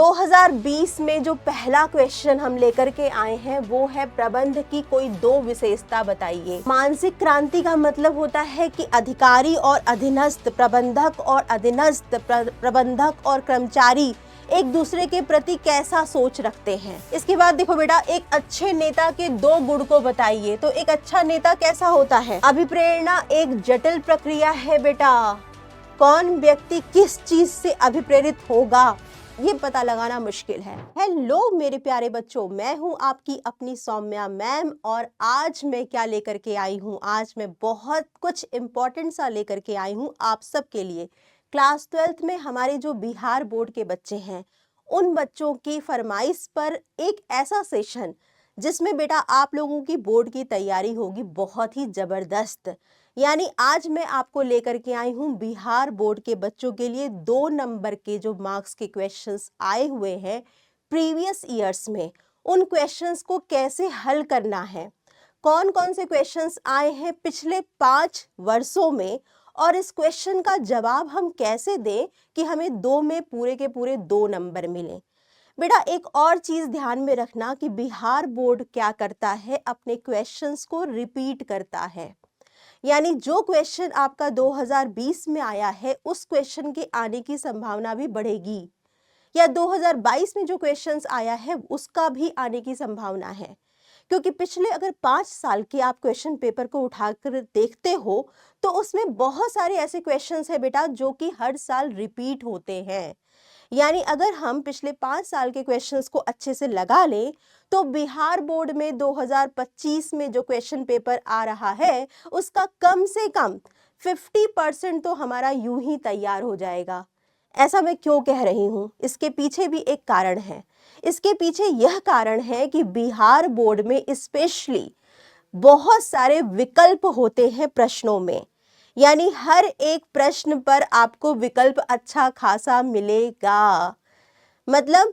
2020 में जो पहला क्वेश्चन हम लेकर के आए हैं वो है प्रबंध की कोई दो विशेषता बताइए। मानसिक क्रांति का मतलब होता है कि अधिकारी और अधीनस्थ, प्रबंधक और अधीनस्थ, प्रबंधक और कर्मचारी एक दूसरे के प्रति कैसा सोच रखते हैं। इसके बाद देखो बेटा, एक अच्छे नेता के दो गुण को बताइए। तो एक अच्छा नेता कैसा होता है? अभिप्रेरणा एक जटिल प्रक्रिया है बेटा। कौन व्यक्ति किस चीज से अभिप्रेरित होगा ये पता लगाना मुश्किल है। हेलो मेरे प्यारे बच्चों, मैं हूं आपकी अपनी सौम्या मैम और आज मैं क्या लेकर के आई हूं? आज मैं बहुत कुछ इम्पोर्टेंट सा लेकर के आई हूं आप सब के लिए। क्लास 12th में हमारे जो बिहार बोर्ड के बच्चे हैं उन बच्चों की फरमाइश पर एक ऐसा सेशन जिसमें बेटा आप लोगों की बोर्ड की तैयारी होगी बहुत ही जबरदस्त। यानी आज मैं आपको लेकर के आई हूँ बिहार बोर्ड के बच्चों के लिए 2 नंबर के जो मार्क्स के क्वेश्चंस आए हुए हैं प्रीवियस ईयर्स में, उन क्वेश्चंस को कैसे हल करना है, कौन कौन से क्वेश्चंस आए हैं पिछले 5 वर्षों में और इस क्वेश्चन का जवाब हम कैसे दें कि हमें 2 में पूरे के पूरे 2 नंबर मिले। बेटा एक और चीज ध्यान में रखना कि बिहार बोर्ड क्या करता है, अपने क्वेश्चंस को रिपीट करता है। यानी जो क्वेश्चन आपका 2020 में आया है उस क्वेश्चन के आने की संभावना भी बढ़ेगी, या 2022 में जो क्वेश्चंस आया है उसका भी आने की संभावना है। क्योंकि पिछले अगर 5 साल के आप क्वेश्चन पेपर को उठाकर देखते हो तो उसमें बहुत सारे ऐसे क्वेश्चंस हैं बेटा जो कि हर साल रिपीट होते हैं। यानी अगर हम पिछले 5 साल के क्वेश्चंस को अच्छे से लगा लें तो बिहार बोर्ड में 2025 में जो क्वेश्चन पेपर आ रहा है उसका कम से कम 50% तो हमारा यूं ही तैयार हो जाएगा। ऐसा मैं क्यों कह रही हूं? इसके पीछे भी एक कारण है। इसके पीछे यह कारण है कि बिहार बोर्ड में स्पेशली बहुत सारे विकल्प होते हैं प्रश्नों में। यानी हर एक प्रश्न पर आपको विकल्प अच्छा खासा मिलेगा। मतलब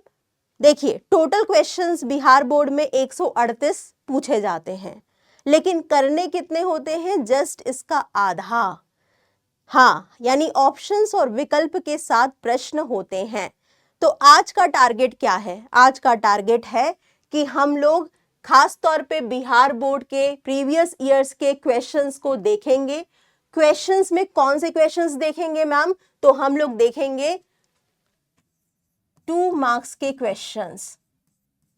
देखिए, टोटल क्वेश्चंस बिहार बोर्ड में 138 पूछे जाते हैं, लेकिन करने कितने होते हैं? जस्ट इसका आधा। हाँ, यानी ऑप्शंस और विकल्प के साथ प्रश्न होते हैं। तो आज का टारगेट क्या है? आज का टारगेट है कि हम लोग खास तौर पे बिहार बोर्ड के प्रीवियस ईयर्स के क्वेश्चंस को देखेंगे। क्वेश्चंस में कौन से क्वेश्चंस देखेंगे मैम? तो हम लोग देखेंगे 2 मार्क्स के क्वेश्चंस,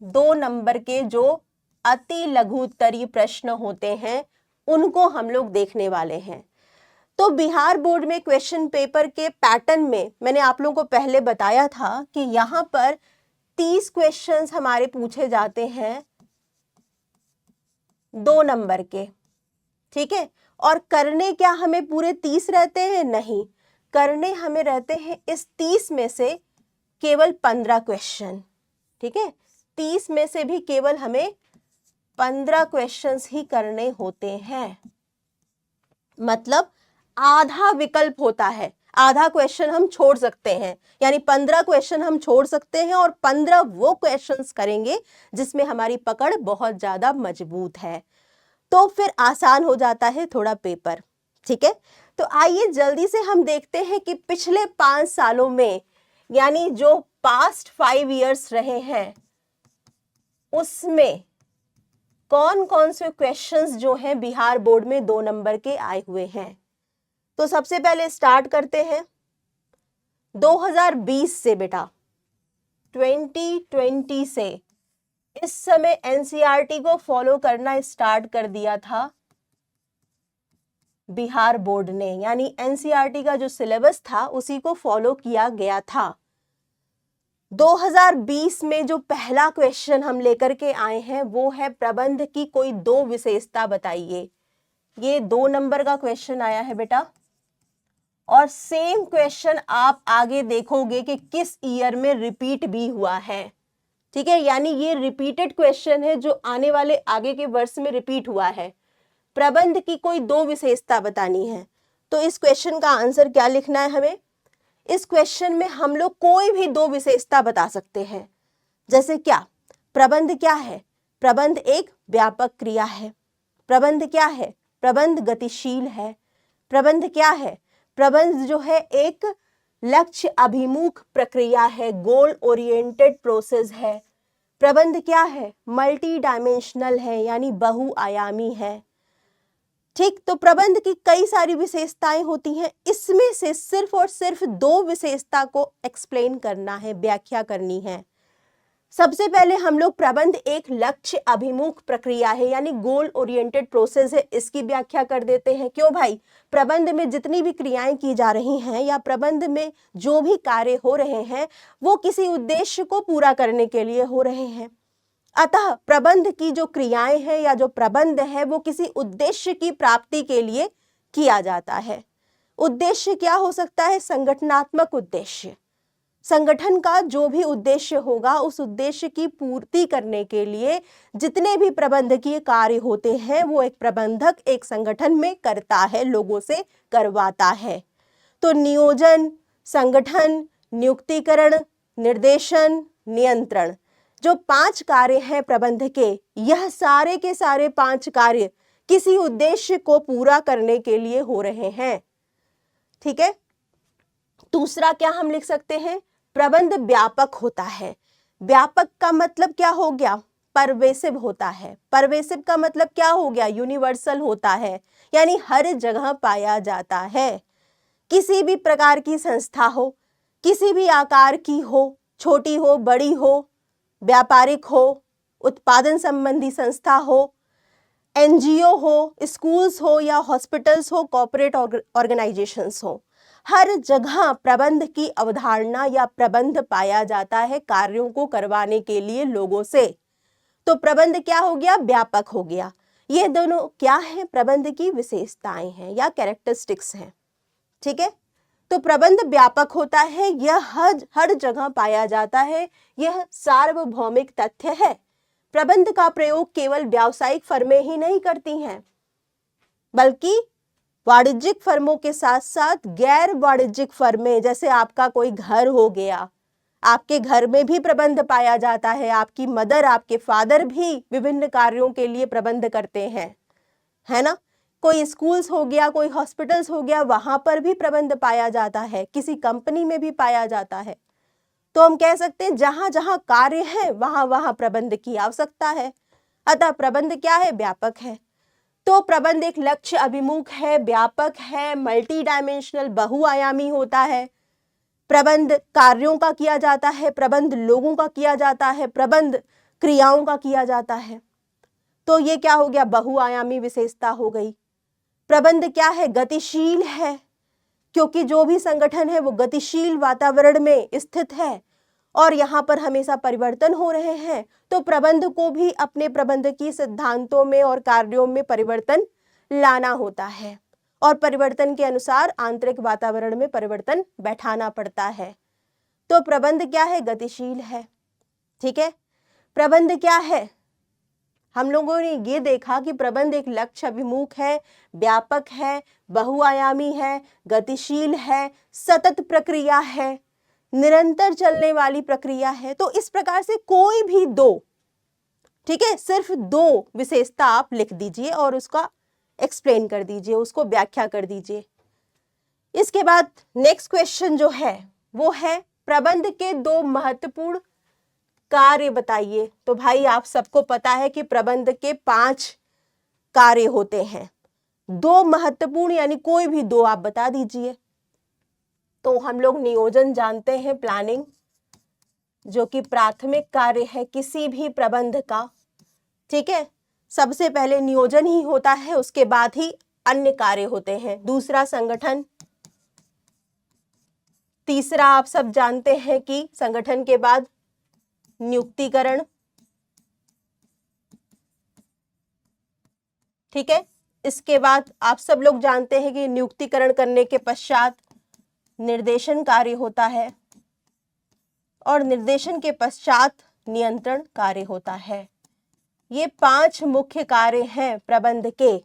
2 नंबर के जो अति लघु उत्तरीय प्रश्न होते हैं उनको हम लोग देखने वाले हैं। तो बिहार बोर्ड में क्वेश्चन पेपर के पैटर्न में मैंने आप लोगों को पहले बताया था कि यहां पर 30 क्वेश्चंस हमारे पूछे जाते हैं 2 नंबर के, ठीक है। और करने क्या हमें पूरे 30 रहते हैं? नहीं, करने हमें रहते हैं इस 30 में से केवल 15 क्वेश्चन, ठीक है। 30 में से भी केवल हमें 15 क्वेश्चंस ही करने होते हैं। मतलब आधा विकल्प होता है, आधा क्वेश्चन हम छोड़ सकते हैं। यानी 15 क्वेश्चन हम छोड़ सकते हैं और 15 वो क्वेश्चंस करेंगे जिसमें हमारी पकड़ बहुत ज्यादा मजबूत है। तो फिर आसान हो जाता है थोड़ा पेपर, ठीक है। तो आइए जल्दी से हम देखते हैं कि पिछले 5 सालों में, यानी जो पास्ट 5 इयर्स रहे हैं, उसमें कौन कौन से क्वेश्चंस जो हैं बिहार बोर्ड में 2 नंबर के आए हुए हैं। तो सबसे पहले स्टार्ट करते हैं 2020 से बेटा, 2020 से। इस समय एनसीईआरटी को फॉलो करना स्टार्ट कर दिया था बिहार बोर्ड ने, यानी एनसीईआरटी का जो सिलेबस था उसी को फॉलो किया गया था। 2020 में जो पहला क्वेश्चन हम लेकर के आए हैं वो है प्रबंध की कोई 2 विशेषता बताइए। ये 2 नंबर का क्वेश्चन आया है बेटा, और सेम क्वेश्चन आप आगे देखोगे कि किस ईयर में रिपीट भी हुआ है, ठीक है। यानी ये रिपीटेड क्वेश्चन है जो आने वाले आगे के वर्ष में रिपीट हुआ है। प्रबंध की कोई 2 विशेषता बतानी है। तो इस क्वेश्चन का आंसर क्या लिखना है हमें? इस क्वेश्चन में हम लोग कोई भी 2 विशेषता बता सकते हैं। जैसे क्या? प्रबंध क्या है? प्रबंध एक व्यापक क्रिया है। प्रबंध क्या है? प्रबंध गतिशील है। प्रबंध क्या है? प्रबंध जो है एक लक्ष्य अभिमुख प्रक्रिया है, गोल ओरिएंटेड प्रोसेस है। प्रबंध क्या है? मल्टी डायमेंशनल है, यानी बहुआयामी है। ठीक, तो प्रबंध की कई सारी विशेषताएं होती हैं, इसमें से सिर्फ और सिर्फ 2 विशेषता को एक्सप्लेन करना है, व्याख्या करनी है। सबसे पहले हम लोग प्रबंध एक लक्ष्य अभिमुख प्रक्रिया है, यानी गोल ओरिएंटेड प्रोसेस है, इसकी व्याख्या कर देते हैं। क्यों भाई? प्रबंध में जितनी भी क्रियाएं की जा रही हैं या प्रबंध में जो भी कार्य हो रहे हैं वो किसी उद्देश्य को पूरा करने के लिए हो रहे हैं। अतः प्रबंध की जो क्रियाएं हैं या जो प्रबंध है वो किसी उद्देश्य की प्राप्ति के लिए किया जाता है। उद्देश्य क्या हो सकता है? संगठनात्मक उद्देश्य। संगठन का जो भी उद्देश्य होगा उस उद्देश्य की पूर्ति करने के लिए जितने भी प्रबंधकीय कार्य होते हैं वो एक प्रबंधक एक संगठन में करता है, लोगों से करवाता है। तो नियोजन, संगठन, नियुक्तिकरण, निर्देशन, नियंत्रण, जो 5 कार्य हैं प्रबंध के, यह सारे के सारे 5 कार्य किसी उद्देश्य को पूरा करने के लिए हो रहे हैं। ठीक है। दूसरा क्या हम लिख सकते हैं? प्रबंध व्यापक होता है। व्यापक का मतलब क्या हो गया? परवेसिव होता है। परवेसिव का मतलब क्या हो गया? यूनिवर्सल होता है, यानी हर जगह पाया जाता है। किसी भी प्रकार की संस्था हो, किसी भी आकार की हो, छोटी हो, बड़ी हो, व्यापारिक हो, उत्पादन संबंधी संस्था हो, एनजीओ हो, स्कूल्स हो या हॉस्पिटल्स हो, कॉर्पोरेट ऑर्गेनाइजेशंस हो, हर जगह प्रबंध की अवधारणा या प्रबंध पाया जाता है कार्यों को करवाने के लिए लोगों से। तो प्रबंध क्या हो गया? व्यापक हो गया। ये दोनों क्या है? प्रबंध की विशेषताएं हैं या कैरेक्टरिस्टिक्स हैं। ठीक है। तो प्रबंध व्यापक होता है, यह हर जगह पाया जाता है, यह सार्वभौमिक तथ्य है। प्रबंध का प्रयोग केवल व्यावसायिक फर्में ही नहीं करती हैं, बल्कि वाणिज्यिक फर्मों के साथ साथ गैर वाणिज्यिक फर्में, जैसे आपका कोई घर हो गया, आपके घर में भी प्रबंध पाया जाता है। आपकी मदर, आपके फादर भी विभिन्न कार्यों के लिए प्रबंध करते हैं, है ना। कोई स्कूल्स हो गया, कोई हॉस्पिटल्स हो गया, वहां पर भी प्रबंध पाया जाता है, किसी कंपनी में भी पाया जाता है। तो हम कह सकते हैं जहां जहां कार्य है वहां वहां प्रबंध की आवश्यकता है। अतः प्रबंध क्या है? व्यापक है। तो प्रबंध एक लक्ष्य अभिमुख है, व्यापक है, मल्टी डायमेंशनल बहुआयामी होता है। प्रबंध कार्यों का किया जाता है, प्रबंध लोगों का किया जाता है, प्रबंध क्रियाओं का किया जाता है। तो ये क्या हो गया? बहुआयामी विशेषता हो गई। प्रबंध क्या है? गतिशील है, क्योंकि जो भी संगठन है वो गतिशील वातावरण में स्थित है और यहाँ पर हमेशा परिवर्तन हो रहे हैं। तो प्रबंध को भी अपने प्रबंधकीय सिद्धांतों में और कार्यों में परिवर्तन लाना होता है और परिवर्तन के अनुसार आंतरिक वातावरण में परिवर्तन बैठाना पड़ता है। तो प्रबंध क्या है? गतिशील है। ठीक है। प्रबंध क्या है? हम लोगों ने ये देखा कि प्रबंध एक लक्ष्य अभिमुख है, व्यापक है, बहुआयामी है, गतिशील है, सतत प्रक्रिया है, निरंतर चलने वाली प्रक्रिया है। तो इस प्रकार से कोई भी 2, ठीक है, सिर्फ 2 विशेषता आप लिख दीजिए और उसका एक्सप्लेन कर दीजिए, उसको व्याख्या कर दीजिए। इसके बाद नेक्स्ट क्वेश्चन जो है वो है प्रबंध के 2 महत्वपूर्ण कार्य बताइए। तो भाई आप सबको पता है कि प्रबंध के 5 कार्य होते हैं। 2 महत्वपूर्ण यानी कोई भी 2 आप बता दीजिए। तो हम लोग नियोजन जानते हैं, प्लानिंग, जो कि प्राथमिक कार्य है किसी भी प्रबंध का। ठीक है। सबसे पहले नियोजन ही होता है, उसके बाद ही अन्य कार्य होते हैं। दूसरा संगठन। तीसरा आप सब जानते हैं कि संगठन के बाद नियुक्तिकरण। ठीक है। इसके बाद आप सब लोग जानते हैं कि नियुक्तिकरण करने के पश्चात निर्देशन कार्य होता है और निर्देशन के पश्चात नियंत्रण कार्य होता है। ये 5 मुख्य कार्य हैं प्रबंध के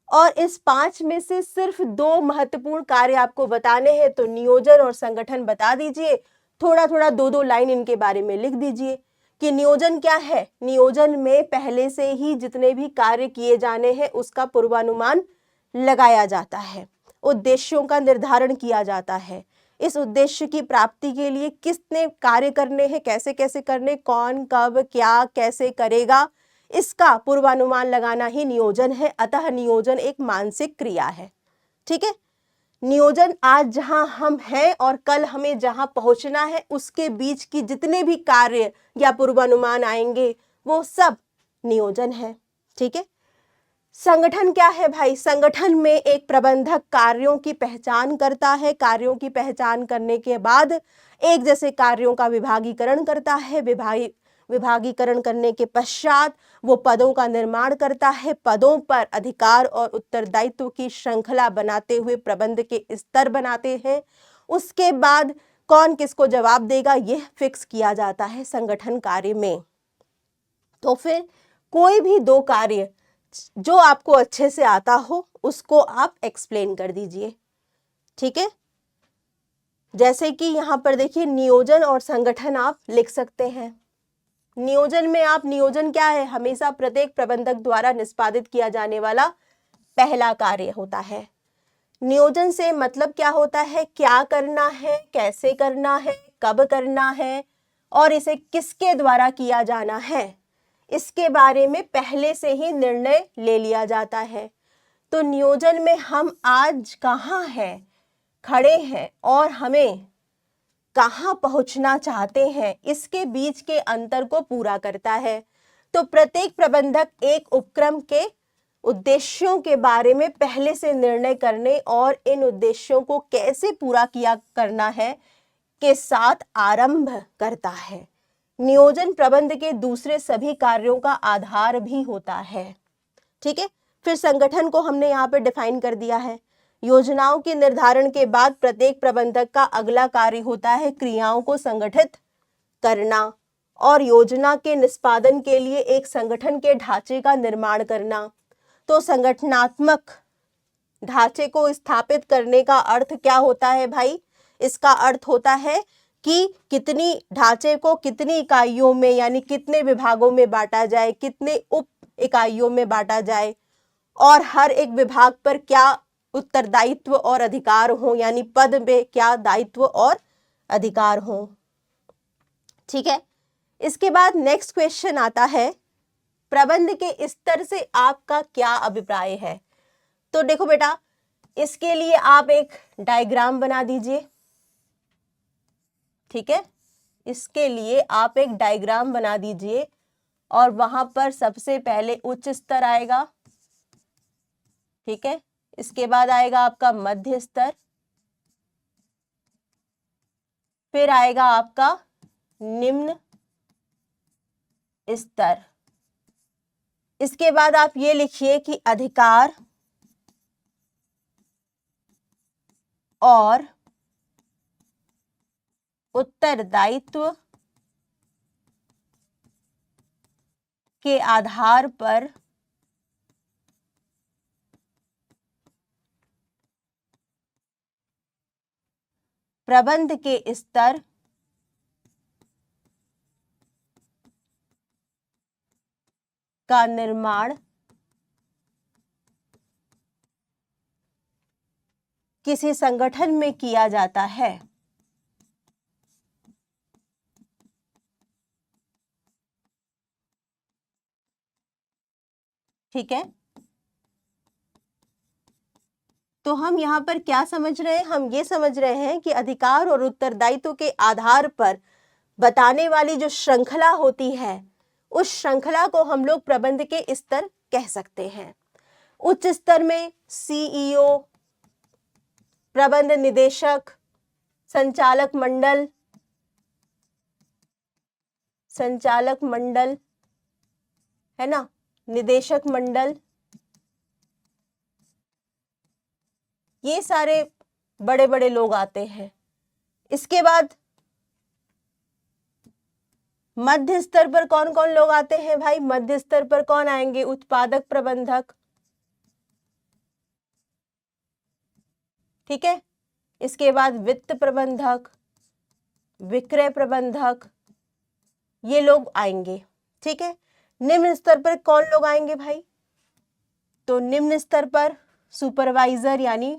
और इस 5 में से सिर्फ 2 महत्वपूर्ण कार्य आपको बताने हैं। तो नियोजन और संगठन बता दीजिए, थोड़ा थोड़ा 2-2 लाइन इनके बारे में लिख दीजिए कि नियोजन क्या है। नियोजन में पहले से ही जितने भी कार्य किए जाने हैं उसका पूर्वानुमान लगाया जाता है, उद्देश्यों का निर्धारण किया जाता है, इस उद्देश्य की प्राप्ति के लिए किसने कार्य करने हैं, कैसे कैसे करने, कौन कब क्या कैसे करेगा, इसका पूर्वानुमान लगाना ही नियोजन है। अतः नियोजन एक मानसिक क्रिया है। ठीक है, नियोजन आज जहां हम हैं और कल हमें जहां पहुंचना है उसके बीच की जितने भी कार्य या पूर्वानुमान आएंगे वो सब नियोजन है। ठीक है, संगठन क्या है भाई? संगठन में एक प्रबंधक कार्यों की पहचान करता है, कार्यों की पहचान करने के बाद एक जैसे कार्यों का विभागीकरण करता है, विभागीकरण करने के पश्चात वो पदों का निर्माण करता है, पदों पर अधिकार और उत्तरदायित्व की श्रृंखला बनाते हुए प्रबंध के स्तर बनाते हैं। उसके बाद कौन किसको जवाब देगा यह फिक्स किया जाता है संगठन कार्य में। तो फिर कोई भी दो कार्य जो आपको अच्छे से आता हो उसको आप एक्सप्लेन कर दीजिए। ठीक है, जैसे कि यहां पर देखिए नियोजन और संगठन आप लिख सकते हैं। नियोजन में आप, नियोजन क्या है? हमेशा प्रत्येक प्रबंधक द्वारा निष्पादित किया जाने वाला पहला कार्य होता है। नियोजन से मतलब क्या होता है? क्या करना है, कैसे करना है, कब करना है और इसे किसके द्वारा किया जाना है, इसके बारे में पहले से ही निर्णय ले लिया जाता है। तो नियोजन में हम आज कहाँ हैं, खड़े हैं और हमें कहाँ पहुंचना चाहते हैं, इसके बीच के अंतर को पूरा करता है। तो प्रत्येक प्रबंधक एक उपक्रम के उद्देश्यों के बारे में पहले से निर्णय करने और इन उद्देश्यों को कैसे पूरा किया करना है के साथ आरंभ करता है। नियोजन प्रबंध के दूसरे सभी कार्यों का आधार भी होता है। ठीक है, फिर संगठन को हमने यहाँ पे डिफाइन कर दिया है। योजनाओं के निर्धारण के बाद प्रत्येक प्रबंधक का अगला कार्य होता है क्रियाओं को संगठित करना और योजना के निष्पादन के लिए एक संगठन के ढांचे का निर्माण करना। तो संगठनात्मक ढांचे को स्थापित करने का अर्थ क्या होता है भाई? इसका अर्थ होता है कि कितनी ढांचे को कितनी इकाइयों में यानी कितने विभागों में बांटा जाए, कितने उप इकाइयों में बांटा जाए और हर एक विभाग पर क्या उत्तरदायित्व और अधिकार हो, यानी पद में क्या दायित्व और अधिकार हो। ठीक है, इसके बाद नेक्स्ट क्वेश्चन आता है प्रबंध के स्तर से आपका क्या अभिप्राय है। तो देखो बेटा, इसके लिए आप एक डायग्राम बना दीजिए। ठीक है, इसके लिए आप एक डायग्राम बना दीजिए और वहां पर सबसे पहले उच्च स्तर आएगा। ठीक है, इसके बाद आएगा आपका मध्य स्तर, फिर आएगा आपका निम्न स्तर। इसके बाद आप ये लिखिए कि अधिकार और उत्तरदायित्व के आधार पर प्रबंध के स्तर का निर्माण किसी संगठन में किया जाता है। ठीक है, तो हम यहाँ पर क्या समझ रहे हैं? हम ये समझ रहे हैं कि अधिकार और उत्तरदायित्व के आधार पर बताने वाली जो श्रृंखला होती है उस श्रृंखला को हम लोग प्रबंध के स्तर कह सकते हैं। उच्च स्तर में सीईओ, प्रबंध निदेशक, संचालक मंडल है ना, निदेशक मंडल, ये सारे बड़े बड़े लोग आते हैं। इसके बाद मध्य स्तर पर कौन कौन लोग आते हैं भाई? मध्य स्तर पर कौन आएंगे? उत्पादक प्रबंधक। ठीक है, इसके बाद वित्त प्रबंधक, विक्रय प्रबंधक, ये लोग आएंगे। ठीक है, निम्न स्तर पर कौन लोग आएंगे भाई? तो निम्न स्तर पर सुपरवाइजर यानी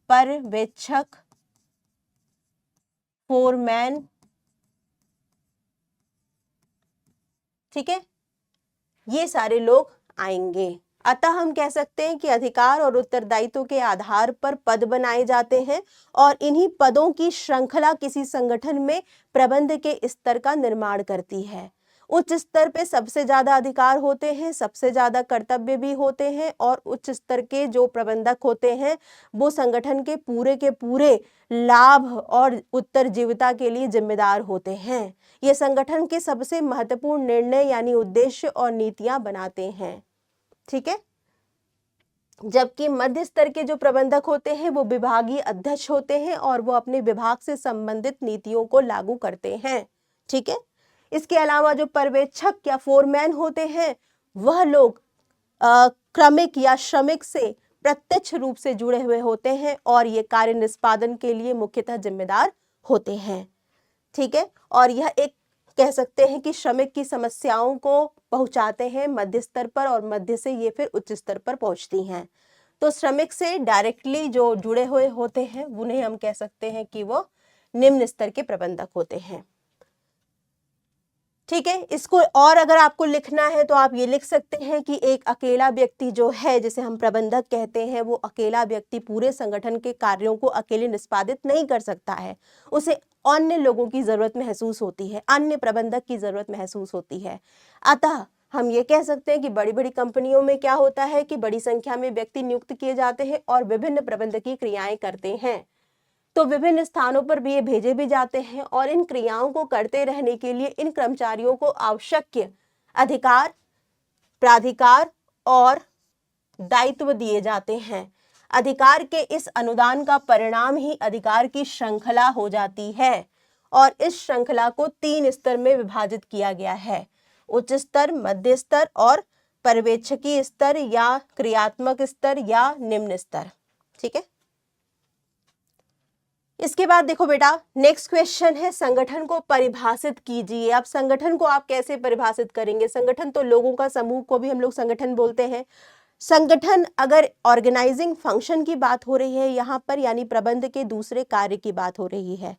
पर्यवेक्षक फोरमैन, ठीक है, ये सारे लोग आएंगे। अतः हम कह सकते हैं कि अधिकार और उत्तरदायित्व के आधार पर पद बनाए जाते हैं और इन्हीं पदों की श्रृंखला किसी संगठन में प्रबंध के स्तर का निर्माण करती है। उच्च स्तर पे सबसे ज्यादा अधिकार होते हैं, सबसे ज्यादा कर्तव्य भी होते हैं और उच्च स्तर के जो प्रबंधक होते हैं वो संगठन के पूरे लाभ और उत्तरजीविता के लिए जिम्मेदार होते हैं। ये संगठन के सबसे महत्वपूर्ण निर्णय यानी उद्देश्य और नीतियां बनाते हैं, ठीक है। जबकि मध्य स्तर के जो प्रबंधक होते हैं वो विभागीय अध्यक्ष होते हैं और वो अपने विभाग से संबंधित नीतियों को लागू करते हैं, ठीक है। इसके अलावा जो पर्यवेक्षक या फोरमैन होते हैं वह लोग क्रमिक या श्रमिक से प्रत्यक्ष रूप से जुड़े हुए होते हैं और ये कार्य निष्पादन के लिए मुख्यतः जिम्मेदार होते हैं, ठीक है। और यह एक कह सकते हैं कि श्रमिक की समस्याओं को पहुंचाते हैं मध्य स्तर पर और मध्य से ये फिर उच्च स्तर पर पहुंचती हैं। तो श्रमिक से डायरेक्टली जो जुड़े हुए होते हैं उन्हें हम कह सकते हैं कि वो निम्न स्तर के प्रबंधक होते हैं, ठीक है। इसको और अगर आपको लिखना है तो आप ये लिख सकते हैं कि एक अकेला व्यक्ति जो है जिसे हम प्रबंधक कहते हैं वो अकेला व्यक्ति पूरे संगठन के कार्यों को अकेले निष्पादित नहीं कर सकता है, उसे अन्य लोगों की जरूरत महसूस होती है, अन्य प्रबंधक की जरूरत महसूस होती है। अतः हम ये कह सकते हैं कि बड़ी बड़ी कंपनियों में क्या होता है कि बड़ी संख्या में व्यक्ति नियुक्त किए जाते हैं और विभिन्न प्रबंधकीय क्रियाएं करते हैं, तो विभिन्न स्थानों पर भी ये भेजे भी जाते हैं और इन क्रियाओं को करते रहने के लिए इन कर्मचारियों को आवश्यक अधिकार, प्राधिकार और दायित्व दिए जाते हैं। अधिकार के इस अनुदान का परिणाम ही अधिकार की श्रृंखला हो जाती है और इस श्रृंखला को 3 स्तर में विभाजित किया गया है, उच्च स्तर, मध्य स्तर और पर्यवेक्षकीय स्तर या क्रियात्मक स्तर या निम्न स्तर, ठीक है। इसके बाद देखो बेटा नेक्स्ट क्वेश्चन है संगठन को परिभाषित कीजिए। अब संगठन को आप कैसे परिभाषित करेंगे? संगठन तो लोगों का समूह को भी हम लोग संगठन बोलते हैं। संगठन अगर ऑर्गेनाइजिंग फंक्शन की बात हो रही है यहाँ पर यानी प्रबंध के दूसरे कार्य की बात हो रही है,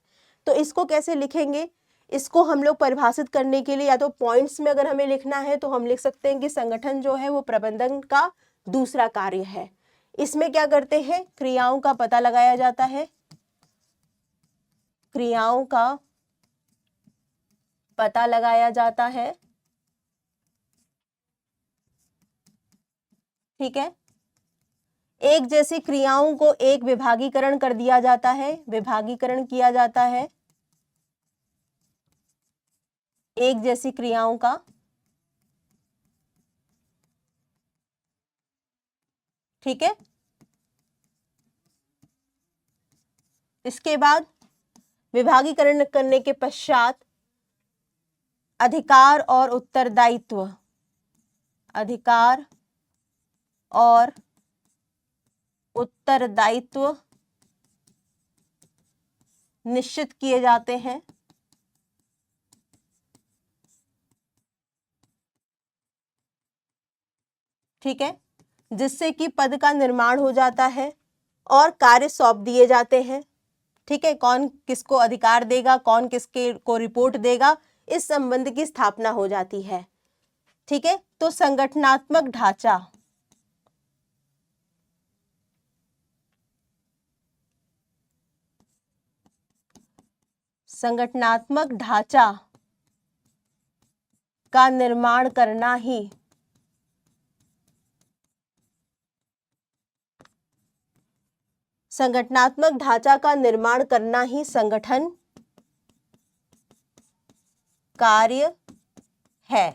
तो इसको कैसे लिखेंगे? इसको हम लोग परिभाषित करने के लिए या तो पॉइंट्स में अगर हमें लिखना है तो हम लिख सकते हैं कि संगठन जो है वो प्रबंधन का दूसरा कार्य है। इसमें क्या करते हैं? क्रियाओं का पता लगाया जाता है, क्रियाओं का पता लगाया जाता है, ठीक है। एक जैसी क्रियाओं को एक विभागीकरण कर दिया जाता है, विभागीकरण किया जाता है एक जैसी क्रियाओं का, ठीक है। इसके बाद विभागीकरण करने के पश्चात अधिकार और उत्तरदायित्व, अधिकार और उत्तरदायित्व निश्चित किए जाते हैं, ठीक है, जिससे कि पद का निर्माण हो जाता है और कार्य सौंप दिए जाते हैं, ठीक है। कौन किसको अधिकार देगा, कौन किसके को रिपोर्ट देगा, इस संबंध की स्थापना हो जाती है, ठीक है। तो संगठनात्मक ढांचा, संगठनात्मक ढांचा का निर्माण करना ही संगठनात्मक ढांचा का निर्माण करना ही संगठन कार्य है।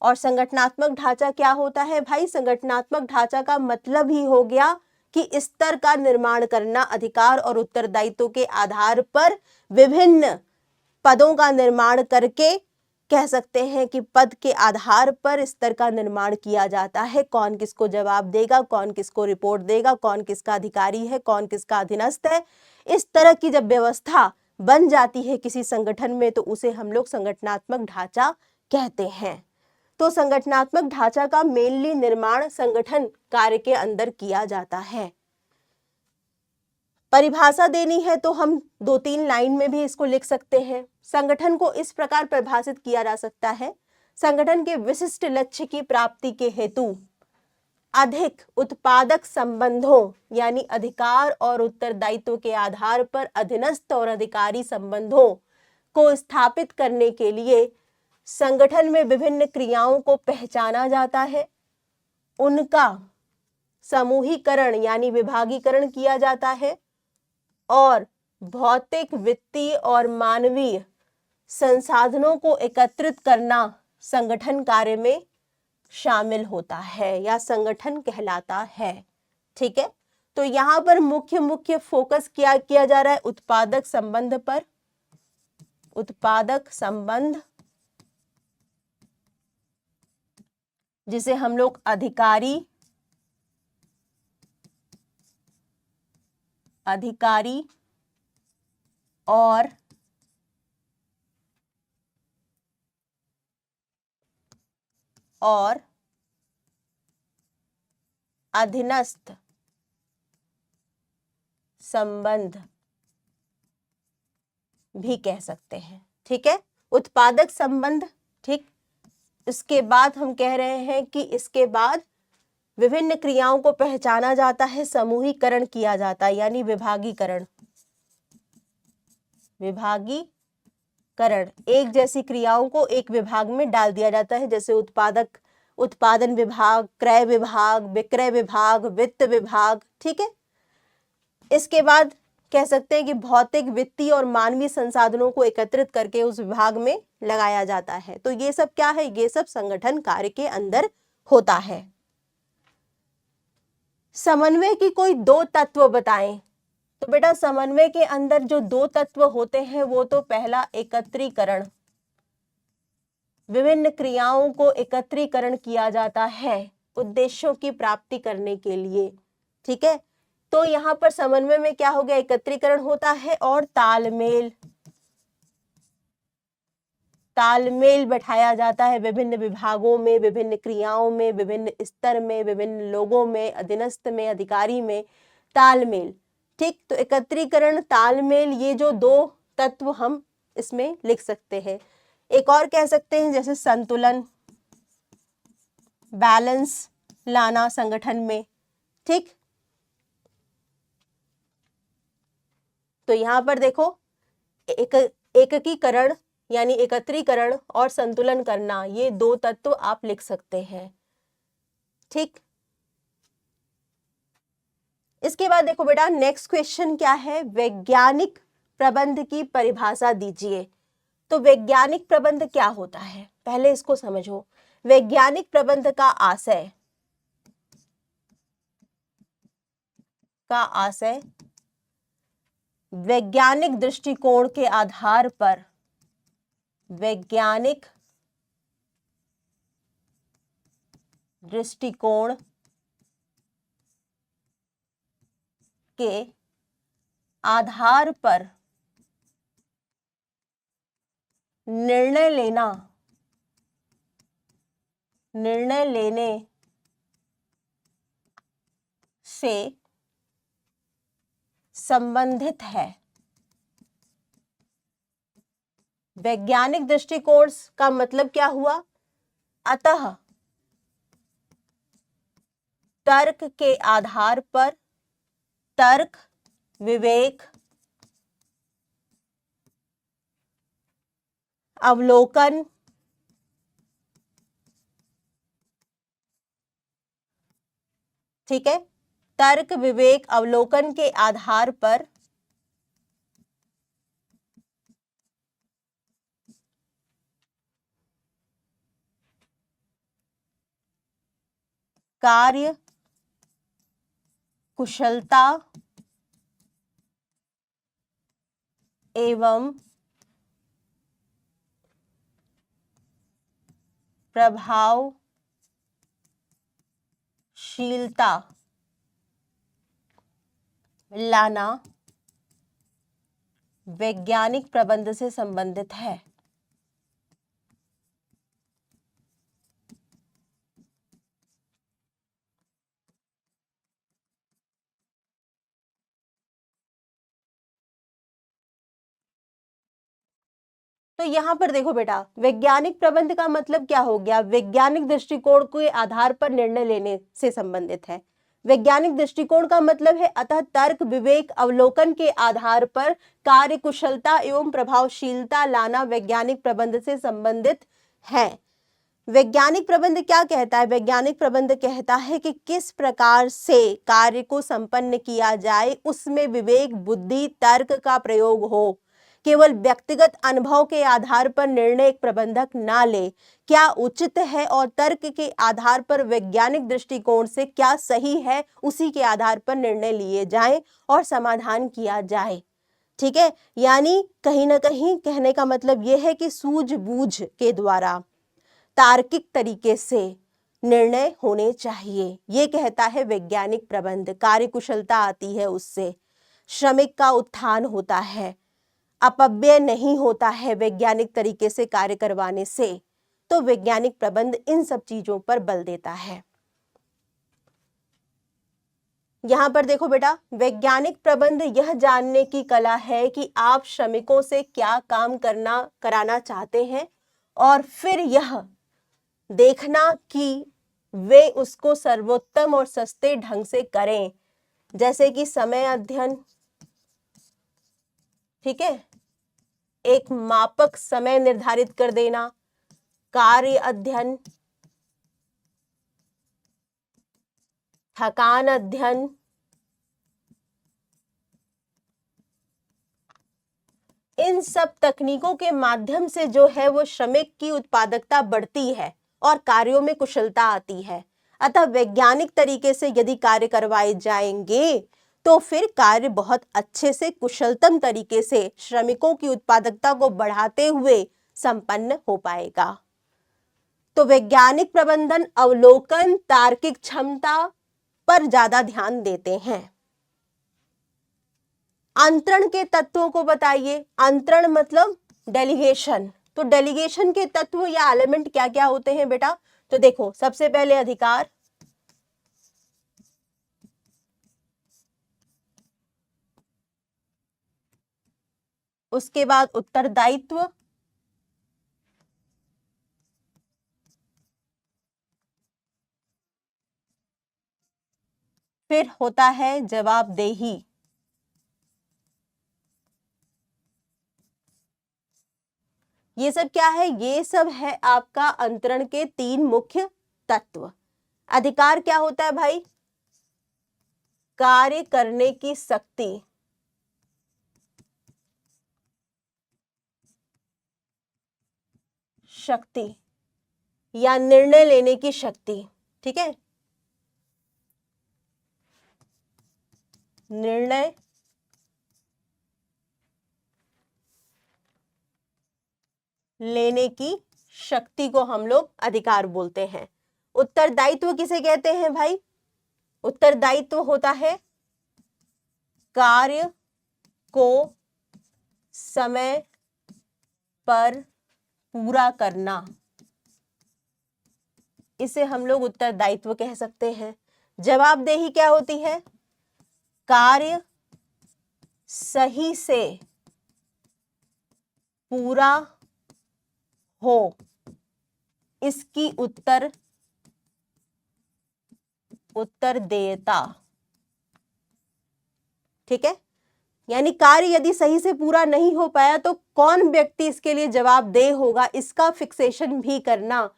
और संगठनात्मक ढांचा क्या होता है भाई? संगठनात्मक ढांचा का मतलब ही हो गया कि स्तर का निर्माण करना, अधिकार और उत्तरदायित्व के आधार पर विभिन्न पदों का निर्माण करके कह सकते हैं कि पद के आधार पर स्तर का निर्माण किया जाता है। कौन किसको जवाब देगा, कौन किसको रिपोर्ट देगा, कौन किसका अधिकारी है, कौन किसका अधीनस्थ है, इस तरह की जब व्यवस्था बन जाती है किसी संगठन में तो उसे हम लोग संगठनात्मक ढांचा कहते हैं। तो संगठनात्मक ढांचा का मेनली निर्माण संगठन कार्य के अंदर किया जाता है। परिभाषा देनी है तो हम 2-3 लाइन में भी इसको लिख सकते हैं। संगठन को इस प्रकार परिभाषित किया जा सकता है, संगठन के विशिष्ट लक्ष्य की प्राप्ति के हेतु अधिक उत्पादक संबंधों यानी अधिकार और उत्तरदायित्व के आधार पर अधीनस्थ और अधिकारी संबंधों को स्थापित करने के लिए संगठन में विभिन्न क्रियाओं को पहचाना जाता है, उनका समूहीकरण यानी विभागीकरण किया जाता है और भौतिक, वित्तीय और मानवीय संसाधनों को एकत्रित करना संगठन कार्य में शामिल होता है या संगठन कहलाता है। ठीक है, तो यहाँ पर मुख्य फोकस किया जा रहा है उत्पादक संबंध पर, उत्पादक संबंध जिसे हम लोग अधिकारी और अधीनस्थ संबंध भी कह सकते हैं। ठीक है, उत्पादक संबंध। ठीक, इसके बाद हम कह रहे हैं कि इसके बाद विभिन्न क्रियाओं को पहचाना जाता है, समूहीकरण किया जाता है यानी विभागीकरण। एक जैसी क्रियाओं को एक विभाग में डाल दिया जाता है, जैसे उत्पादन विभाग, क्रय विभाग, विक्रय विभाग, वित्त विभाग। ठीक है, इसके बाद कह सकते हैं कि भौतिक, वित्तीय और मानवीय संसाधनों को एकत्रित करके उस विभाग में लगाया जाता है। तो ये सब क्या है? ये सब संगठन कार्य के अंदर होता है। समन्वय की कोई 2 तत्व बताएं। तो बेटा समन्वय के अंदर जो 2 तत्व होते हैं वो तो पहला एकत्रीकरण, विभिन्न क्रियाओं को एकत्रीकरण किया जाता है उद्देश्यों की प्राप्ति करने के लिए। ठीक है, तो यहाँ पर समन्वय में क्या हो गया? एकत्रीकरण होता है और तालमेल बैठाया जाता है विभिन्न विभागों में, विभिन्न क्रियाओं में, विभिन्न स्तर में, विभिन्न लोगों में, अधीनस्थ में, अधिकारी में, तालमेल। ठीक, तो एकत्रीकरण, तालमेल, ये जो 2 तत्व हम इसमें लिख सकते हैं। एक और कह सकते हैं जैसे संतुलन, बैलेंस लाना संगठन में। ठीक, तो यहां पर देखो एकीकरण यानी एकत्रीकरण और संतुलन करना, ये 2 तत्व आप लिख सकते हैं। ठीक, इसके बाद देखो बेटा नेक्स्ट क्वेश्चन क्या है? वैज्ञानिक प्रबंध की परिभाषा दीजिए। तो वैज्ञानिक प्रबंध क्या होता है, पहले इसको समझो। वैज्ञानिक प्रबंध का आशय वैज्ञानिक दृष्टिकोण के आधार पर वैज्ञानिक दृष्टिकोण के आधार पर निर्णय लेने से संबंधित है। वैज्ञानिक दृष्टिकोण का मतलब क्या हुआ? अतः तर्क के आधार पर, तर्क, विवेक, अवलोकन, ठीक है, तर्क, विवेक, अवलोकन के आधार पर कार्य कुशलता एवं प्रभावशीलता लाना वैज्ञानिक प्रबंध से संबंधित है। तो यहाँ पर देखो बेटा, वैज्ञानिक प्रबंध का मतलब क्या हो गया? वैज्ञानिक दृष्टिकोण के आधार पर निर्णय लेने से संबंधित है। वैज्ञानिक दृष्टिकोण का मतलब है अतः तर्क, विवेक, अवलोकन के आधार पर कार्य कुशलता एवं प्रभावशीलता लाना वैज्ञानिक प्रबंध से संबंधित है। वैज्ञानिक प्रबंध क्या कहता है? वैज्ञानिक प्रबंध कहता है कि किस प्रकार से कार्य को संपन्न किया जाए, उसमें विवेक, बुद्धि, तर्क का प्रयोग हो। केवल व्यक्तिगत अनुभव के आधार पर निर्णय एक प्रबंधक ना ले, क्या उचित है और तर्क के आधार पर वैज्ञानिक दृष्टिकोण से क्या सही है, उसी के आधार पर निर्णय लिए जाएं और समाधान किया जाए। ठीक है, यानी कहीं ना कहीं कहने का मतलब यह है कि सूझबूझ के द्वारा तार्किक तरीके से निर्णय होने चाहिए। ये कहता है वैज्ञानिक प्रबंध। कार्यकुशलता आती है उससे, श्रमिक का उत्थान होता है, अपव्यय नहीं होता है वैज्ञानिक तरीके से कार्य करवाने से। तो वैज्ञानिक प्रबंध इन सब चीजों पर बल देता है। यहां पर देखो बेटा, वैज्ञानिक प्रबंध यह जानने की कला है कि आप श्रमिकों से क्या काम कराना चाहते हैं और फिर यह देखना कि वे उसको सर्वोत्तम और सस्ते ढंग से करें, जैसे कि समय अध्ययन, ठीक है, एक मापक समय निर्धारित कर देना, कार्य अध्ययन, थकान अध्ययन, इन सब तकनीकों के माध्यम से जो है वो श्रमिक की उत्पादकता बढ़ती है और कार्यों में कुशलता आती है। अतः वैज्ञानिक तरीके से यदि कार्य करवाए जाएंगे तो फिर कार्य बहुत अच्छे से कुशलतम तरीके से श्रमिकों की उत्पादकता को बढ़ाते हुए संपन्न हो पाएगा। तो वैज्ञानिक प्रबंधन अवलोकन, तार्किक क्षमता पर ज्यादा ध्यान देते हैं। अंतरण के तत्वों को बताइए। अंतरण मतलब डेलीगेशन। तो डेलीगेशन के तत्व या एलिमेंट क्या क्या होते हैं बेटा? तो देखो, सबसे पहले अधिकार, उसके बाद उत्तरदायित्व, फिर होता है जवाबदेही। ये सब क्या है? ये सब है आपका अंतरण के 3 मुख्य तत्व। अधिकार क्या होता है भाई? कार्य करने की शक्ति, या निर्णय लेने की शक्ति। ठीक है, निर्णय लेने की शक्ति को हम लोग अधिकार बोलते हैं। उत्तरदायित्व किसे कहते हैं भाई? उत्तरदायित्व होता है कार्य को समय पर पूरा करना, इसे हम लोग उत्तरदायित्व कह सकते हैं। जवाबदेही क्या होती है? कार्य सही से पूरा हो, इसकी उत्तरदेयता। ठीक है, यानी कार्य यदि सही से पूरा नहीं हो पाया तो कौन व्यक्ति इसके लिए जवाबदेह होगा, इसका फिक्सेशन भी करना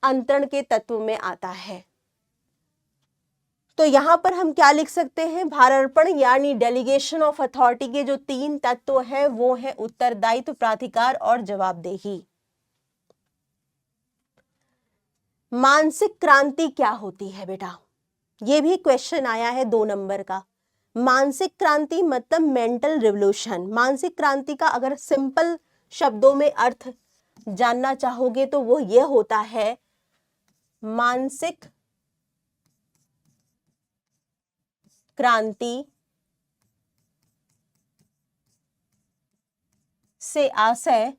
अंतरण के तत्व में आता है। तो यहां पर हम क्या लिख सकते हैं? भारार्पण यानी डेलीगेशन ऑफ अथॉरिटी के जो 3 तत्व हैं वो है उत्तरदायित्व, प्राधिकार और जवाबदेही। मानसिक क्रांति क्या होती है बेटा? ये भी क्वेश्चन आया है 2 नंबर का। मानसिक क्रांति मतलब मेंटल रिवोल्यूशन। मानसिक क्रांति का अगर सिंपल शब्दों में अर्थ जानना चाहोगे तो वो ये होता है, मानसिक क्रांति से आशय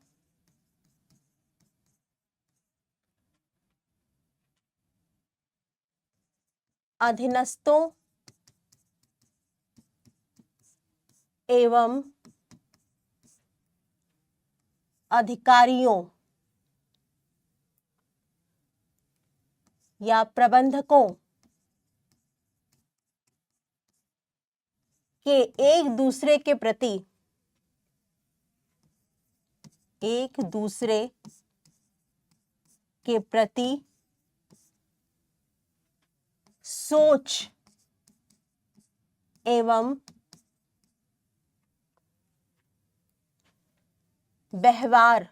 अधीनस्थों एवं अधिकारियों या प्रबंधकों के एक दूसरे के प्रति सोच एवं व्यवहार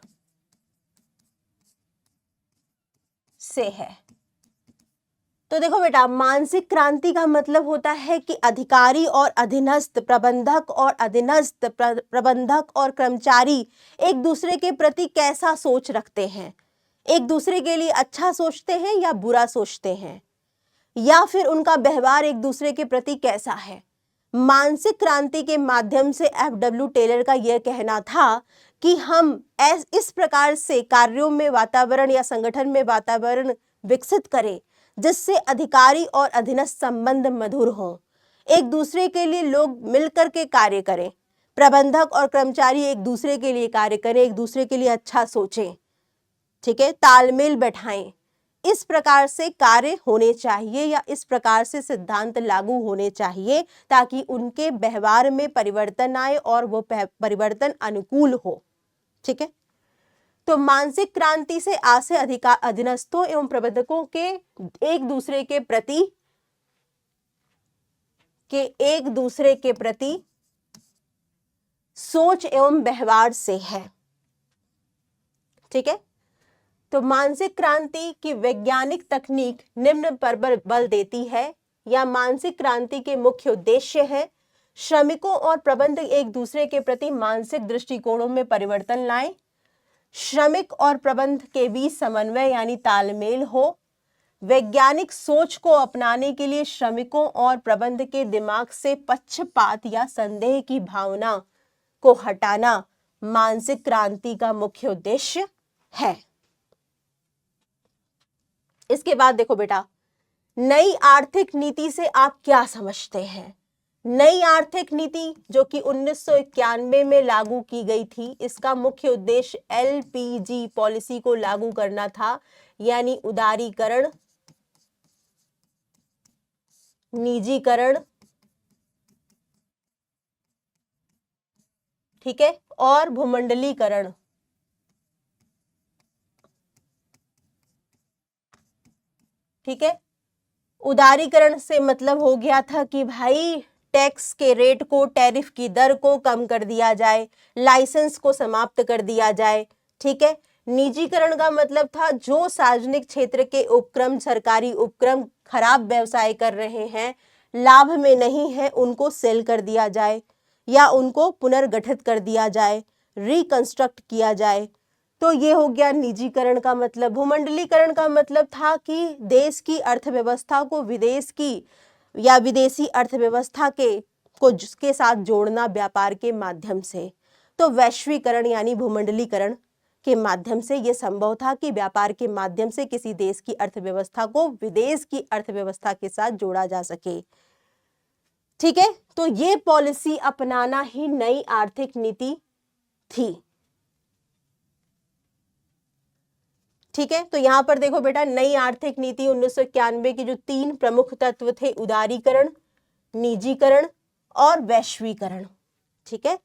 से है। तो देखो बेटा, मानसिक क्रांति का मतलब होता है कि अधिकारी और अधीनस्थ, प्रबंधक और अधीनस्थ, प्रबंधक और कर्मचारी एक दूसरे के प्रति कैसा सोच रखते हैं, एक दूसरे के लिए अच्छा सोचते हैं या बुरा सोचते हैं, या फिर उनका व्यवहार एक दूसरे के प्रति कैसा है। मानसिक क्रांति के माध्यम से एफ.डब्ल्यू. टेलर का यह कहना था कि हम इस प्रकार से कार्यों में वातावरण या संगठन में वातावरण विकसित करें जिससे अधिकारी और अधीनस्थ संबंध मधुर हों, एक दूसरे के लिए लोग मिलकर के कार्य करें, प्रबंधक और कर्मचारी एक दूसरे के लिए कार्य करें, एक दूसरे के लिए अच्छा सोचें, ठीक है, तालमेल बैठाएं। इस प्रकार से कार्य होने चाहिए या इस प्रकार से सिद्धांत लागू होने चाहिए ताकि उनके व्यवहार में परिवर्तन आए और वो परिवर्तन अनुकूल हो। ठीक है, तो मानसिक क्रांति से आज से अधीनस्थों एवं प्रबंधकों के एक दूसरे के प्रति सोच एवं व्यवहार से है। ठीक है, तो मानसिक क्रांति की वैज्ञानिक तकनीक निम्न पर बल देती है या मानसिक क्रांति के मुख्य उद्देश्य है श्रमिकों और प्रबंधक एक दूसरे के प्रति मानसिक दृष्टिकोणों में परिवर्तन लाएं, श्रमिक और प्रबंध के बीच समन्वय यानी तालमेल हो, वैज्ञानिक सोच को अपनाने के लिए श्रमिकों और प्रबंध के दिमाग से पक्षपात या संदेह की भावना को हटाना मानसिक क्रांति का मुख्य उद्देश्य है। इसके बाद देखो बेटा, नई आर्थिक नीति से आप क्या समझते हैं। नई आर्थिक नीति जो कि 1991 में लागू की गई थी, इसका मुख्य उद्देश्य एलपीजी पॉलिसी को लागू करना था, यानी उदारीकरण, निजीकरण, ठीक है, और भूमंडलीकरण। ठीक है, उदारीकरण से मतलब हो गया था कि भाई टैक्स के रेट को, टैरिफ की दर को कम कर दिया जाए, लाइसेंस को समाप्त कर दिया जाए। ठीक है, निजीकरण का मतलब था जो सार्वजनिक क्षेत्र के उपक्रम, सरकारी उपक्रम खराब व्यवसाय कर रहे हैं, लाभ में नहीं है, उनको सेल कर दिया जाए या उनको पुनर्गठित कर दिया जाए, रिकंस्ट्रक्ट किया जाए। तो ये हो गया निजीकरण का मतलब। भूमंडलीकरण का मतलब था कि देश की अर्थव्यवस्था को विदेश की या विदेशी अर्थव्यवस्था के साथ जोड़ना व्यापार के माध्यम से। तो वैश्वीकरण यानी भूमंडलीकरण के माध्यम से यह संभव था कि व्यापार के माध्यम से किसी देश की अर्थव्यवस्था को विदेश की अर्थव्यवस्था के साथ जोड़ा जा सके। ठीक है, तो ये पॉलिसी अपनाना ही नई आर्थिक नीति थी। ठीक है, तो यहां पर देखो बेटा, नई आर्थिक नीति 1991 के जो 3 प्रमुख तत्व थे, उदारीकरण, निजीकरण और वैश्वीकरण। ठीक है,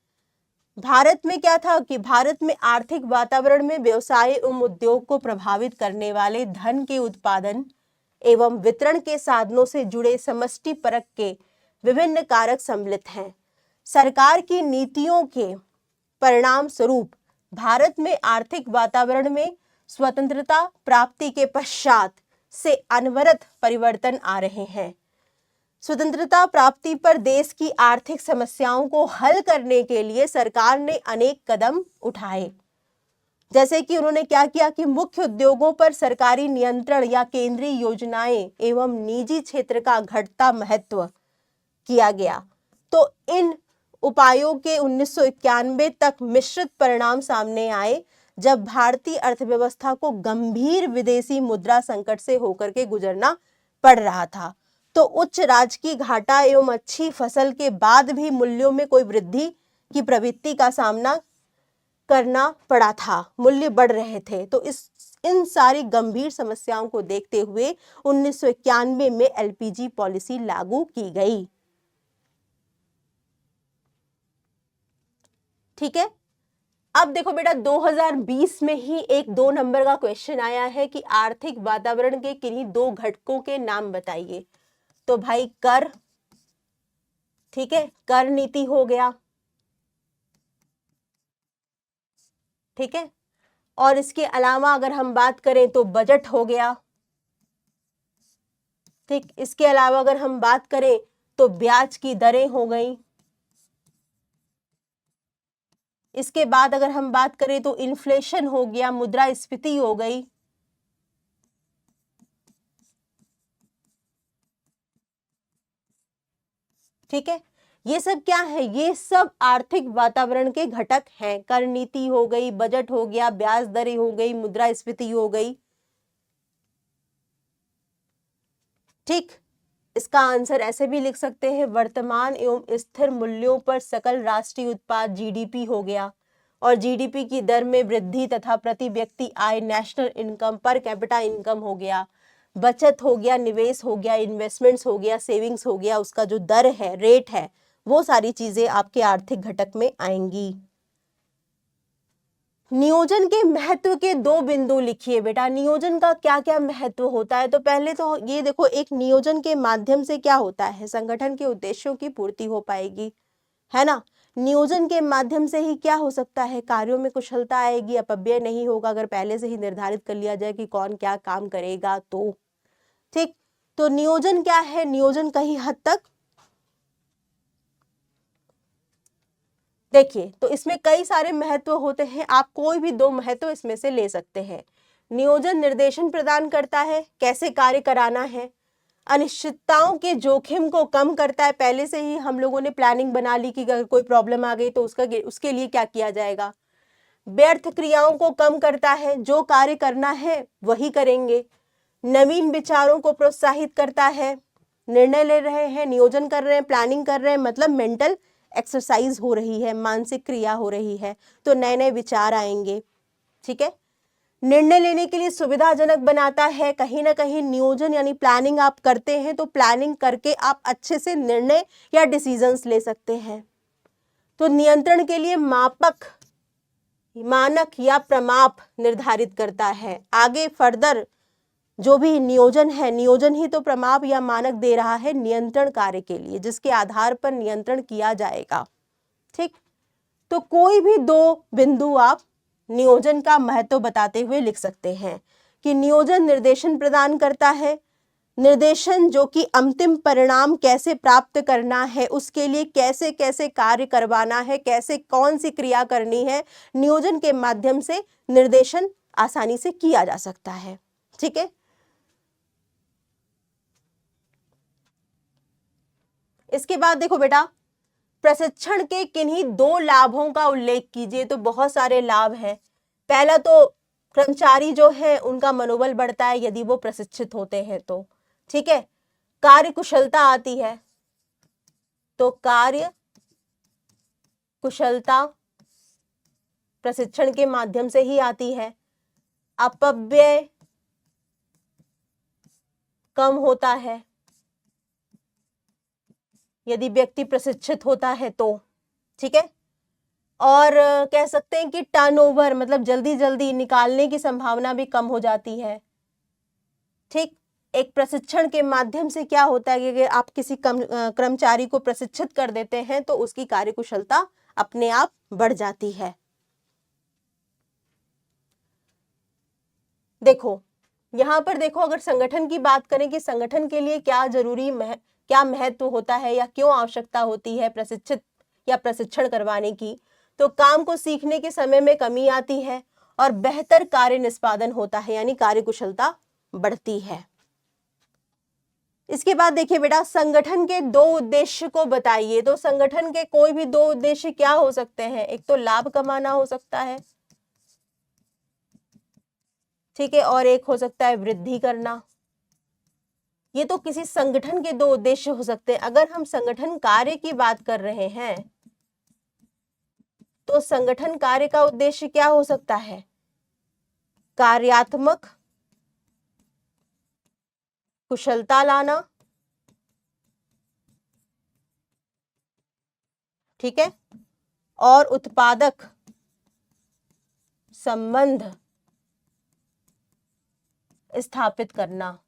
भारत में क्या था कि भारत में आर्थिक वातावरण में व्यवसाय एवं उद्योग को प्रभावित करने वाले धन के उत्पादन एवं वितरण के साधनों से जुड़े समष्टि परक के विभिन्न कारक सम्मिलित हैं। सरकार की नीतियों के परिणाम स्वरूप भारत में आर्थिक वातावरण में स्वतंत्रता प्राप्ति के पश्चात से अनवरत परिवर्तन आ रहे हैं। स्वतंत्रता प्राप्ति पर देश की आर्थिक समस्याओं को हल करने के लिए सरकार ने अनेक कदम उठाए। जैसे कि उन्होंने क्या किया कि मुख्य उद्योगों पर सरकारी नियंत्रण या केंद्रीय योजनाएं एवं निजी क्षेत्र का घटता महत्व किया गया। तो इन उपायों के 1991 तक मिश्रित परिणाम सामने आए, जब भारतीय अर्थव्यवस्था को गंभीर विदेशी मुद्रा संकट से होकर के गुजरना पड़ रहा था। तो उच्च राजकीय घाटा एवं अच्छी फसल के बाद भी मूल्यों में कोई वृद्धि की प्रवृत्ति का सामना करना पड़ा था, मूल्य बढ़ रहे थे। तो इन सारी गंभीर समस्याओं को देखते हुए 1991 में एलपीजी पॉलिसी लागू की गई। ठीक है, अब देखो बेटा 2020 में ही एक 2 नंबर का क्वेश्चन आया है कि आर्थिक वातावरण के किन्हीं 2 घटकों के नाम बताइए। तो भाई कर, ठीक है, कर नीति हो गया, ठीक है, और इसके अलावा अगर हम बात करें तो बजट हो गया, ठीक, इसके अलावा अगर हम बात करें तो ब्याज की दरें हो गई, इसके बाद अगर हम बात करें तो इन्फ्लेशन हो गया, मुद्रास्फीति हो गई, ठीक है। ये सब क्या है, ये सब आर्थिक वातावरण के घटक हैं। कर नीति हो गई, बजट हो गया, ब्याज दरें हो गई, मुद्रास्फीति हो गई, ठीक। इसका आंसर ऐसे भी लिख सकते हैं, वर्तमान एवं स्थिर मूल्यों पर सकल राष्ट्रीय उत्पाद जीडीपी हो गया, और जीडीपी की दर में वृद्धि तथा प्रति व्यक्ति आय national income per capita income हो गया, बचत हो गया, निवेश हो गया, इन्वेस्टमेंट्स हो गया, सेविंग्स हो गया, उसका जो दर है, रेट है, वो सारी चीजें आपके आर्थिक घटक में आएंगी। नियोजन के महत्व के 2 बिंदु लिखिए बेटा। नियोजन का क्या क्या महत्व होता है? तो पहले तो ये देखो, एक नियोजन के माध्यम से क्या होता है, संगठन के उद्देश्यों की पूर्ति हो पाएगी, है ना। नियोजन के माध्यम से ही क्या हो सकता है, कार्यों में कुशलता आएगी, अपव्यय नहीं होगा, अगर पहले से ही निर्धारित कर लिया जाए कि कौन क्या काम करेगा तो, ठीक। तो नियोजन क्या है, नियोजन कहीं हद तक देखिए, तो इसमें कई सारे महत्व होते हैं, आप कोई भी 2 महत्व इसमें से ले सकते हैं। नियोजन निर्देशन प्रदान करता है, कैसे कार्य कराना है, अनिश्चितताओं के जोखिम को कम करता है, पहले से ही हम लोगों ने प्लानिंग बना ली कि अगर कोई प्रॉब्लम आ गई तो उसके लिए क्या किया जाएगा। व्यर्थ क्रियाओं को कम करता है, जो कार्य करना है वही करेंगे। नवीन विचारों को प्रोत्साहित करता है, निर्णय ले रहे हैं, नियोजन कर रहे हैं, प्लानिंग कर रहे हैं, मतलब मेंटल एक्सरसाइज हो रही है, मानसिक क्रिया हो रही है, तो नए नए विचार आएंगे, ठीक है। निर्णय लेने के लिए सुविधाजनक बनाता है, कहीं ना कहीं नियोजन यानी प्लानिंग आप करते हैं तो प्लानिंग करके आप अच्छे से निर्णय या डिसीजंस ले सकते हैं। तो नियंत्रण के लिए मापक, मानक या प्रमाप निर्धारित करता है। आगे फर्दर जो भी नियोजन है, नियोजन ही तो प्रमाप या मानक दे रहा है नियंत्रण कार्य के लिए, जिसके आधार पर नियंत्रण किया जाएगा, ठीक। तो कोई भी 2 बिंदु आप नियोजन का महत्व बताते हुए लिख सकते हैं कि नियोजन निर्देशन प्रदान करता है, निर्देशन जो कि अंतिम परिणाम कैसे प्राप्त करना है, उसके लिए कैसे कैसे कार्य करवाना है, कैसे कौन सी क्रिया करनी है, नियोजन के माध्यम से निर्देशन आसानी से किया जा सकता है, ठीक है। इसके बाद देखो बेटा, प्रशिक्षण के किन्हीं 2 लाभों का उल्लेख कीजिए। तो बहुत सारे लाभ हैं। पहला तो कर्मचारी जो है उनका मनोबल बढ़ता है यदि वो प्रशिक्षित होते हैं तो, ठीक है। कार्य कुशलता आती है, तो कार्य कुशलता प्रशिक्षण के माध्यम से ही आती है। अपव्यय कम होता है यदि व्यक्ति प्रशिक्षित होता है तो, ठीक है। और कह सकते हैं कि टर्नओवर मतलब जल्दी जल्दी निकालने की संभावना भी कम हो जाती है, ठीक। एक प्रशिक्षण के माध्यम से क्या होता है कि अगर आप किसी कर्मचारी को प्रशिक्षित कर देते हैं तो उसकी कार्यकुशलता अपने आप बढ़ जाती है। देखो यहाँ पर देखो, अगर संगठन की बात करें कि संगठन के लिए क्या जरूरी क्या महत्व होता है या क्यों आवश्यकता होती है प्रशिक्षित या प्रशिक्षण करवाने की, तो काम को सीखने के समय में कमी आती है और बेहतर कार्य निष्पादन होता है, यानी कार्यकुशलता बढ़ती है। इसके बाद देखिए बेटा, संगठन के 2 उद्देश्य को बताइए। तो संगठन के कोई भी 2 उद्देश्य क्या हो सकते हैं, एक तो लाभ कमाना हो सकता है, ठीक है, और एक हो सकता है वृद्धि करना। ये तो किसी संगठन के 2 उद्देश्य हो सकते हैं। अगर हम संगठन कार्य की बात कर रहे हैं तो संगठन कार्य का उद्देश्य क्या हो सकता है? कार्यात्मक कुशलता लाना, ठीक है, और उत्पादक संबंध स्थापित करना।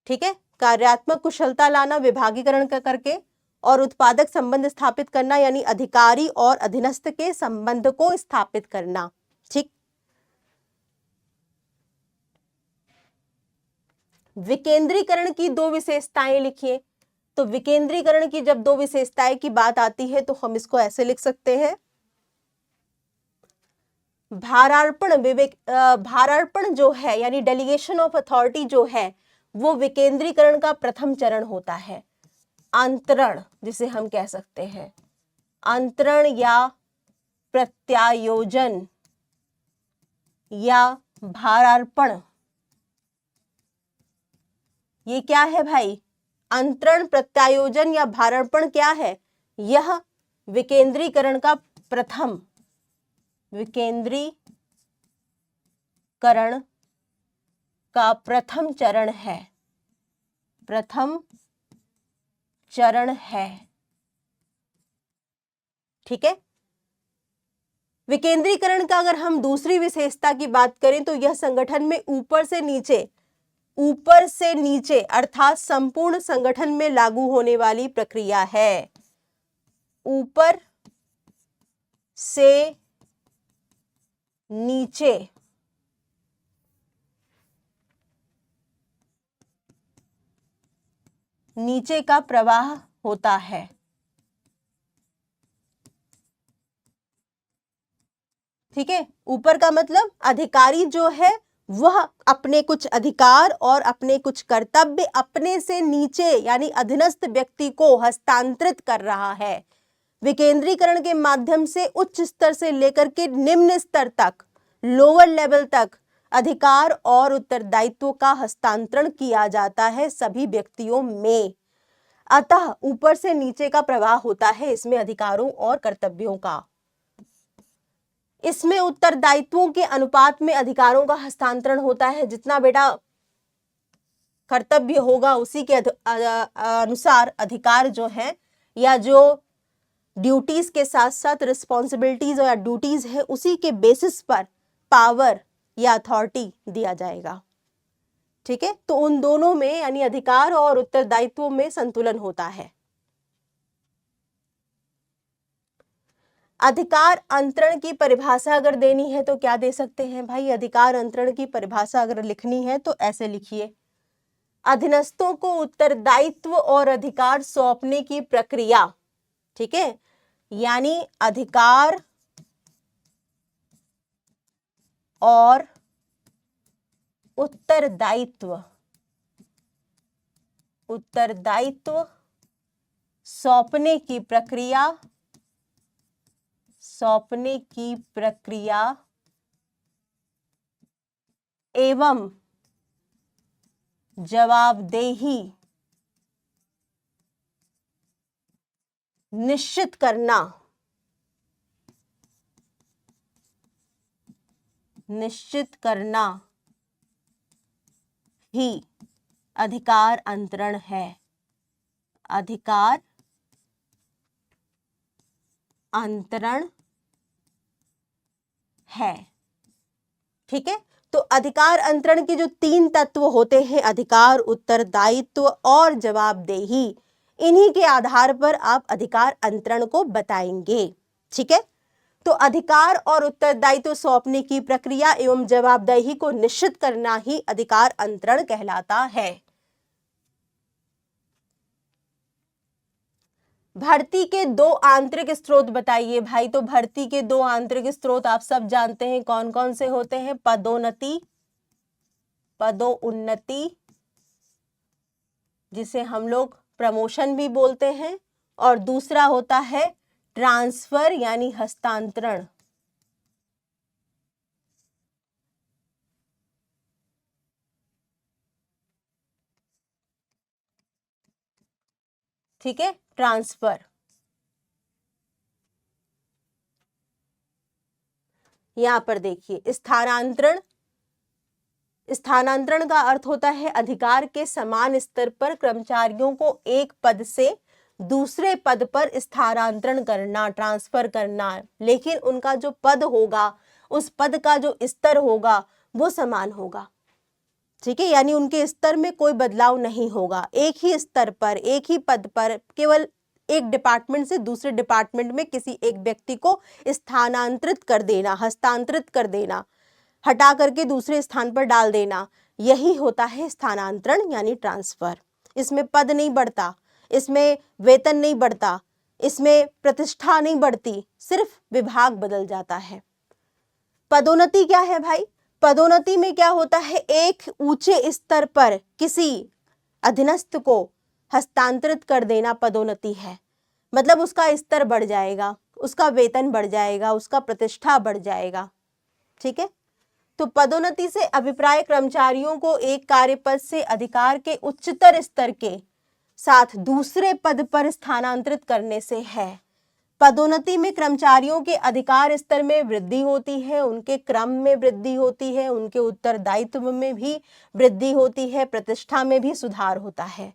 ठीक है, कार्यात्मक कुशलता लाना विभागीकरण करके, और उत्पादक संबंध स्थापित करना यानी अधिकारी और अधीनस्थ के संबंध को स्थापित करना। ठीक, विकेंद्रीकरण की दो विशेषताएं लिखिए। तो विकेंद्रीकरण की जब दो विशेषताएं की बात आती है तो हम इसको ऐसे लिख सकते हैं, भारार्पण जो है यानी डेलीगेशन ऑफ अथॉरिटी जो है वो विकेंद्रीकरण का प्रथम चरण होता है। अंतरण जिसे हम कह सकते हैं, अंतरण या प्रत्यायोजन या भारार्पण, ये क्या है भाई? अंतरण, प्रत्यायोजन या भारार्पण क्या है? यह विकेंद्रीकरण का प्रथम, विकेंद्रीकरण का प्रथम चरण है, प्रथम चरण है। ठीक है, विकेंद्रीकरण का अगर हम दूसरी विशेषता की बात करें तो यह संगठन में ऊपर से नीचे अर्थात संपूर्ण संगठन में लागू होने वाली प्रक्रिया है। ऊपर से नीचे नीचे का प्रवाह होता है। ठीक है, ऊपर का मतलब अधिकारी जो है वह अपने कुछ अधिकार और अपने कुछ कर्तव्य अपने से नीचे यानी अधीनस्थ व्यक्ति को हस्तांतरित कर रहा है। विकेंद्रीकरण के माध्यम से उच्च स्तर से लेकर के निम्न स्तर तक, लोअर लेवल तक अधिकार और उत्तरदायित्व का हस्तांतरण किया जाता है सभी व्यक्तियों में। अतः ऊपर से नीचे का प्रवाह होता है इसमें अधिकारों और कर्तव्यों का। इसमें उत्तरदायित्वों के अनुपात में अधिकारों का हस्तांतरण होता है। जितना बेटा कर्तव्य होगा उसी के अनुसार अधिकार जो है या जो ड्यूटीज के साथ साथ रिस्पॉन्सिबिलिटीज या ड्यूटीज है उसी के बेसिस पर पावर या अथॉरिटी दिया जाएगा। ठीक है, तो उन दोनों में यानी अधिकार और उत्तरदायित्वों में संतुलन होता है। अधिकार अंतरण की परिभाषा अगर देनी है तो क्या दे सकते हैं भाई? अधिकार अंतरण की परिभाषा अगर लिखनी है तो ऐसे लिखिए, अधीनस्थों को उत्तरदायित्व और अधिकार सौंपने की प्रक्रिया। ठीक है, यानी अधिकार और उत्तरदायित्व सौंपने की प्रक्रिया एवं जवाबदेही निश्चित करना ही अधिकार अंतरण है। अधिकार अंतरण है। ठीक है, तो अधिकार अंतरण के जो तीन तत्व होते हैं, अधिकार, उत्तरदायित्व और जवाबदेही, इन्हीं के आधार पर आप अधिकार अंतरण को बताएंगे। ठीक है, तो अधिकार और उत्तरदायित्व सौंपने की प्रक्रिया एवं जवाबदेही को निश्चित करना ही अधिकार अंतरण कहलाता है। भर्ती के दो आंतरिक स्रोत बताइए भाई। तो भर्ती के दो आंतरिक स्रोत आप सब जानते हैं कौन कौन से होते हैं? पदोन्नति जिसे हम लोग प्रमोशन भी बोलते हैं, और दूसरा होता है ट्रांसफर यानी हस्तांतरण। ठीक है, ट्रांसफर। यहां पर देखिए स्थानांतरण, स्थानांतरण का अर्थ होता है अधिकार के समान स्तर पर कर्मचारियों को एक पद से दूसरे पद पर स्थानांतरण करना, ट्रांसफर करना, लेकिन उनका जो पद होगा, उस पद का जो स्तर होगा वो समान होगा। ठीक है, यानी उनके स्तर में कोई बदलाव नहीं होगा, एक ही स्तर पर, एक ही पद पर, केवल एक डिपार्टमेंट से दूसरे डिपार्टमेंट में किसी एक व्यक्ति को स्थानांतरित कर देना, हस्तांतरित कर देना, हटा करके दूसरे स्थान पर डाल देना, यही होता है स्थानांतरण यानी ट्रांसफर। इसमें पद नहीं बढ़ता, इसमें वेतन नहीं बढ़ता, इसमें प्रतिष्ठा नहीं बढ़ती, सिर्फ विभाग बदल जाता है। पदोन्नति क्या है भाई? पदोन्नति में क्या होता है, एक ऊंचे स्तर पर किसी अधीनस्थ को हस्तांतरित कर देना पदोन्नति है। मतलब उसका स्तर बढ़ जाएगा, उसका वेतन बढ़ जाएगा, उसका प्रतिष्ठा बढ़ जाएगा। ठीक है, तो पदोन्नति से अभिप्राय कर्मचारियों को एक कार्यपद से अधिकार के उच्चतर स्तर के साथ दूसरे पद पर स्थानांतरित करने से है। पदोन्नति में कर्मचारियों के अधिकार स्तर में वृद्धि होती है, उनके क्रम में वृद्धि होती है, उनके उत्तरदायित्व में भी वृद्धि होती है, प्रतिष्ठा में भी सुधार होता है।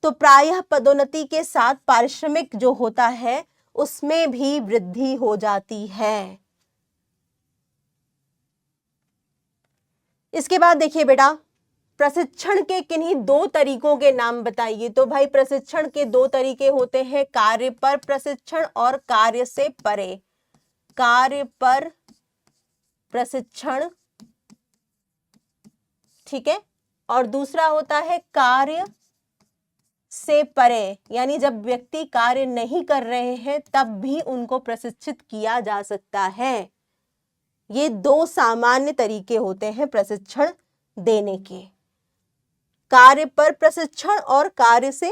तो प्रायः पदोन्नति के साथ पारिश्रमिक जो होता है उसमें भी वृद्धि हो जाती है। इसके बाद देखिए बेटा, प्रशिक्षण के किन्हीं दो तरीकों के नाम बताइए। तो भाई प्रशिक्षण के दो तरीके होते हैं, कार्य पर प्रशिक्षण और कार्य से परे। कार्य पर प्रशिक्षण, ठीक है, और दूसरा होता है कार्य से परे, यानी जब व्यक्ति कार्य नहीं कर रहे हैं तब भी उनको प्रशिक्षित किया जा सकता है। ये दो सामान्य तरीके होते हैं प्रशिक्षण देने के, कार्य पर प्रशिक्षण और कार्य से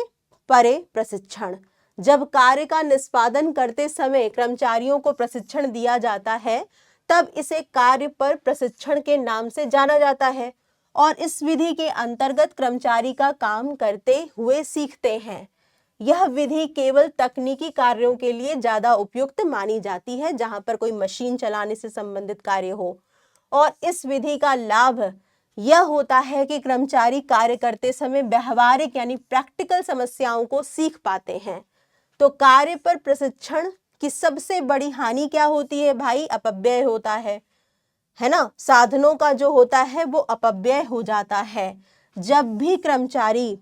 परे प्रशिक्षण। जब कार्य का निष्पादन करते समय कर्मचारियों को प्रशिक्षण दिया जाता है तब इसे कार्य पर प्रशिक्षण के नाम से जाना जाता है और इस विधि के अंतर्गत कर्मचारी का काम करते हुए सीखते हैं। यह विधि केवल तकनीकी कार्यों के लिए ज्यादा उपयुक्त मानी जाती है, जहां पर कोई मशीन चलाने से संबंधित कार्य हो, और इस विधि का लाभ यह होता है कि कर्मचारी कार्य करते समय व्यवहारिक यानी प्रैक्टिकल समस्याओं को सीख पाते हैं। तो कार्य पर प्रशिक्षण की सबसे बड़ी हानि क्या होती है भाई? अपव्यय होता है ना। साधनों का जो होता है वो अपव्यय हो जाता है। जब भी कर्मचारी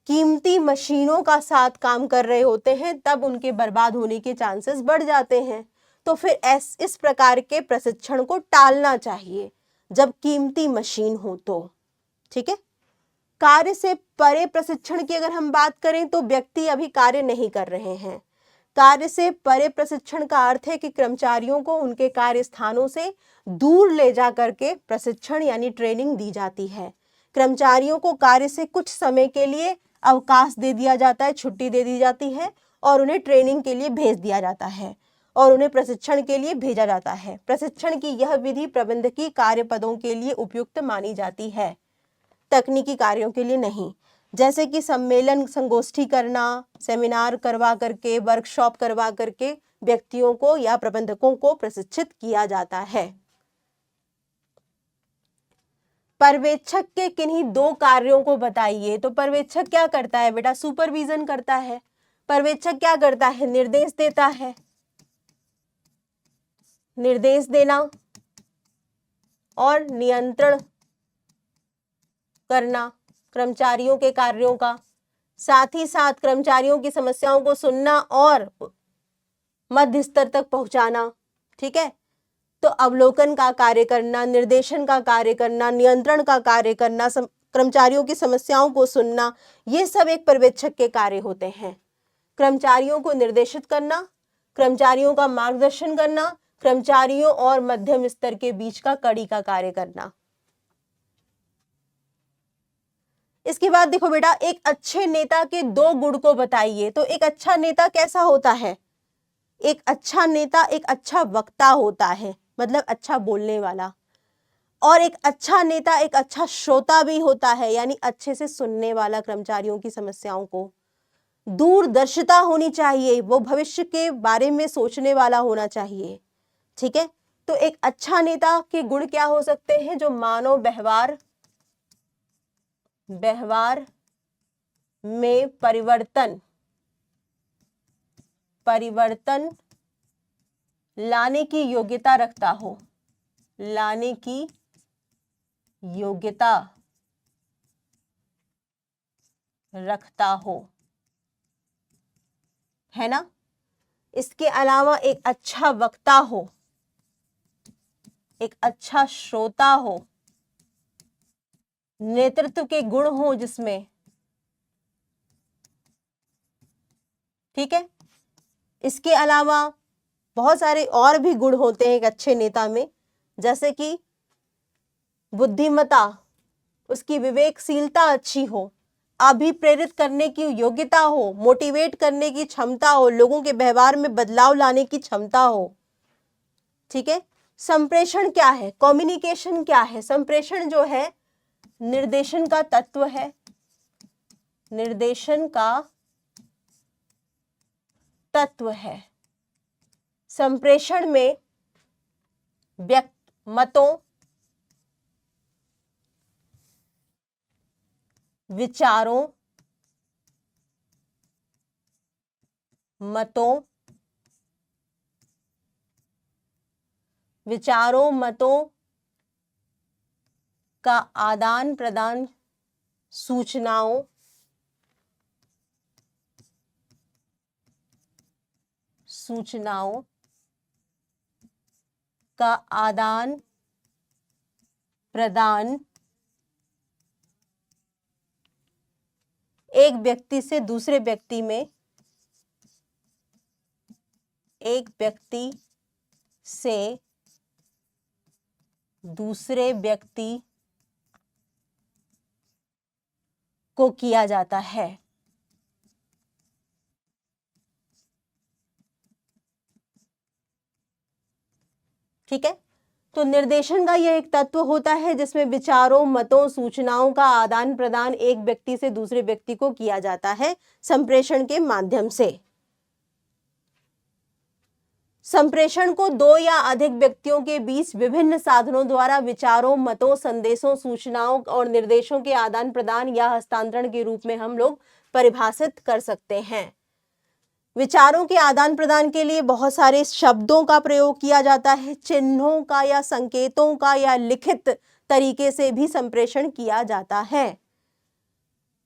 कीमती मशीनों का साथ काम कर रहे होते हैं तब उनके बर्बाद होने के चांसेस बढ़ जाते हैं। तो फिर इस प्रकार के प्रशिक्षण को टालना चाहिए जब कीमती मशीन हो तो। ठीक है, कार्य से परे प्रशिक्षण की अगर हम बात करें तो व्यक्ति अभी कार्य नहीं कर रहे हैं। कार्य से परे प्रशिक्षण का अर्थ है कि कर्मचारियों को उनके कार्य स्थानों से दूर ले जा करके प्रशिक्षण यानी ट्रेनिंग दी जाती है। कर्मचारियों को कार्य से कुछ समय के लिए अवकाश दे दिया जाता है, छुट्टी दे दी जाती है और उन्हें ट्रेनिंग के लिए भेज दिया जाता है और उन्हें प्रशिक्षण के लिए भेजा जाता है। प्रशिक्षण की यह विधि प्रबंधकीय कार्य पदों के लिए उपयुक्त मानी जाती है, तकनीकी कार्यों के लिए नहीं। जैसे कि सम्मेलन संगोष्ठी करना, सेमिनार करवा करके, वर्कशॉप करवा करके व्यक्तियों को या प्रबंधकों को प्रशिक्षित किया जाता है। पर्यवेक्षक के किन्हीं दो कार्यों को बताइए। तो पर्यवेक्षक क्या करता है बेटा? सुपरविजन करता है। पर्यवेक्षक क्या करता है? निर्देश देता है। निर्देश देना और नियंत्रण करना कर्मचारियों के कार्यों का, साथ ही साथ कर्मचारियों की समस्याओं को सुनना और मध्य स्तर तक पहुंचाना। ठीक है, तो अवलोकन का कार्य करना, निर्देशन का कार्य करना, नियंत्रण का कार्य करना, कर्मचारियों की समस्याओं को सुनना, ये सब एक पर्यवेक्षक के कार्य होते हैं। कर्मचारियों को निर्देशित करना, कर्मचारियों का मार्गदर्शन करना, कर्मचारियों और मध्यम स्तर के बीच का कड़ी का कार्य करना। इसके बाद देखो बेटा, एक अच्छे नेता के दो गुण को बताइए। तो एक अच्छा नेता कैसा होता है? एक अच्छा नेता एक अच्छा वक्ता होता है, मतलब अच्छा बोलने वाला, और एक अच्छा नेता एक अच्छा श्रोता भी होता है, यानी अच्छे से सुनने वाला कर्मचारियों की समस्याओं को। दूरदर्शिता होनी चाहिए, वो भविष्य के बारे में सोचने वाला होना चाहिए। ठीक है, तो एक अच्छा नेता के गुण क्या हो सकते हैं? जो मानव व्यवहार में परिवर्तन लाने की योग्यता रखता हो, लाने की योग्यता रखता हो, है ना। इसके अलावा एक अच्छा वक्ता हो, एक अच्छा श्रोता हो, नेतृत्व के गुण हो जिसमें, ठीक है। इसके अलावा बहुत सारे और भी गुण होते हैं एक अच्छे नेता में, जैसे कि बुद्धिमत्ता, उसकी विवेकशीलता अच्छी हो, अभिप्रेरित करने की योग्यता हो, मोटिवेट करने की क्षमता हो, लोगों के व्यवहार में बदलाव लाने की क्षमता हो। ठीक है, संप्रेषण क्या है? कम्युनिकेशन क्या है? संप्रेषण जो है निर्देशन का तत्व है, निर्देशन का तत्व है। संप्रेषण में मतों, विचारों, मतों का आदान प्रदान, सूचनाओं का आदान प्रदान एक व्यक्ति से दूसरे व्यक्ति में, एक व्यक्ति से दूसरे व्यक्ति को किया जाता है। ठीक है, तो निर्देशन का यह एक तत्व होता है जिसमें विचारों, मतों, सूचनाओं का आदान प्रदान एक व्यक्ति से दूसरे व्यक्ति को किया जाता है संप्रेषण के माध्यम से। संप्रेषण को दो या अधिक व्यक्तियों के बीच विभिन्न साधनों द्वारा विचारों, मतों, संदेशों, सूचनाओं और निर्देशों के आदान प्रदान या हस्तांतरण के रूप में हम लोग परिभाषित कर सकते हैं। विचारों के आदान प्रदान के लिए बहुत सारे शब्दों का प्रयोग किया जाता है, चिन्हों का या संकेतों का या लिखित तरीके से भी संप्रेषण किया जाता है।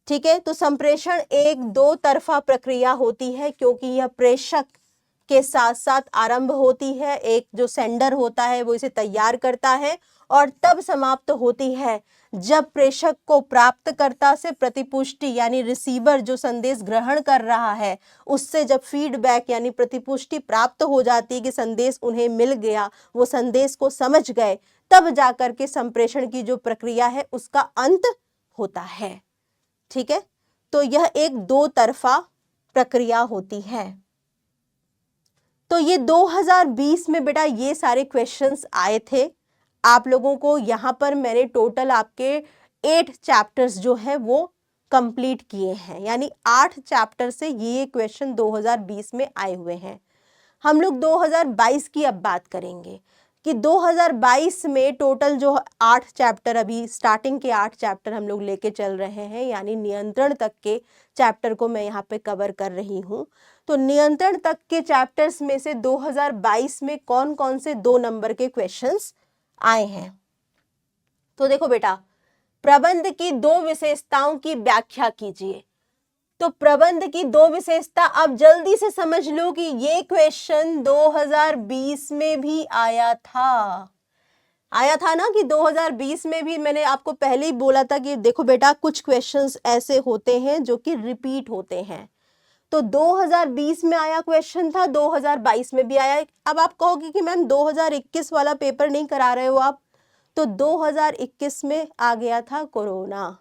ठीक है, तो संप्रेषण एक दो तरफा प्रक्रिया होती है क्योंकि यह प्रेषक के साथ साथ आरंभ होती है। एक जो सेंडर होता है वो इसे तैयार करता है और तब समाप्त होती है जब प्रेषक को प्राप्तकर्ता से प्रतिपुष्टि यानी रिसीवर जो संदेश ग्रहण कर रहा है उससे जब फीडबैक यानी प्रतिपुष्टि प्राप्त हो जाती है कि संदेश उन्हें मिल गया, वो संदेश को समझ गए, तब जाकर के संप्रेषण की जो प्रक्रिया है उसका अंत होता है। ठीक है, तो यह एक दो तरफा प्रक्रिया होती है। तो ये 2020 में बेटा ये सारे क्वेश्चंस आए थे आप लोगों को। यहाँ पर मैंने टोटल आपके 8 चैप्टर्स जो है वो कंप्लीट किए हैं, यानी 8 चैप्टर से ये क्वेश्चन 2020 में आए हुए हैं। हम लोग 2022 की अब बात करेंगे कि 2022 में टोटल जो 8 चैप्टर, अभी स्टार्टिंग के 8 चैप्टर हम लोग लेके चल रहे हैं, यानी नियंत्रण तक के चैप्टर को मैं यहाँ पे कवर कर रही हूँ। तो नियंत्रण तक के चैप्टर्स में से 2022 में कौन कौन से 2 नंबर के क्वेश्चंस आए हैं। तो देखो बेटा, प्रबंध की 2 विशेषताओं की व्याख्या कीजिए। तो प्रबंध की 2 विशेषता अब जल्दी से समझ लो कि ये क्वेश्चन 2020 में भी आया था ना, कि 2020 में भी मैंने आपको पहले ही बोला था कि देखो बेटा कुछ क्वेश्चंस ऐसे होते हैं जो कि रिपीट होते हैं। तो 2020 में आया क्वेश्चन था, 2022 में भी आया। अब आप कहोगे कि मैम 2021 वाला पेपर नहीं करा रहे हो आप, तो 2021 में आ गया था कोरोना,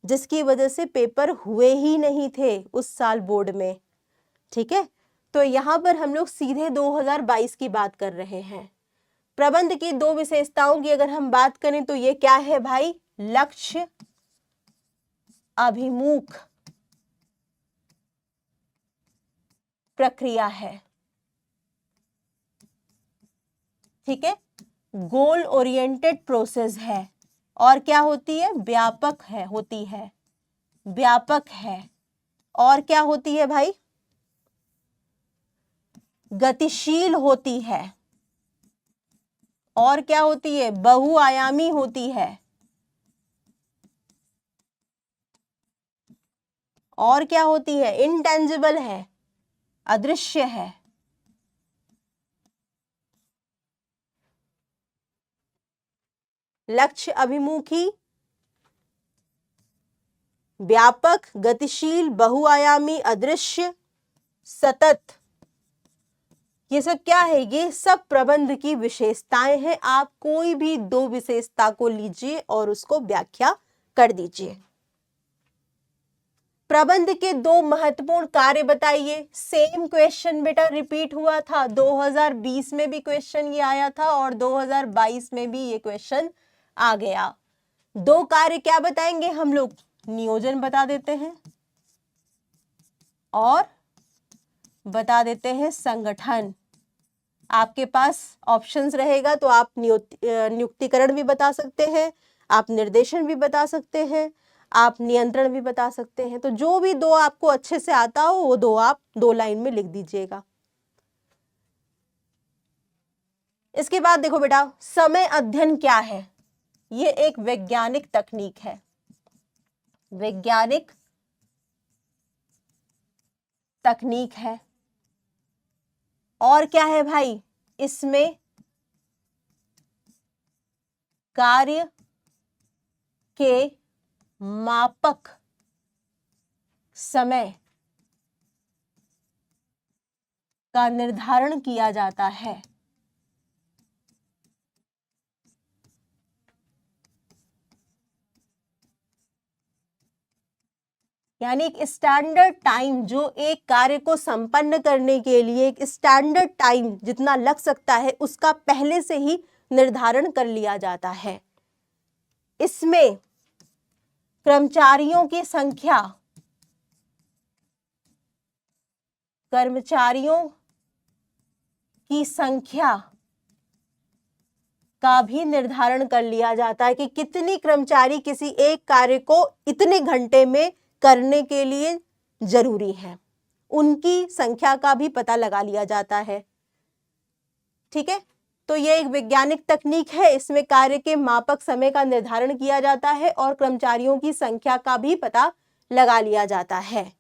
जिसकी वजह से पेपर हुए ही नहीं थे उस साल बोर्ड में। ठीक है, तो यहाँ पर हम लोग सीधे 2022 की बात कर रहे हैं। प्रबंध की 2 विशेषताओं की अगर हम बात करें तो ये क्या है भाई? लक्ष्य अभिमुख प्रक्रिया है। ठीक है, गोल ओरिएंटेड प्रोसेस है। और क्या होती है? व्यापक है, होती है, व्यापक है। और क्या होती है भाई? गतिशील होती है। और क्या होती है? बहुआयामी होती है। और क्या होती है? इंटेंजिबल है, अदृश्य है। लक्ष्य अभिमुखी, व्यापक, गतिशील, बहुआयामी, अदृश्य, सतत, ये सब क्या है? ये सब प्रबंध की विशेषताएं हैं। आप कोई भी दो विशेषता को लीजिए और उसको व्याख्या कर दीजिए। प्रबंध के दो महत्वपूर्ण कार्य बताइए। सेम क्वेश्चन बेटा रिपीट हुआ था, 2020 में भी क्वेश्चन ये आया था और 2022 में भी ये क्वेश्चन आ गया। दो कार्य क्या बताएंगे हम लोग? नियोजन बता देते हैं और बता देते हैं संगठन। आपके पास ऑप्शंस रहेगा तो आप नियुक्तिकरण भी बता सकते हैं, आप निर्देशन भी बता सकते हैं, आप नियंत्रण भी बता सकते हैं। तो जो भी दो आपको अच्छे से आता हो वो दो आप 2 लाइन में लिख दीजिएगा। इसके बाद देखो बेटा, समय अध्ययन क्या है? ये एक वैज्ञानिक तकनीक है, वैज्ञानिक तकनीक है। और क्या है भाई? इसमें कार्य के मापक समय का निर्धारण किया जाता है। यानी एक स्टैंडर्ड टाइम, जो एक कार्य को संपन्न करने के लिए एक स्टैंडर्ड टाइम जितना लग सकता है उसका पहले से ही निर्धारण कर लिया जाता है। इसमें कर्मचारियों की संख्या, कर्मचारियों की संख्या का भी निर्धारण कर लिया जाता है कि कितनी कर्मचारी किसी एक कार्य को इतने घंटे में करने के लिए जरूरी है, उनकी संख्या का भी पता लगा लिया जाता है। ठीक है, तो ये एक वैज्ञानिक तकनीक है। इसमें कार्य के मापक समय का निर्धारण किया जाता है और कर्मचारियों की संख्या का भी पता लगा लिया जाता है।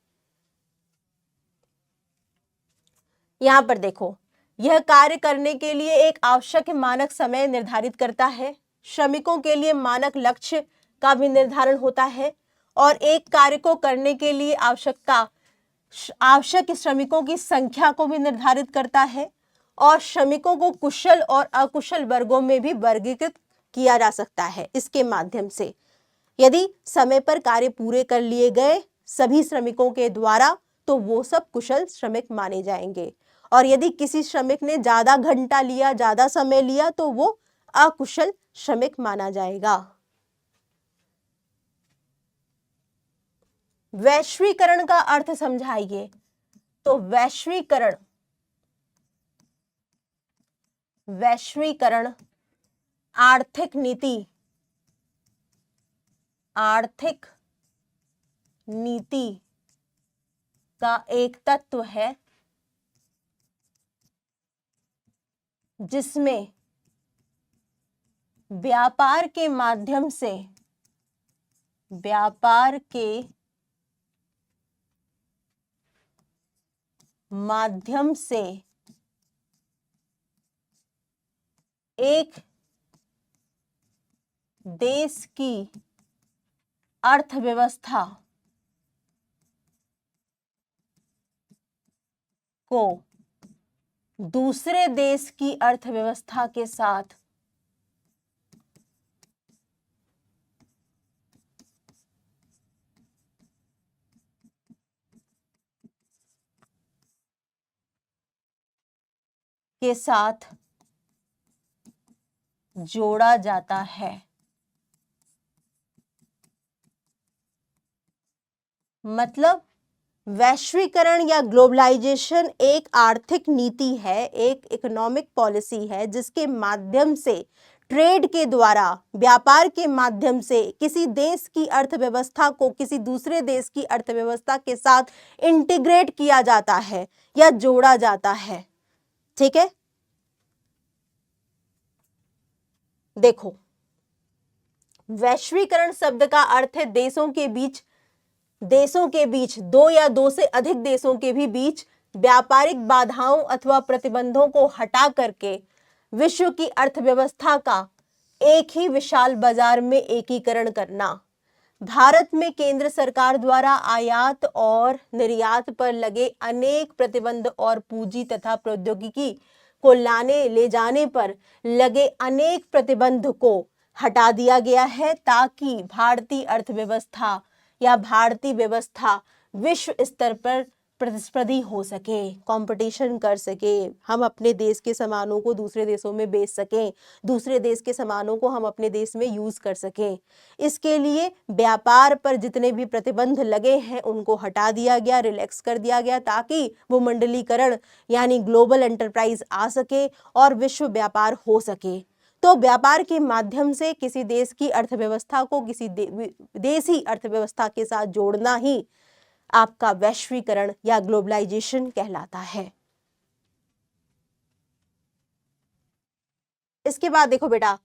यहां पर देखो, यह कार्य करने के लिए एक आवश्यक मानक समय निर्धारित करता है। श्रमिकों के लिए मानक लक्ष्य का भी निर्धारण होता है और एक कार्य को करने के लिए आवश्यक श्रमिकों की संख्या को भी निर्धारित करता है और श्रमिकों को कुशल और अकुशल वर्गों में भी वर्गीकृत किया जा सकता है इसके माध्यम से। यदि समय पर कार्य पूरे कर लिए गए सभी श्रमिकों के द्वारा तो वो सब कुशल श्रमिक माने जाएंगे, और यदि किसी श्रमिक ने ज्यादा घंटा लिया, ज्यादा समय लिया, तो वो अकुशल श्रमिक माना जाएगा। वैश्वीकरण का अर्थ समझाइए। तो वैश्वीकरण, वैश्वीकरण आर्थिक नीति, आर्थिक नीति का एक तत्व है जिसमें व्यापार के माध्यम से, व्यापार के माध्यम से एक देश की अर्थव्यवस्था को दूसरे देश की अर्थव्यवस्था के साथ जोड़ा जाता है। मतलब वैश्वीकरण या ग्लोबलाइजेशन एक आर्थिक नीति है, एक इकोनॉमिक पॉलिसी है जिसके माध्यम से ट्रेड के द्वारा, व्यापार के माध्यम से किसी देश की अर्थव्यवस्था को किसी दूसरे देश की अर्थव्यवस्था के साथ इंटीग्रेट किया जाता है या जोड़ा जाता है। ठीक है, देखो, वैश्वीकरण शब्द का अर्थ है देशों के बीच दो या दो से अधिक देशों के भी बीच व्यापारिक बाधाओं अथवा प्रतिबंधों को हटा करके विश्व की अर्थव्यवस्था का एक ही विशाल बाजार में एकीकरण करना। भारत में केंद्र सरकार द्वारा आयात और निर्यात पर लगे अनेक प्रतिबंध और पूंजी तथा प्रौद्योगिकी को ले जाने पर लगे अनेक प्रतिबंध को हटा दिया गया है ताकि भारतीय अर्थव्यवस्था या भारतीय व्यवस्था विश्व स्तर पर प्रतिस्पर्धी हो सके, कंपटीशन कर सके, हम अपने देश के सामानों को दूसरे देशों में बेच सकें, दूसरे देश के सामानों को हम अपने देश में यूज कर सकें। इसके लिए व्यापार पर जितने भी प्रतिबंध लगे हैं उनको हटा दिया गया, रिलैक्स कर दिया गया ताकि वो मंडलीकरण यानी ग्लोबल एंटरप्राइज आ सके और विश्व व्यापार हो सके। तो व्यापार के माध्यम से किसी देश की अर्थव्यवस्था को किसी देशी अर्थव्यवस्था के साथ जोड़ना ही आपका वैश्वीकरण या ग्लोबलाइजेशन कहलाता है। इसके बाद देखो बेटा,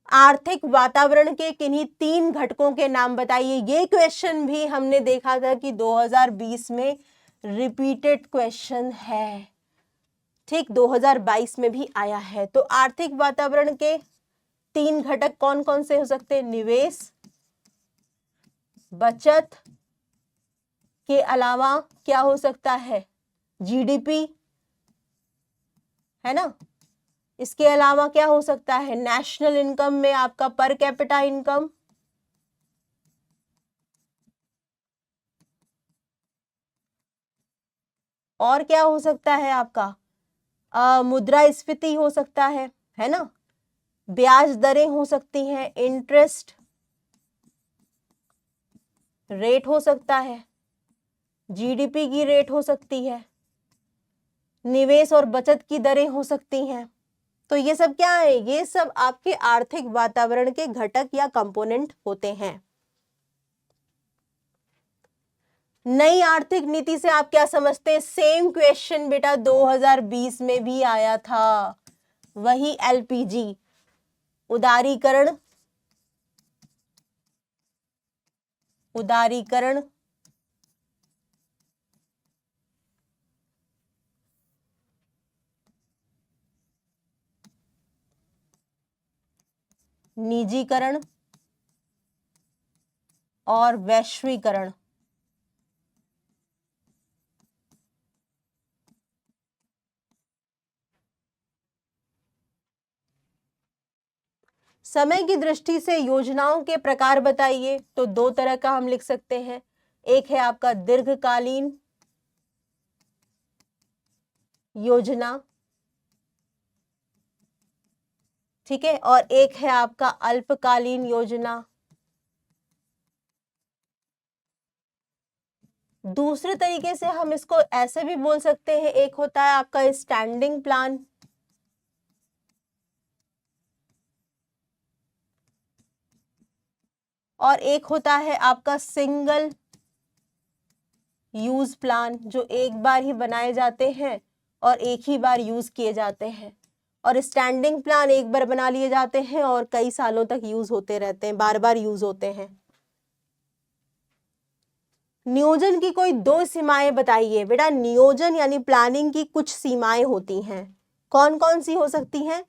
आर्थिक वातावरण के किन्हीं 3 घटकों के नाम बताइए। ये क्वेश्चन भी हमने देखा था कि 2020 में रिपीटेड क्वेश्चन है, ठीक, 2022 में भी आया है। तो आर्थिक वातावरण के 3 घटक कौन कौन से हो सकते हैं? निवेश, बचत के अलावा क्या हो सकता है? जीडीपी, है ना। इसके अलावा क्या हो सकता है? नेशनल इनकम में आपका पर कैपिटा इनकम, और क्या हो सकता है आपका? मुद्रास्फीति हो सकता है ना। ब्याज दरें हो सकती हैं, इंटरेस्ट रेट हो सकता है, जीडीपी की रेट हो सकती है, निवेश और बचत की दरें हो सकती हैं। तो ये सब क्या है? ये सब आपके आर्थिक वातावरण के घटक या कंपोनेंट होते हैं। नई आर्थिक नीति से आप क्या समझते हैं? सेम क्वेश्चन बेटा 2020 में भी आया था, वही एलपीजी, उदारीकरण, निजीकरण और वैश्वीकरण। समय की दृष्टि से योजनाओं के प्रकार बताइए। तो 2 तरह का हम लिख सकते हैं, एक है आपका दीर्घकालीन योजना, ठीक है, और एक है आपका अल्पकालीन योजना। दूसरे तरीके से हम इसको ऐसे भी बोल सकते हैं, एक होता है आपका स्टैंडिंग प्लान, और एक होता है आपका सिंगल यूज प्लान, जो एक बार ही बनाए जाते हैं और एक ही बार यूज किए जाते हैं। और स्टैंडिंग प्लान एक बार बना लिए जाते हैं और कई सालों तक यूज होते रहते हैं, बार बार यूज होते हैं। नियोजन की कोई 2 सीमाएं बताइए। बेटा नियोजन यानी प्लानिंग की कुछ सीमाएं होती हैं, कौन कौन सी हो सकती हैं?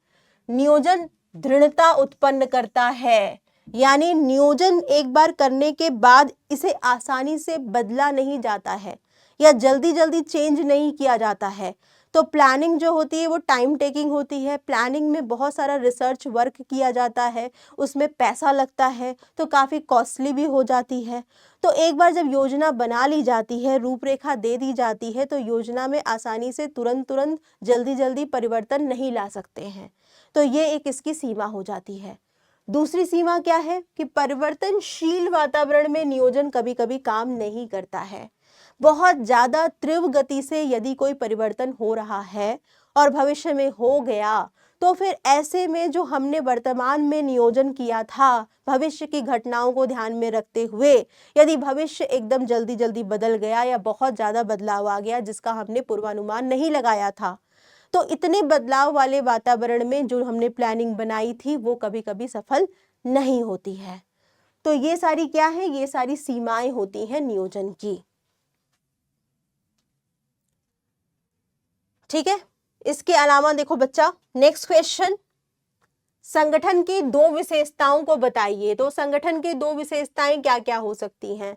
नियोजन दृढ़ता उत्पन्न करता है, यानी नियोजन एक बार करने के बाद इसे आसानी से बदला नहीं जाता है या जल्दी जल्दी चेंज नहीं किया जाता है। तो प्लानिंग जो होती है वो टाइम टेकिंग होती है, प्लानिंग में बहुत सारा रिसर्च वर्क किया जाता है, उसमें पैसा लगता है, तो काफ़ी कॉस्टली भी हो जाती है। तो एक बार जब योजना बना ली जाती है, रूपरेखा दे दी जाती है, तो योजना में आसानी से तुरंत जल्दी जल्दी परिवर्तन नहीं ला सकते हैं। तो ये एक इसकी सीमा हो जाती है। दूसरी सीमा क्या है कि परिवर्तनशील वातावरण में नियोजन कभी कभी काम नहीं करता है। बहुत ज्यादा तीव्र गति से यदि कोई परिवर्तन हो रहा है और भविष्य में हो गया, तो फिर ऐसे में जो हमने वर्तमान में नियोजन किया था भविष्य की घटनाओं को ध्यान में रखते हुए, यदि भविष्य एकदम जल्दी जल्दी बदल गया या बहुत ज्यादा बदलाव आ गया जिसका हमने पूर्वानुमान नहीं लगाया था, तो इतने बदलाव वाले वातावरण में जो हमने प्लानिंग बनाई थी वो कभी कभी सफल नहीं होती है। तो ये सारी क्या है, ये सारी सीमाएं होती हैं नियोजन की। ठीक है, इसके अलावा देखो बच्चा, नेक्स्ट क्वेश्चन, संगठन की दो विशेषताओं को बताइए। तो संगठन की दो विशेषताएं क्या क्या हो सकती हैं?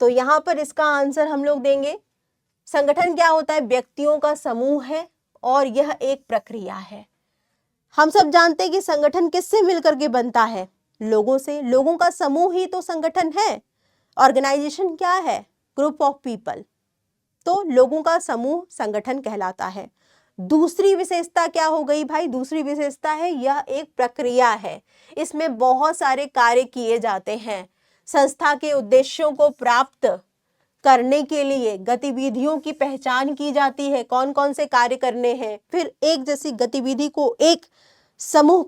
तो यहां पर इसका आंसर हम लोग देंगे, संगठन क्या होता है, व्यक्तियों का समूह है और यह एक प्रक्रिया है। हम सब जानते हैं कि संगठन किससे मिलकर के बनता है, लोगों से। लोगों का समूह ही तो संगठन है। ऑर्गेनाइजेशन क्या है, ग्रुप ऑफ पीपल। तो लोगों का समूह संगठन कहलाता है। दूसरी विशेषता क्या हो गई भाई, दूसरी विशेषता है यह एक प्रक्रिया है। इसमें बहुत सारे कार्य किए जाते हैं। संस्था के उद्देश्यों को प्राप्त करने के लिए गतिविधियों की पहचान की जाती है, कौन कौन से कार्य करने हैं। फिर एक जैसी गतिविधि को एक समूह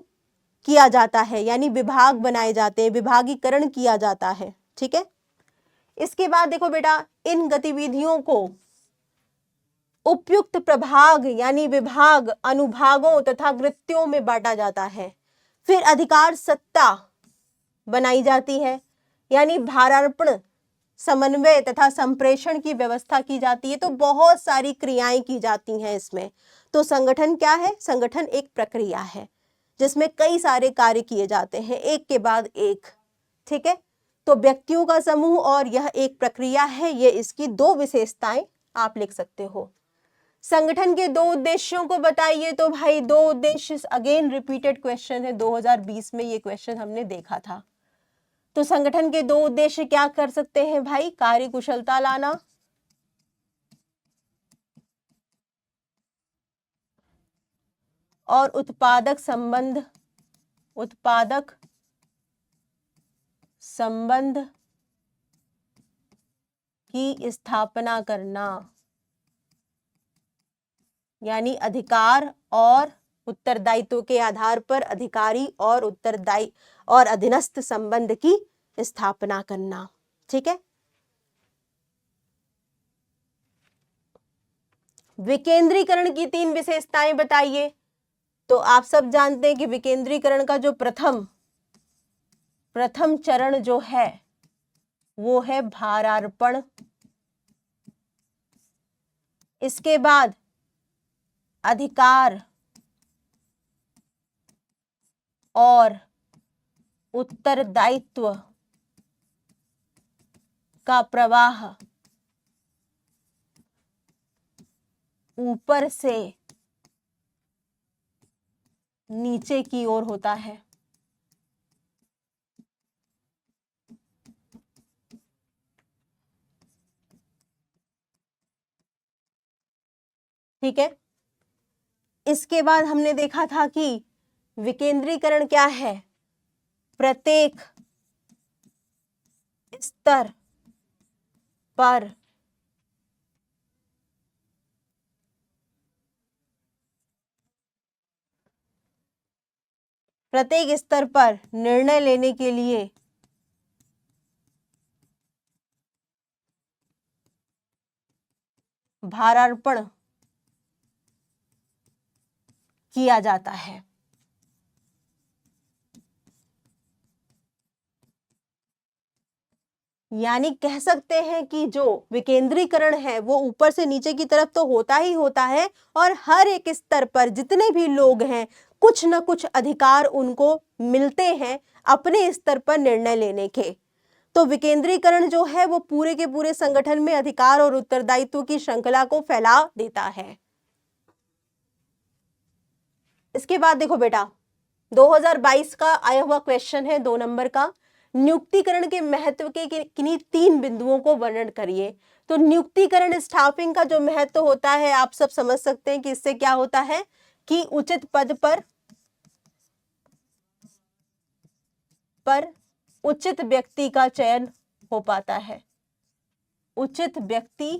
किया जाता है, यानी विभाग बनाए जाते हैं, विभागीकरण किया जाता है। ठीक है, इसके बाद देखो बेटा, इन गतिविधियों को उपयुक्त प्रभाग यानी विभाग, अनुभागों तथा वृत्तियों में बांटा जाता है। फिर अधिकार सत्ता बनाई जाती है, यानी भारार्पण, समन्वय तथा संप्रेषण की व्यवस्था की जाती है। तो बहुत सारी क्रियाएं की जाती हैं इसमें। तो संगठन क्या है, संगठन एक प्रक्रिया है जिसमें कई सारे कार्य किए जाते हैं एक के बाद एक। ठीक है, तो व्यक्तियों का समूह और यह एक प्रक्रिया है, ये इसकी दो विशेषताएं आप लिख सकते हो। संगठन के दो उद्देश्यों को बताइए। तो भाई दो उद्देश्य अगेन रिपीटेड क्वेश्चन है, 2020 में ये क्वेश्चन हमने देखा था। तो संगठन के दो उद्देश्य क्या कर सकते हैं भाई, कार्य कुशलता लाना और उत्पादक संबंध की स्थापना करना, यानी अधिकार और उत्तरदायित्व के आधार पर अधिकारी और उत्तरदायी और अधीनस्थ संबंध की स्थापना करना। ठीक है, विकेंद्रीकरण की तीन विशेषताएं बताइए। तो आप सब जानते हैं कि विकेंद्रीकरण का जो प्रथम चरण जो है वो है भारार्पण। इसके बाद अधिकार और उत्तरदायित्व का प्रवाह ऊपर से नीचे की ओर होता है। ठीक है, इसके बाद हमने देखा था कि विकेंद्रीकरण क्या है, प्रत्येक स्तर पर निर्णय लेने के लिए भारार्पण किया जाता है। यानी कह सकते हैं कि जो विकेंद्रीकरण है वो ऊपर से नीचे की तरफ तो होता ही होता है, और हर एक स्तर पर जितने भी लोग हैं कुछ न कुछ अधिकार उनको मिलते हैं अपने स्तर पर निर्णय लेने के। तो विकेंद्रीकरण जो है वो पूरे के पूरे संगठन में अधिकार और उत्तरदायित्व की श्रृंखला को फैला देता है। इसके बाद देखो बेटा, 2022 का आया हुआ क्वेश्चन है 2 नंबर का, नियुक्तिकरण के महत्व के किन्हीं 3 बिंदुओं को वर्णन करिए। तो नियुक्तिकरण स्टाफिंग का जो महत्व होता है आप सब समझ सकते हैं कि इससे क्या होता है कि उचित पद पर उचित व्यक्ति का चयन हो पाता है। उचित व्यक्ति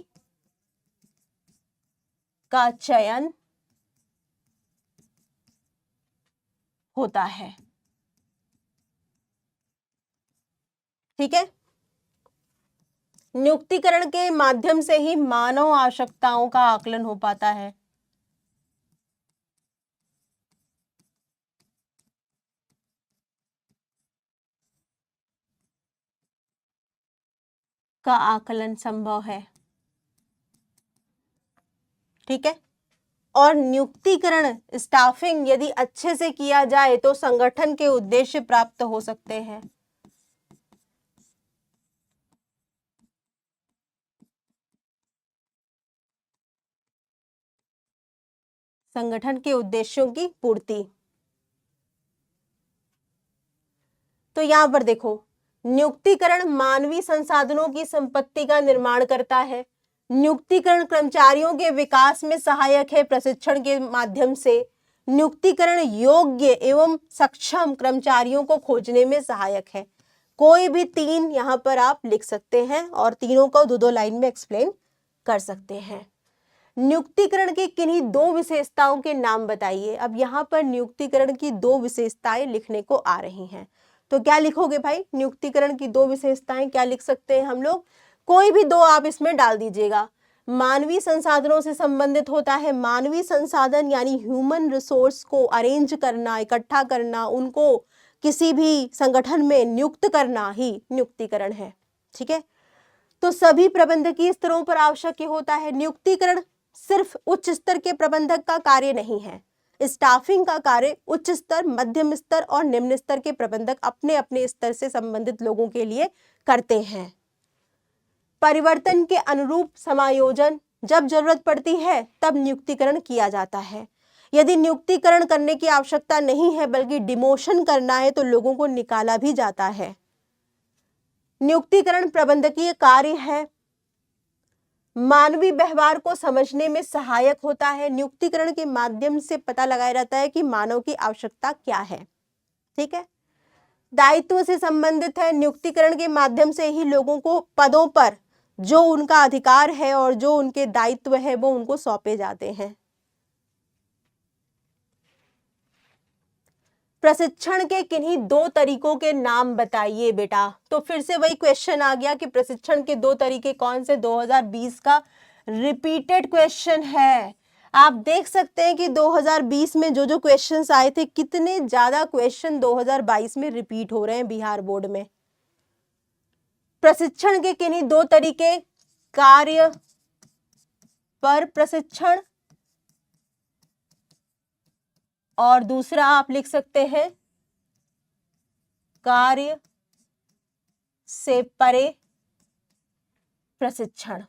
का चयन होता है। ठीक है, नियुक्तिकरण के माध्यम से ही मानव आवश्यकताओं का आकलन हो पाता है। का आकलन संभव है। ठीक है, और नियुक्तिकरण स्टाफिंग यदि अच्छे से किया जाए तो संगठन के उद्देश्य प्राप्त हो सकते हैं। संगठन के उद्देश्यों की पूर्ति। तो यहां पर देखो, नियुक्तिकरण मानवीय संसाधनों की संपत्ति का निर्माण करता है। नियुक्तिकरण कर्मचारियों के विकास में सहायक है। प्रशिक्षण के माध्यम से नियुक्तिकरण योग्य एवं सक्षम कर्मचारियों को खोजने में सहायक है। कोई भी तीन यहाँ पर आप लिख सकते हैं और तीनों को दो दो लाइन में एक्सप्लेन कर सकते हैं। नियुक्तिकरण की किन्हीं दो विशेषताओं के नाम बताइए। अब यहाँ पर नियुक्तिकरण की दो विशेषताएं लिखने को आ रही हैं, तो क्या लिखोगे भाई? नियुक्तिकरण की दो विशेषताएं क्या लिख सकते हैं हम लोग? कोई भी दो आप इसमें डाल दीजिएगा। मानवीय संसाधनों से संबंधित होता है। मानवीय संसाधन यानी ह्यूमन रिसोर्स को अरेंज करना, इकट्ठा करना, उनको किसी भी संगठन में नियुक्त करना ही नियुक्तिकरण है। ठीक है, तो सभी प्रबंधकीय स्तरों पर आवश्यक होता है। नियुक्तिकरण सिर्फ उच्च स्तर के प्रबंधक का कार्य नहीं है। स्टाफिंग का कार्य उच्च स्तर, मध्यम स्तर और निम्न स्तर के प्रबंधक अपने अपने स्तर से संबंधित लोगों के लिए करते हैं। परिवर्तन के अनुरूप समायोजन, जब जरूरत पड़ती है तब नियुक्तिकरण किया जाता है। यदि नियुक्तिकरण करने की आवश्यकता नहीं है बल्कि डिमोशन करना है तो लोगों को निकाला भी जाता है। नियुक्तिकरण प्रबंधकीय कार्य है। मानवीय व्यवहार को समझने में सहायक होता है। नियुक्तिकरण के माध्यम से पता लगाया जाता है कि मानव की आवश्यकता क्या है। ठीक है, दायित्व से संबंधित है। नियुक्तिकरण के माध्यम से ही लोगों को पदों पर जो उनका अधिकार है और जो उनके दायित्व है वो उनको सौंपे जाते हैं। प्रशिक्षण के किन्हीं दो तरीकों के नाम बताइए बेटा। तो फिर से वही क्वेश्चन आ गया कि प्रशिक्षण के दो तरीके कौन से? 2020 का रिपीटेड क्वेश्चन है। आप देख सकते हैं कि 2020 में जो जो क्वेश्चंस आए थे, कितने ज्यादा क्वेश्चन 2022 में रिपीट हो रहे हैं बिहार बोर्ड में। प्रशिक्षण के किन्हीं दो तरीके, कार्य पर प्रशिक्षण और दूसरा आप लिख सकते हैं कार्य से परे प्रशिक्षण।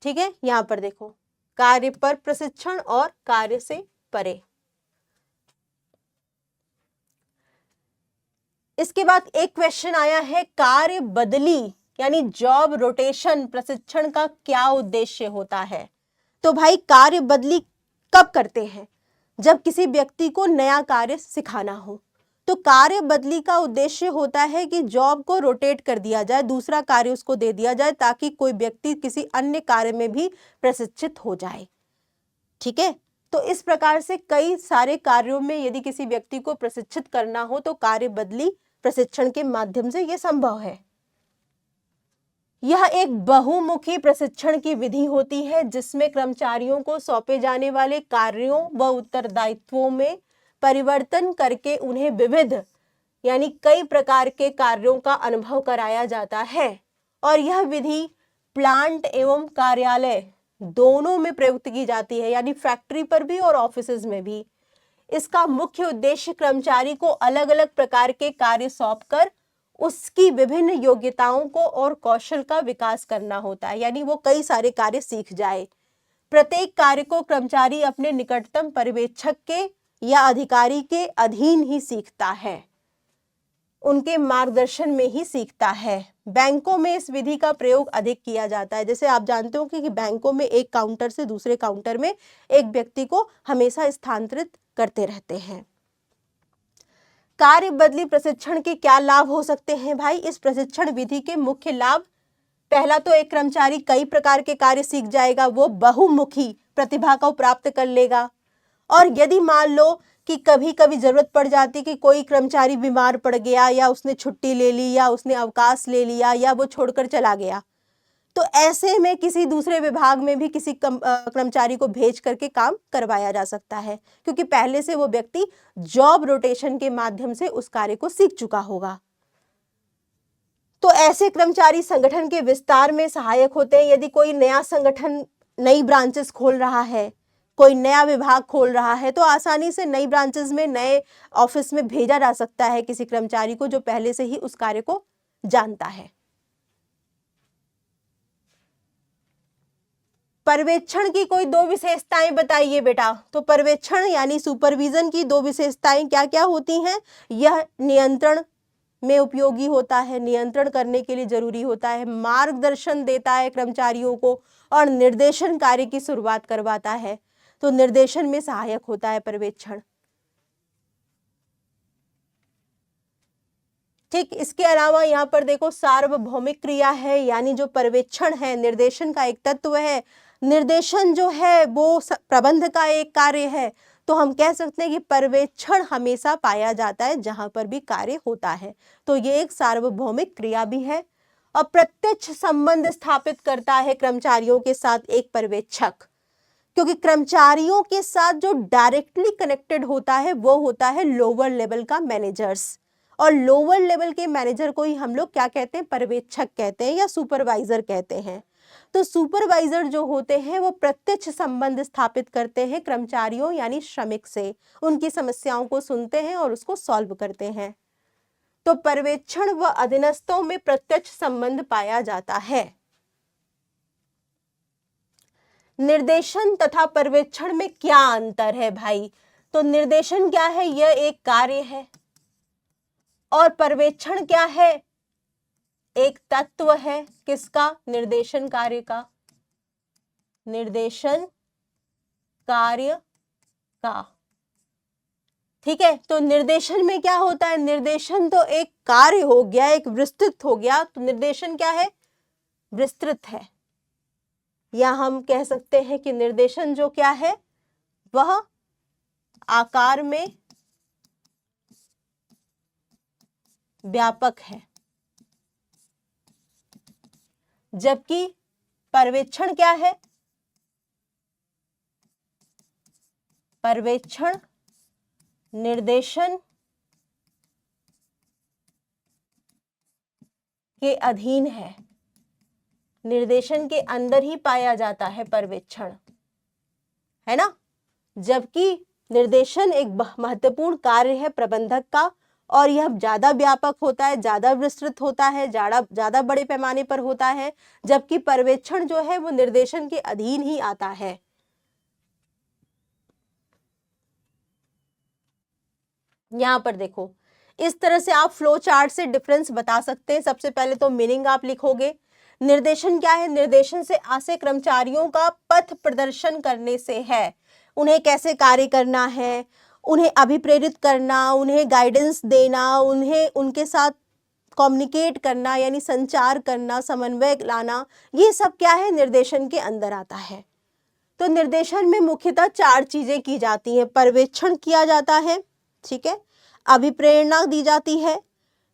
ठीक है, यहां पर देखो, कार्य पर प्रशिक्षण और कार्य से परे। इसके बाद एक क्वेश्चन आया है, कार्य बदली यानी जॉब रोटेशन प्रशिक्षण का क्या उद्देश्य होता है? तो भाई कार्य बदली कब करते हैं? जब किसी व्यक्ति को नया कार्य सिखाना हो। तो कार्य बदली का उद्देश्य होता है कि जॉब को रोटेट कर दिया जाए, दूसरा कार्य उसको दे दिया जाए ताकि कोई व्यक्ति किसी अन्य कार्य में भी प्रशिक्षित हो जाए। ठीक है, तो इस प्रकार से कई सारे कार्यों में यदि किसी व्यक्ति को प्रशिक्षित करना हो तो कार्य बदली प्रशिक्षण के माध्यम से यह संभव है। यह एक बहुमुखी प्रशिक्षण की विधि होती है जिसमें कर्मचारियों को सौंपे जाने वाले कार्यों व उत्तरदायित्वों में परिवर्तन करके उन्हें विविध यानी कई प्रकार के कार्यों का अनुभव कराया जाता है। और यह विधि प्लांट एवं कार्यालय दोनों में प्रयुक्त की जाती है, यानी फैक्ट्री पर भी और ऑफिसेज में भी। इसका मुख्य उद्देश्य कर्मचारी को अलग अलग प्रकार के कार्य सौंपकर उसकी विभिन्न योग्यताओं को और कौशल का विकास करना होता है, यानी वो कई सारे कार्य सीख जाए। प्रत्येक कार्य को कर्मचारी अपने निकटतम पर्यवेक्षक के या अधिकारी के अधीन ही सीखता है, उनके मार्गदर्शन में ही सीखता है। बैंकों में इस विधि का प्रयोग अधिक किया जाता है। जैसे आप जानते हो कि बैंकों में एक काउंटर से दूसरे काउंटर में एक व्यक्ति को हमेशा स्थानांतरित करते रहते हैं। कार्य बदली प्रशिक्षण के क्या लाभ हो सकते हैं भाई? इस प्रशिक्षण विधि के मुख्य लाभ, पहला तो एक कर्मचारी कई प्रकार के कार्य सीख जाएगा, वो बहुमुखी प्रतिभा को प्राप्त कर लेगा। और यदि मान लो कि कभी कभी जरूरत पड़ जाती कि कोई कर्मचारी बीमार पड़ गया, या उसने छुट्टी ले ली, या उसने अवकाश ले लिया, या वो छोड़कर चला गया, तो ऐसे में किसी दूसरे विभाग में भी किसी कर्मचारी को भेज करके काम करवाया जा सकता है, क्योंकि पहले से वो व्यक्ति जॉब रोटेशन के माध्यम से उस कार्य को सीख चुका होगा। तो ऐसे कर्मचारी संगठन के विस्तार में सहायक होते हैं। यदि कोई नया संगठन नई ब्रांचेस खोल रहा है, कोई नया विभाग खोल रहा है, तो आसानी से नई ब्रांचेस में, नए ऑफिस में भेजा जा सकता है किसी कर्मचारी को जो पहले से ही उस कार्य को जानता है। पर्यवेक्षण की कोई दो विशेषताएं बताइए बेटा। तो पर्यवेक्षण यानी सुपरविजन की दो विशेषताएं क्या क्या होती हैं? यह नियंत्रण में उपयोगी होता है, नियंत्रण करने के लिए जरूरी होता है, मार्गदर्शन देता है कर्मचारियों को, और निर्देशन कार्य की शुरुआत करवाता है। तो निर्देशन में सहायक होता है पर्यवेक्षण। ठीक, इसके अलावा यहाँ पर देखो सार्वभौमिक क्रिया है, यानी जो पर्यवेक्षण है निर्देशन का एक तत्व है। निर्देशन जो है वो प्रबंध का एक कार्य है। तो हम कह सकते हैं कि पर्यवेक्षण हमेशा पाया जाता है जहां पर भी कार्य होता है। तो ये एक सार्वभौमिक क्रिया भी है। और प्रत्यक्ष संबंध स्थापित करता है कर्मचारियों के साथ एक पर्यवेक्षक, क्योंकि कर्मचारियों के साथ जो डायरेक्टली कनेक्टेड होता है वो होता है लोअर लेवल का मैनेजर्स। और लोअर लेवल के मैनेजर को ही हम लोग क्या कहते हैं? पर्यवेक्षक कहते हैं या सुपरवाइजर कहते हैं। तो सुपरवाइजर जो होते हैं वो प्रत्यक्ष संबंध स्थापित करते हैं कर्मचारियों यानी श्रमिक से, उनकी समस्याओं को सुनते हैं और उसको सॉल्व करते हैं। तो पर्यवेक्षण व अधीनस्थों में प्रत्यक्ष संबंध पाया जाता है। निर्देशन तथा पर्यवेक्षण में क्या अंतर है भाई? तो निर्देशन क्या है? यह एक कार्य है, और पर्यवेक्षण क्या है? एक तत्व है। किसका? निर्देशन कार्य का, निर्देशन कार्य का। ठीक है, तो निर्देशन में क्या होता है? निर्देशन तो एक कार्य हो गया, एक विस्तृत हो गया। तो निर्देशन क्या है? विस्तृत है। या हम कह सकते हैं कि निर्देशन जो क्या है वह आकार में व्यापक है, जबकि पर्यवेक्षण क्या है? पर्यवेक्षण निर्देशन के अधीन है, निर्देशन के अंदर ही पाया जाता है पर्यवेक्षण, है ना। जबकि निर्देशन एक महत्वपूर्ण कार्य है प्रबंधक का, और यह ज्यादा व्यापक होता है, ज्यादा विस्तृत होता है, ज्यादा बड़े पैमाने पर होता है। जबकि पर्यवेक्षण जो है वो निर्देशन के अधीन ही आता है। यहां पर देखो, इस तरह से आप फ्लो चार्ट से डिफरेंस बता सकते हैं। सबसे पहले तो मीनिंग आप लिखोगे। निर्देशन क्या है? निर्देशन से आशय कर्मचारियों का पथ प्रदर्शन करने से है, उन्हें कैसे कार्य करना है, उन्हें अभिप्रेरित करना, उन्हें गाइडेंस देना, उन्हें उनके साथ कम्युनिकेट करना यानी संचार करना, समन्वय लाना, ये सब क्या है? निर्देशन के अंदर आता है। तो निर्देशन में मुख्यतः 4 चीजें की जाती हैं। पर्यवेक्षण किया जाता है, ठीक है, अभिप्रेरणा दी जाती है,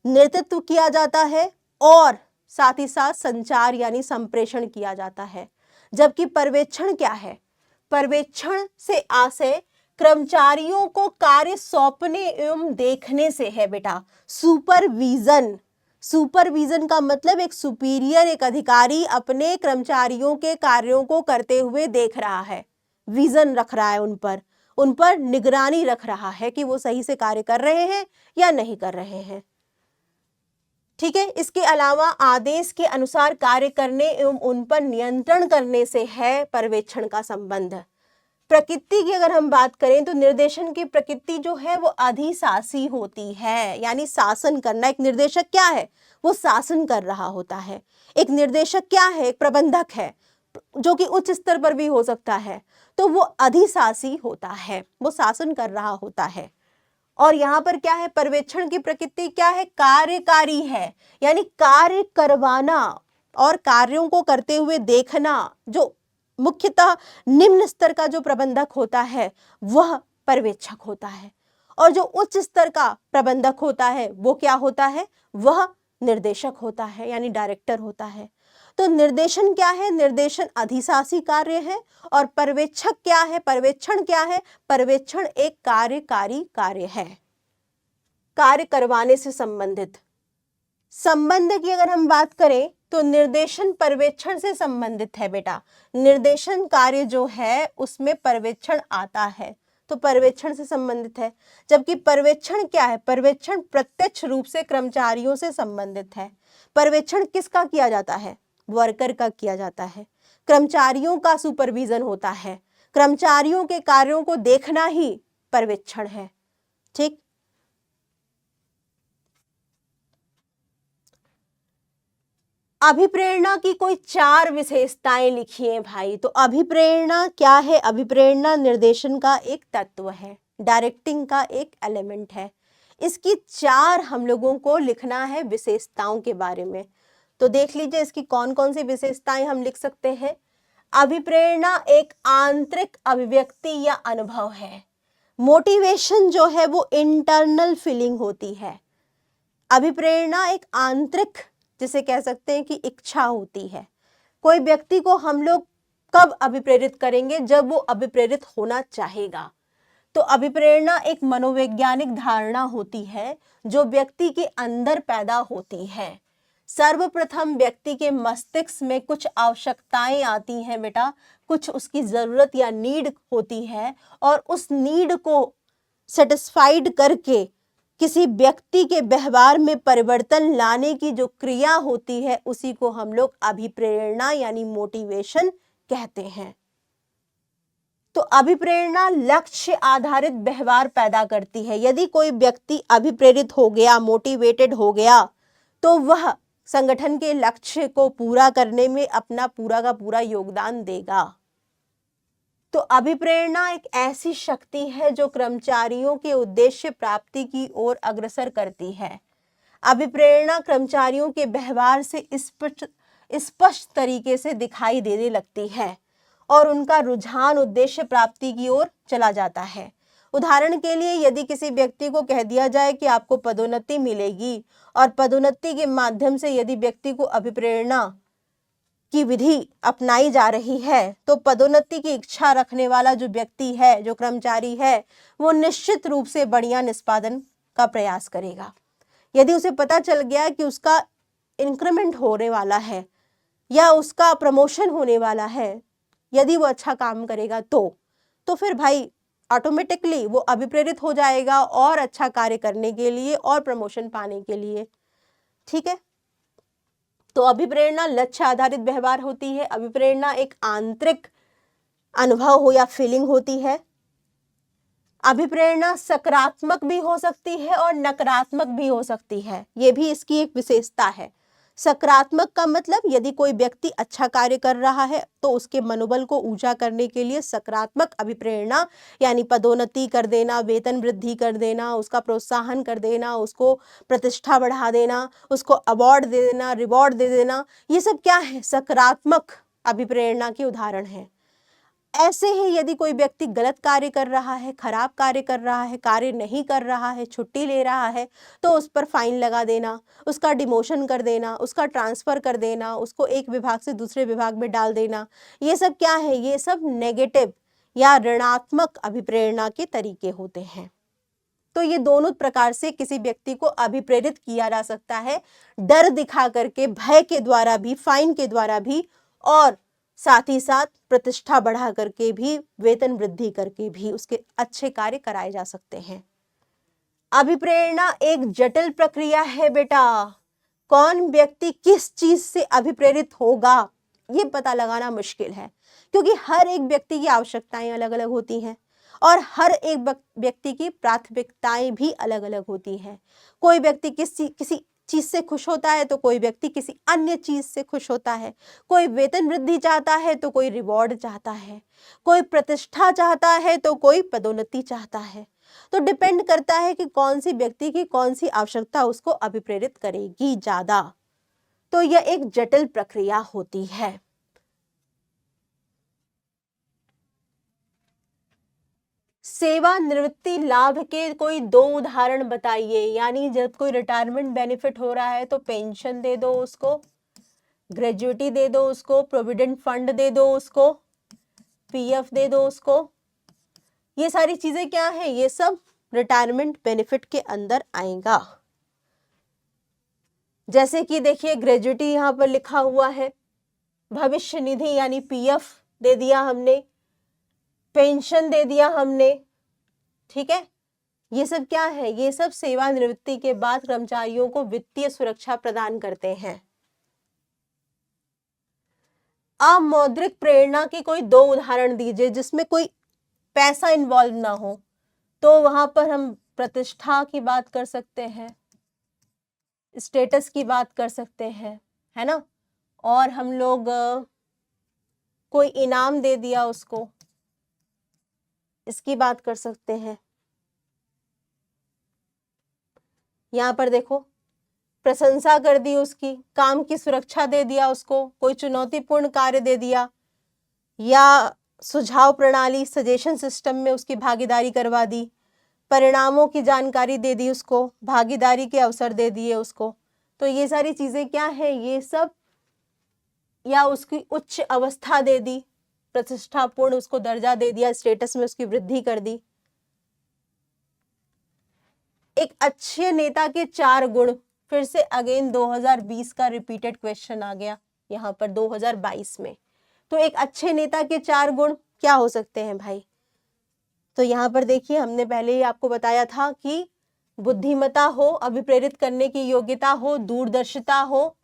नेतृत्व किया जाता है, और साथ ही साथ संचार यानी संप्रेषण किया जाता है। जबकि पर्यवेक्षण क्या है? पर्यवेक्षण से आशय कर्मचारियों को कार्य सौंपने एवं देखने से है बेटा। सुपरविजन, सुपरविजन का मतलब एक सुपीरियर, एक अधिकारी अपने कर्मचारियों के कार्यों को करते हुए देख रहा है, विजन रख रहा है, उन पर निगरानी रख रहा है कि वो सही से कार्य कर रहे हैं या नहीं कर रहे हैं। ठीक है, इसके अलावा आदेश के अनुसार कार्य करने एवं उन पर नियंत्रण करने से है पर्यवेक्षण का संबंध। प्रकृति की अगर हम बात करें तो निर्देशन की प्रकृति जो है वो अधिशासी होती है, यानी शासन करना। एक निर्देशक क्या है? वो शासन कर रहा होता है। एक निर्देशक क्या है? एक प्रबंधक है, जो कि उच्च स्तर पर भी हो सकता है। तो वो अधिशासी होता है, वो शासन कर रहा होता है। और यहाँ पर क्या है, पर्यवेक्षण की प्रकृति क्या है, कार्यकारी है, यानी कार्य करवाना और कार्यों को करते हुए देखना। जो मुख्यतः निम्न स्तर का जो प्रबंधक होता है वह पर्यवेक्षक होता है, और जो उच्च स्तर का प्रबंधक होता है वो क्या होता है, वह निर्देशक होता है, यानी डायरेक्टर होता है। तो निर्देशन क्या है, निर्देशन अधिशासी कार्य है, और पर्यवेक्षक क्या है, पर्यवेक्षण क्या है, पर्यवेक्षण एक कार्यकारी कार्य है, कार्य करवाने से संबंधित। संबंध की अगर हम बात करें तो निर्देशन पर्यवेक्षण से संबंधित है बेटा। निर्देशन कार्य जो है उसमें पर्यवेक्षण आता है, तो पर्यवेक्षण से संबंधित है। जबकि पर्यवेक्षण क्या है, पर्यवेक्षण प्रत्यक्ष रूप से कर्मचारियों से संबंधित है। पर्यवेक्षण किसका किया जाता है, वर्कर का किया जाता है। कर्मचारियों का सुपरविजन होता है, कर्मचारियों के कार्यों को देखना ही पर्यवेक्षण है। ठीक, अभिप्रेरणा की कोई 4 विशेषताएं लिखिए भाई। तो अभिप्रेरणा क्या है, अभिप्रेरणा निर्देशन का एक तत्व है, डायरेक्टिंग का एक एलिमेंट है। इसकी 4 हम लोगों को लिखना है विशेषताओं के बारे में। तो देख लीजिए इसकी कौन कौन सी विशेषताएं हम लिख सकते हैं। अभिप्रेरणा एक आंतरिक अभिव्यक्ति या अनुभव है। मोटिवेशन जो है वो इंटरनल फीलिंग होती है। अभिप्रेरणा एक आंतरिक, जिसे कह सकते हैं कि इच्छा होती है। कोई व्यक्ति को हम लोग कब अभिप्रेरित करेंगे, जब वो अभिप्रेरित होना चाहेगा। तो अभिप्रेरणा एक मनोवैज्ञानिक धारणा होती है जो व्यक्ति के अंदर पैदा होती है। सर्वप्रथम व्यक्ति के मस्तिष्क में कुछ आवश्यकताएं आती हैं बेटा, कुछ उसकी जरूरत या नीड होती है, और उस नीड को सेटिस्फाइड करके किसी व्यक्ति के व्यवहार में परिवर्तन लाने की जो क्रिया होती है उसी को हम लोग अभिप्रेरणा यानी मोटिवेशन कहते हैं। तो अभिप्रेरणा लक्ष्य आधारित व्यवहार पैदा करती है। यदि कोई व्यक्ति अभिप्रेरित हो गया, मोटिवेटेड हो गया, तो वह संगठन के लक्ष्य को पूरा करने में अपना पूरा का पूरा योगदान देगा। तो अभिप्रेरणा एक ऐसी शक्ति है जो कर्मचारियों के उद्देश्य प्राप्ति की ओर अग्रसर करती है। अभिप्रेरणा कर्मचारियों के व्यवहार से स्पष्ट तरीके से दिखाई देने लगती है और उनका रुझान उद्देश्य प्राप्ति की ओर चला जाता है। उदाहरण के लिए यदि किसी व्यक्ति को कह दिया जाए कि आपको पदोन्नति मिलेगी, और पदोन्नति के माध्यम से यदि व्यक्ति को अभिप्रेरणा की विधि अपनाई जा रही है, तो पदोन्नति की इच्छा रखने वाला जो व्यक्ति है, जो कर्मचारी है, वो निश्चित रूप से बढ़िया निष्पादन का प्रयास करेगा। यदि उसे पता चल गया कि उसका इंक्रीमेंट होने वाला है या उसका प्रमोशन होने वाला है, यदि वो अच्छा काम करेगा तो फिर भाई ऑटोमेटिकली वो अभिप्रेरित हो जाएगा और अच्छा कार्य करने के लिए और प्रमोशन पाने के लिए। ठीक है, तो अभिप्रेरणा लक्ष्य आधारित व्यवहार होती है। अभिप्रेरणा एक आंतरिक अनुभव हो या फीलिंग होती है। अभिप्रेरणा सकारात्मक भी हो सकती है और नकारात्मक भी हो सकती है, ये भी इसकी एक विशेषता है। सकारात्मक का मतलब यदि कोई व्यक्ति अच्छा कार्य कर रहा है तो उसके मनोबल को ऊंचा करने के लिए सकारात्मक अभिप्रेरणा यानी पदोन्नति कर देना, वेतन वृद्धि कर देना, उसका प्रोत्साहन कर देना, उसको प्रतिष्ठा बढ़ा देना, उसको अवार्ड दे देना, रिवॉर्ड दे देना, ये सब क्या है, सकारात्मक अभिप्रेरणा के उदाहरण हैं। ऐसे ही यदि कोई व्यक्ति गलत कार्य कर रहा है, खराब कार्य कर रहा है, कार्य नहीं कर रहा है, छुट्टी ले रहा है, तो उस पर फाइन लगा देना, उसका डिमोशन कर देना, उसका ट्रांसफर कर देना, उसको एक विभाग से दूसरे विभाग में डाल देना, ये सब क्या है, ये सब नेगेटिव या ऋणात्मक अभिप्रेरणा के तरीके होते हैं। तो ये दोनों प्रकार से किसी व्यक्ति को अभिप्रेरित किया जा सकता है, डर दिखा करके, भय के द्वारा भी, फाइन के द्वारा भी, और साथ ही साथ प्रतिष्ठा बढ़ा करके भी, वेतन वृद्धि करके भी उसके अच्छे कार्य कराए जा सकते हैं। अभिप्रेरणा एक जटिल प्रक्रिया है बेटा। कौन व्यक्ति किस चीज से अभिप्रेरित होगा ये पता लगाना मुश्किल है, क्योंकि हर एक व्यक्ति की आवश्यकताएं अलग अलग होती हैं और हर एक व्यक्ति की प्राथमिकताएं भी अलग अलग होती हैं। कोई व्यक्ति किसी चीज से खुश होता है तो कोई व्यक्ति किसी अन्य चीज से खुश होता है। कोई वेतन वृद्धि चाहता है तो कोई रिवॉर्ड चाहता है, कोई प्रतिष्ठा चाहता है तो कोई पदोन्नति चाहता है। तो डिपेंड करता है कि कौन सी व्यक्ति की कौन सी आवश्यकता उसको अभिप्रेरित करेगी ज्यादा। तो यह एक जटिल प्रक्रिया होती है। सेवानिवृत्ति लाभ के कोई 2 उदाहरण बताइए। यानी जब कोई रिटायरमेंट बेनिफिट हो रहा है तो पेंशन दे दो उसको, ग्रेजुइटी दे दो उसको, प्रोविडेंट फंड दे दो उसको, पीएफ दे दो उसको। ये सारी चीजें क्या है, ये सब रिटायरमेंट बेनिफिट के अंदर आएगा। जैसे कि देखिए ग्रेजुइटी यहाँ पर लिखा हुआ है, भविष्य निधि यानी पीएफ दे दिया हमने, पेंशन दे दिया हमने, ठीक है। ये सब क्या है, ये सब सेवानिवृत्ति के बाद कर्मचारियों को वित्तीय सुरक्षा प्रदान करते हैं। अमौद्रिक प्रेरणा की कोई 2 उदाहरण दीजिए जिसमें कोई पैसा इन्वॉल्व ना हो। तो वहां पर हम प्रतिष्ठा की बात कर सकते हैं, स्टेटस की बात कर सकते हैं, है ना। और हम लोग कोई इनाम दे दिया उसको, इसकी बात कर सकते हैं। यहाँ पर देखो प्रशंसा कर दी उसकी, काम की सुरक्षा दे दिया उसको, कोई चुनौतीपूर्ण कार्य दे दिया, या सुझाव प्रणाली सजेशन सिस्टम में उसकी भागीदारी करवा दी, परिणामों की जानकारी दे दी उसको, भागीदारी के अवसर दे दिए उसको। तो ये सारी चीजें क्या है, ये सब, या उसकी उच्च अवस्था दे दी, प्रतिष्ठापूर्ण उसको दर्जा दे दिया, स्टेटस में उसकी वृद्धि कर दी। एक अच्छे नेता के 4 गुण, फिर से अगेन 2020 का रिपीटेड क्वेश्चन आ गया यहाँ पर 2022 में। तो एक अच्छे नेता के 4 गुण क्या हो सकते हैं भाई। तो यहाँ पर देखिए हमने पहले ही आपको बताया था कि बुद्धिमत्ता हो, अभिप्रेरित करने की योग्यता हो, दूरदर्शिता हो,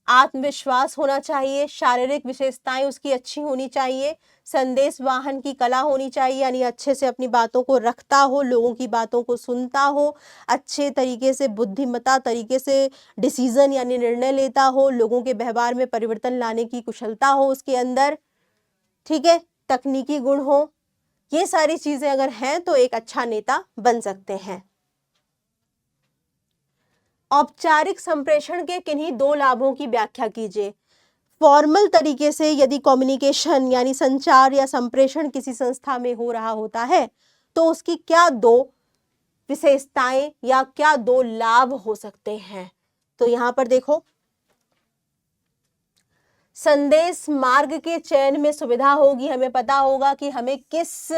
आत्मविश्वास होना चाहिए, शारीरिक विशेषताएं उसकी अच्छी होनी चाहिए, संदेश वाहन की कला होनी चाहिए, यानी अच्छे से अपनी बातों को रखता हो, लोगों की बातों को सुनता हो, अच्छे तरीके से बुद्धिमत्ता तरीके से डिसीजन यानी निर्णय लेता हो, लोगों के व्यवहार में परिवर्तन लाने की कुशलता हो उसके अंदर, ठीक है, तकनीकी गुण हो। ये सारी चीजें अगर हैं तो एक अच्छा नेता बन सकते हैं। औपचारिक संप्रेषण के किन्हीं 2 लाभों की व्याख्या कीजिए। फॉर्मल तरीके से यदि कम्युनिकेशन यानी संचार या संप्रेषण किसी संस्था में हो रहा होता है तो उसकी क्या 2 विशेषताएं या क्या 2 लाभ हो सकते हैं। तो यहां पर देखो, संदेश मार्ग के चयन में सुविधा होगी, हमें पता होगा कि हमें किस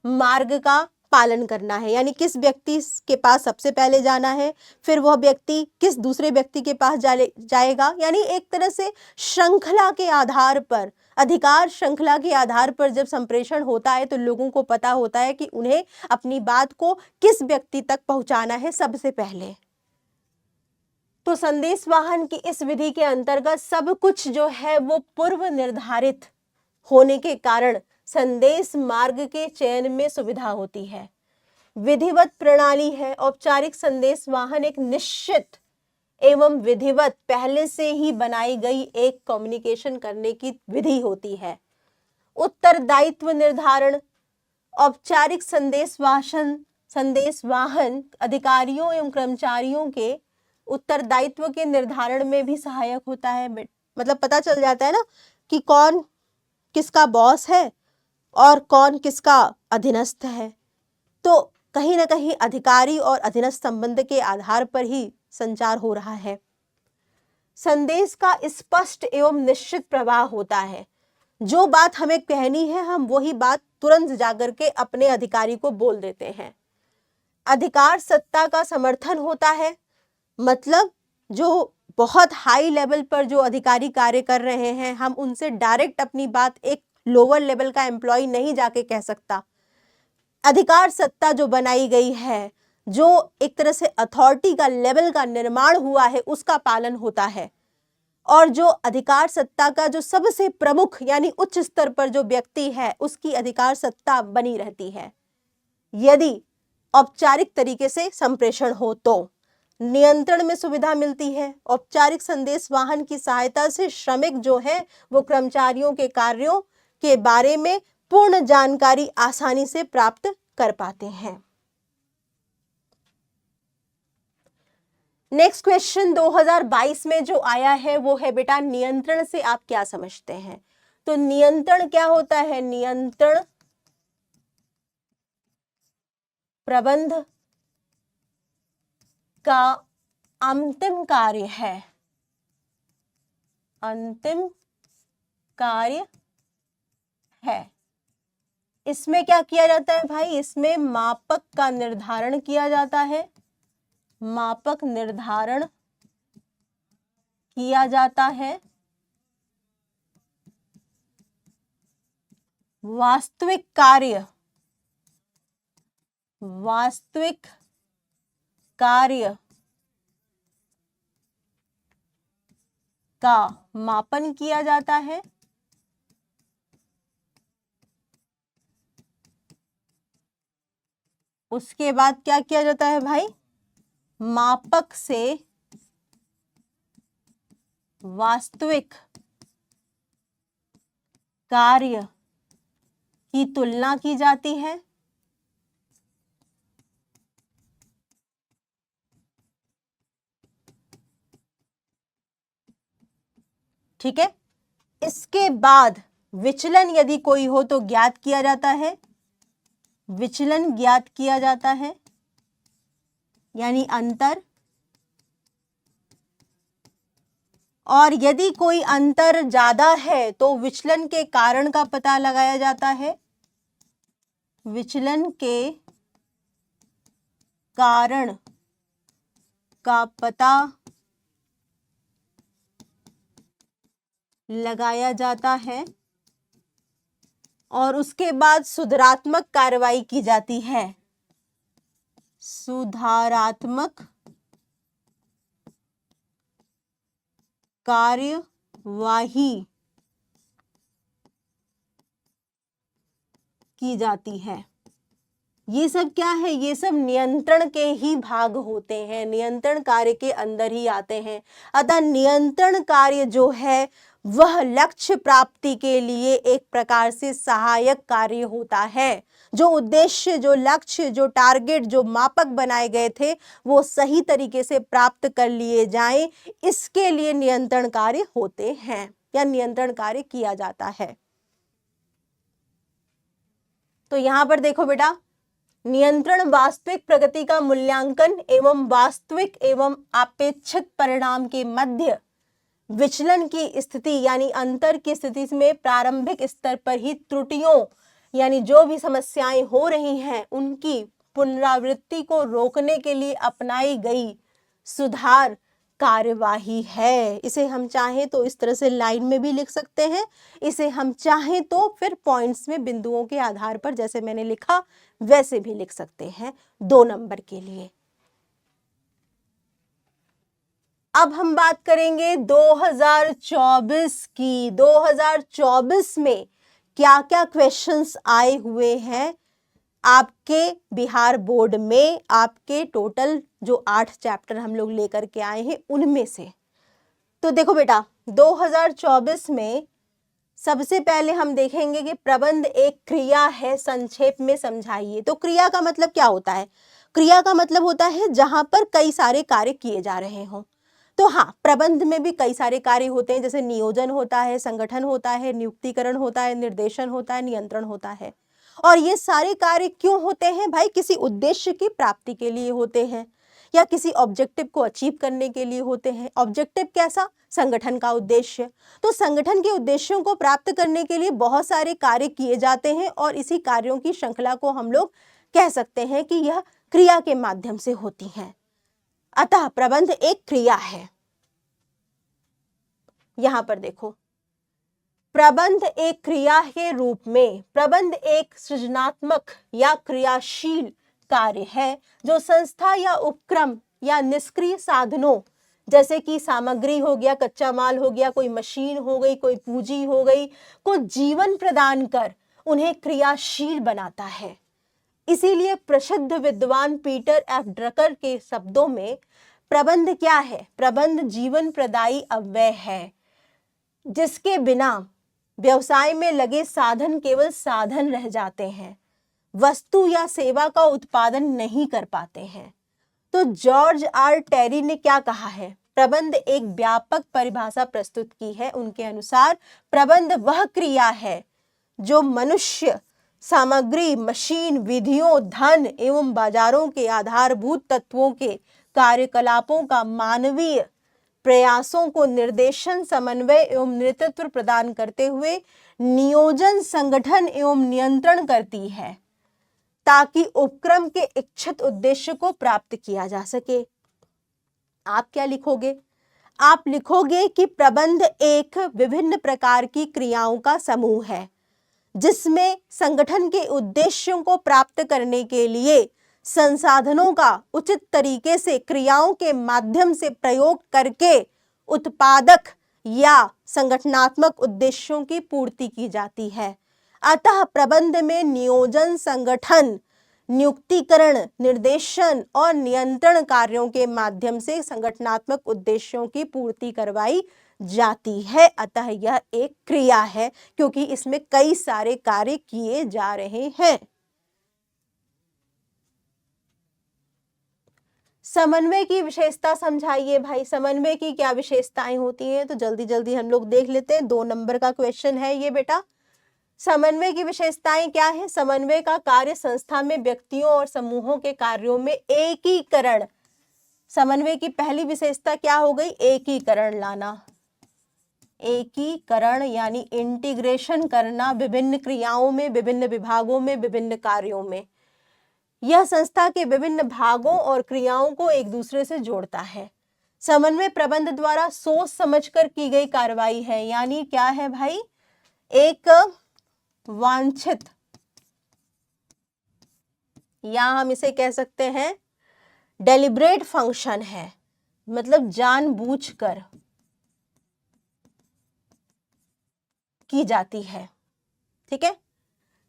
मार्ग का पालन करना है, यानी किस व्यक्ति के पास सबसे पहले जाना है, फिर वह व्यक्ति किस दूसरे व्यक्ति के पास जाएगा, यानी एक तरह से श्रृंखला के आधार पर, अधिकार श्रृंखला के आधार पर जब संप्रेषण होता है तो लोगों को पता होता है कि उन्हें अपनी बात को किस व्यक्ति तक पहुंचाना है सबसे पहले। तो संदेश वाहन की इस विधि के अंतर्गत सब कुछ जो है वो पूर्व निर्धारित होने के कारण संदेश मार्ग के चयन में सुविधा होती है। विधिवत प्रणाली है। औपचारिक संदेश वाहन एक निश्चित एवं विधिवत पहले से ही बनाई गई एक कम्युनिकेशन करने की विधि होती है। उत्तरदायित्व निर्धारण, औपचारिक संदेश वाहन अधिकारियों एवं कर्मचारियों के उत्तरदायित्व के निर्धारण में भी सहायक होता है। मतलब पता चल जाता है ना कि कौन किसका बॉस है और कौन किसका अधीनस्थ है। तो कहीं ना कहीं अधिकारी और अधीनस्थ संबंध के आधार पर ही संचार हो रहा है। संदेश का स्पष्ट एवं निश्चित प्रवाह होता है। जो बात हमें कहनी है हम वही बात तुरंत जाकर के अपने अधिकारी को बोल देते हैं। अधिकार सत्ता का समर्थन होता है। मतलब जो बहुत हाई लेवल पर जो अधिकारी कार्य कर रहे हैं हम उनसे डायरेक्ट अपनी बात एक लोअर लेवल का एम्प्लॉय नहीं जाके कह सकता। अधिकार सत्ता जो बनाई गई है, जो एक तरह से अथॉरिटी का लेवल का निर्माण हुआ है, उसका पालन होता है। और जो अधिकार सत्ता का जो सबसे प्रमुख यानी उच्च स्तर पर जो व्यक्ति है उसकी अधिकार सत्ता बनी रहती है। यदि औपचारिक तरीके से संप्रेषण हो तो नियंत्रण में सुविधा मिलती है। औपचारिक संदेश वाहन की सहायता से श्रमिक जो है वो कर्मचारियों के कार्यों के बारे में पूर्ण जानकारी आसानी से प्राप्त कर पाते हैं। नेक्स्ट क्वेश्चन 2022 में जो आया है वो है बेटा, नियंत्रण से आप क्या समझते हैं? तो नियंत्रण क्या होता है? नियंत्रण प्रबंध का अंतिम कार्य है, अंतिम कार्य है। इसमें क्या किया जाता है भाई? इसमें मापक का निर्धारण किया जाता है, मापक निर्धारण किया जाता है, वास्तविक कार्य, वास्तविक कार्य का मापन किया जाता है, उसके बाद क्या किया जाता है भाई? मापक से वास्तविक कार्य की तुलना की जाती है। ठीक है, इसके बाद विचलन यदि कोई हो तो ज्ञात किया जाता है, विचलन ज्ञात किया जाता है, यानी अंतर। और यदि कोई अंतर ज्यादा है तो विचलन के कारण का पता लगाया जाता है, विचलन के कारण का पता लगाया जाता है और उसके बाद सुधारात्मक कार्रवाई की जाती है, सुधारात्मक कार्यवाही की जाती है। ये सब क्या है? ये सब नियंत्रण के ही भाग होते हैं, नियंत्रण कार्य के अंदर ही आते हैं। अतः नियंत्रण कार्य जो है वह लक्ष्य प्राप्ति के लिए एक प्रकार से सहायक कार्य होता है। जो उद्देश्य, जो लक्ष्य, जो टारगेट, जो मापक बनाए गए थे वो सही तरीके से प्राप्त कर लिए जाएं, इसके लिए नियंत्रण कार्य होते हैं या नियंत्रण कार्य किया जाता है। तो यहां पर देखो बेटा, नियंत्रण वास्तविक प्रगति का मूल्यांकन एवं वास्तविक एवं अपेक्षित परिणाम के मध्य विचलन की स्थिति यानी अंतर की स्थिति में प्रारंभिक स्तर पर ही त्रुटियों यानी जो भी समस्याएं हो रही हैं उनकी पुनरावृत्ति को रोकने के लिए अपनाई गई सुधार कार्यवाही है। इसे हम चाहें तो इस तरह से लाइन में भी लिख सकते हैं, इसे हम चाहें तो फिर पॉइंट्स में बिंदुओं के आधार पर जैसे मैंने लिखा वैसे भी लिख सकते हैं 2 नंबर के लिए। अब हम बात करेंगे 2024 की। 2024 में क्या क्या क्वेश्चंस आए हुए हैं आपके बिहार बोर्ड में, आपके टोटल जो 8 चैप्टर हम लोग लेकर के आए हैं उनमें से। तो देखो बेटा, 2024 में सबसे पहले हम देखेंगे कि प्रबंध एक क्रिया है, संक्षेप में समझाइए। तो क्रिया का मतलब क्या होता है? क्रिया का मतलब होता है जहां पर कई सारे कार्य किए जा रहे हों। तो हाँ, प्रबंध में भी कई सारे कार्य होते हैं, जैसे नियोजन होता है, संगठन होता है, नियुक्तिकरण होता है, निर्देशन होता है, नियंत्रण होता है। और ये सारे कार्य क्यों होते हैं भाई? किसी उद्देश्य की प्राप्ति के लिए होते हैं या किसी ऑब्जेक्टिव को अचीव करने के लिए होते हैं। ऑब्जेक्टिव कैसा? संगठन का उद्देश्य। तो संगठन के उद्देश्यों को प्राप्त करने के लिए बहुत सारे कार्य किए जाते हैं और इसी कार्यों की श्रृंखला को हम लोग कह सकते हैं कि यह क्रिया के माध्यम से होती है। अतः प्रबंध एक क्रिया है। यहां पर देखो, प्रबंध एक क्रिया के रूप में प्रबंध एक सृजनात्मक या क्रियाशील कार्य है जो संस्था या उपक्रम या निष्क्रिय साधनों जैसे कि सामग्री हो गया, कच्चा माल हो गया, कोई मशीन हो गई, कोई पूंजी हो गई, को जीवन प्रदान कर उन्हें क्रियाशील बनाता है। इसीलिए प्रसिद्ध विद्वान पीटर एफ ड्रकर के शब्दों में प्रबंध क्या है? प्रबंध जीवन प्रदायी अव्यय है, जिसके बिना व्यवसाय में लगे साधन केवल साधन रह जाते हैं, वस्तु या सेवा का उत्पादन नहीं कर पाते हैं। तो जॉर्ज आर टेरी ने क्या कहा है? प्रबंध एक व्यापक परिभाषा प्रस्तुत की है। उनके अनुसार प्रबंध वह क्रिया है जो मनुष्य, सामग्री, मशीन, विधियों, धन एवं बाजारों के आधारभूत तत्वों के कार्यकलापों का मानवीय प्रयासों को निर्देशन, समन्वय एवं नेतृत्व प्रदान करते हुए नियोजन, संगठन एवं नियंत्रण करती है ताकि उपक्रम के इच्छित उद्देश्य को प्राप्त किया जा सके। आप क्या लिखोगे? आप लिखोगे कि प्रबंध एक विभिन्न प्रकार की क्रियाओं का समूह है जिसमें संगठन के उद्देश्यों को प्राप्त करने के लिए संसाधनों का उचित तरीके से क्रियाओं के माध्यम से प्रयोग करके उत्पादक या संगठनात्मक उद्देश्यों की पूर्ति की जाती है। अतः प्रबंध में नियोजन, संगठन, नियुक्तिकरण, निर्देशन और नियंत्रण कार्यों के माध्यम से संगठनात्मक उद्देश्यों की पूर्ति करवाई जाती है। अतः यह एक क्रिया है क्योंकि इसमें कई सारे कार्य किए जा रहे हैं। समन्वय की विशेषता समझाइए भाई। समन्वय की क्या विशेषताएं होती हैं? तो जल्दी जल्दी हम लोग देख लेते हैं। 2 नंबर का क्वेश्चन है ये बेटा। समन्वय की विशेषताएं क्या है? समन्वय का कार्य संस्था में व्यक्तियों और समूहों के कार्यों में एकीकरण। समन्वय की पहली विशेषता क्या हो गई? एकीकरण लाना। एकीकरण यानी इंटीग्रेशन करना विभिन्न क्रियाओं में, विभिन्न विभागों में, विभिन्न कार्यों में। यह संस्था के विभिन्न भागों और क्रियाओं को एक दूसरे से जोड़ता है। समन्वय प्रबंध द्वारा सोच समझकर की गई कार्रवाई है। यानी क्या है भाई? एक वांछित, या हम इसे कह सकते हैं डेलिब्रेट फंक्शन है, मतलब जानबूझकर की जाती है। ठीक है।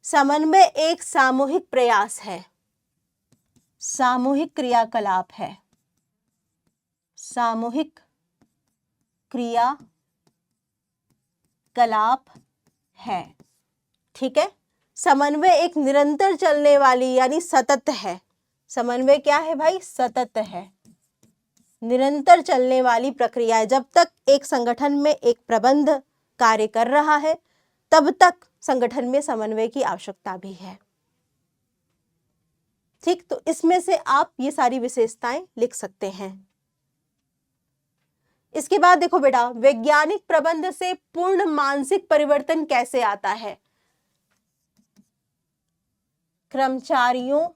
समन्वय एक सामूहिक प्रयास है, सामूहिक क्रियाकलाप है, सामूहिक क्रियाकलाप है। ठीक है। समन्वय एक निरंतर चलने वाली यानी सतत है। समन्वय क्या है भाई? सतत है, निरंतर चलने वाली प्रक्रिया है। जब तक एक संगठन में एक प्रबंध कार्य कर रहा है तब तक संगठन में समन्वय की आवश्यकता भी है। ठीक, तो इसमें से आप ये सारी विशेषताएं लिख सकते हैं। इसके बाद देखो बेटा, वैज्ञानिक प्रबंध से पूर्ण मानसिक परिवर्तन कैसे आता है? कर्मचारियों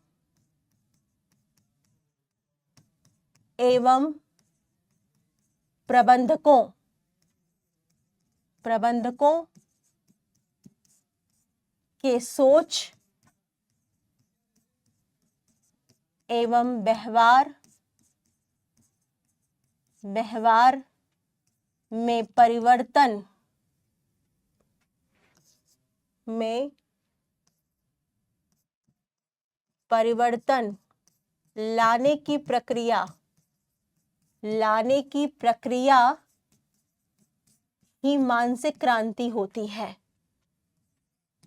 एवं प्रबंधकों के सोच एवं व्यवहार में परिवर्तन लाने की प्रक्रिया ही मानसिक क्रांति होती है।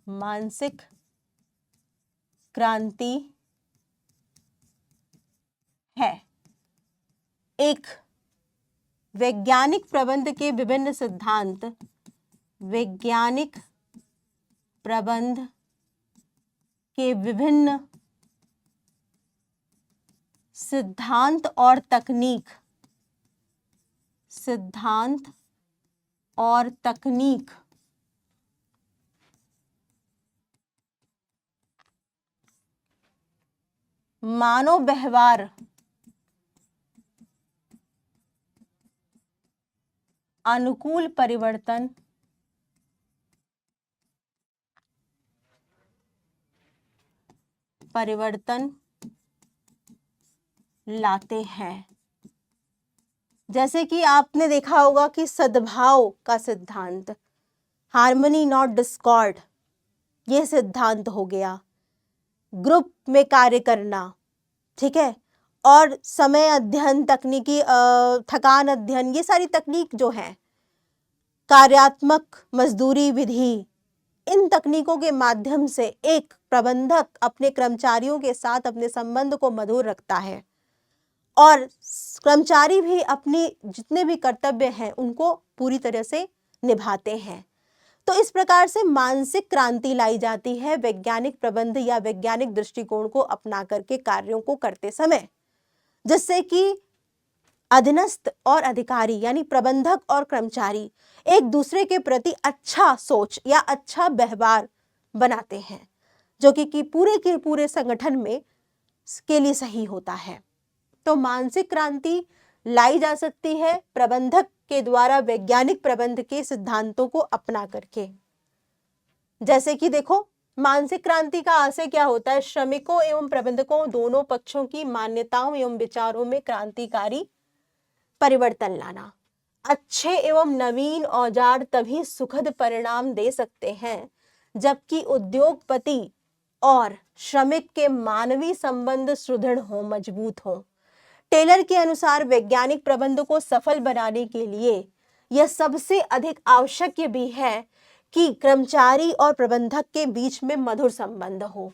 मानसिक क्रांति है। एक वैज्ञानिक प्रबंध के विभिन्न सिद्धांत, वैज्ञानिक प्रबंध के विभिन्न सिद्धांत और तकनीक मानव व्यवहार अनुकूल परिवर्तन लाते हैं। जैसे कि आपने देखा होगा कि सद्भाव का सिद्धांत, हार्मनी नॉट डिस्कॉर्ड, ये सिद्धांत हो गया। ग्रुप में कार्य करना, ठीक है, और समय अध्ययन, तकनीकी थकान अध्ययन, ये सारी तकनीक जो है, कार्यात्मक मजदूरी विधि, इन तकनीकों के माध्यम से एक प्रबंधक अपने कर्मचारियों के साथ अपने संबंध को मधुर रखता है और कर्मचारी भी अपनी जितने भी कर्तव्य हैं उनको पूरी तरह से निभाते हैं। तो इस प्रकार से मानसिक क्रांति लाई जाती है वैज्ञानिक प्रबंध या वैज्ञानिक दृष्टिकोण को अपना करके कार्यों को करते समय, जिससे कि अधीनस्थ और अधिकारी यानी प्रबंधक और कर्मचारी एक दूसरे के प्रति अच्छा सोच या अच्छा व्यवहार बनाते हैं, जो कि पूरे के पूरे संगठन में के लिए सही होता है। तो मानसिक क्रांति लाई जा सकती है प्रबंधक के द्वारा वैज्ञानिक प्रबंध के सिद्धांतों को अपना करके। जैसे कि देखो, मानसिक क्रांति का आशय क्या होता है? श्रमिकों एवं प्रबंधकों दोनों पक्षों की मान्यताओं एवं विचारों में क्रांतिकारी परिवर्तन लाना। अच्छे एवं नवीन औजार तभी सुखद परिणाम दे सकते हैं जबकि उद्योगपति और श्रमिक के मानवीय संबंध सुदृढ़ हो, मजबूत हो। टेलर के अनुसार वैज्ञानिक प्रबंध को सफल बनाने के लिए यह सबसे अधिक आवश्यक भी है कि कर्मचारी और प्रबंधक के बीच में मधुर संबंध हो।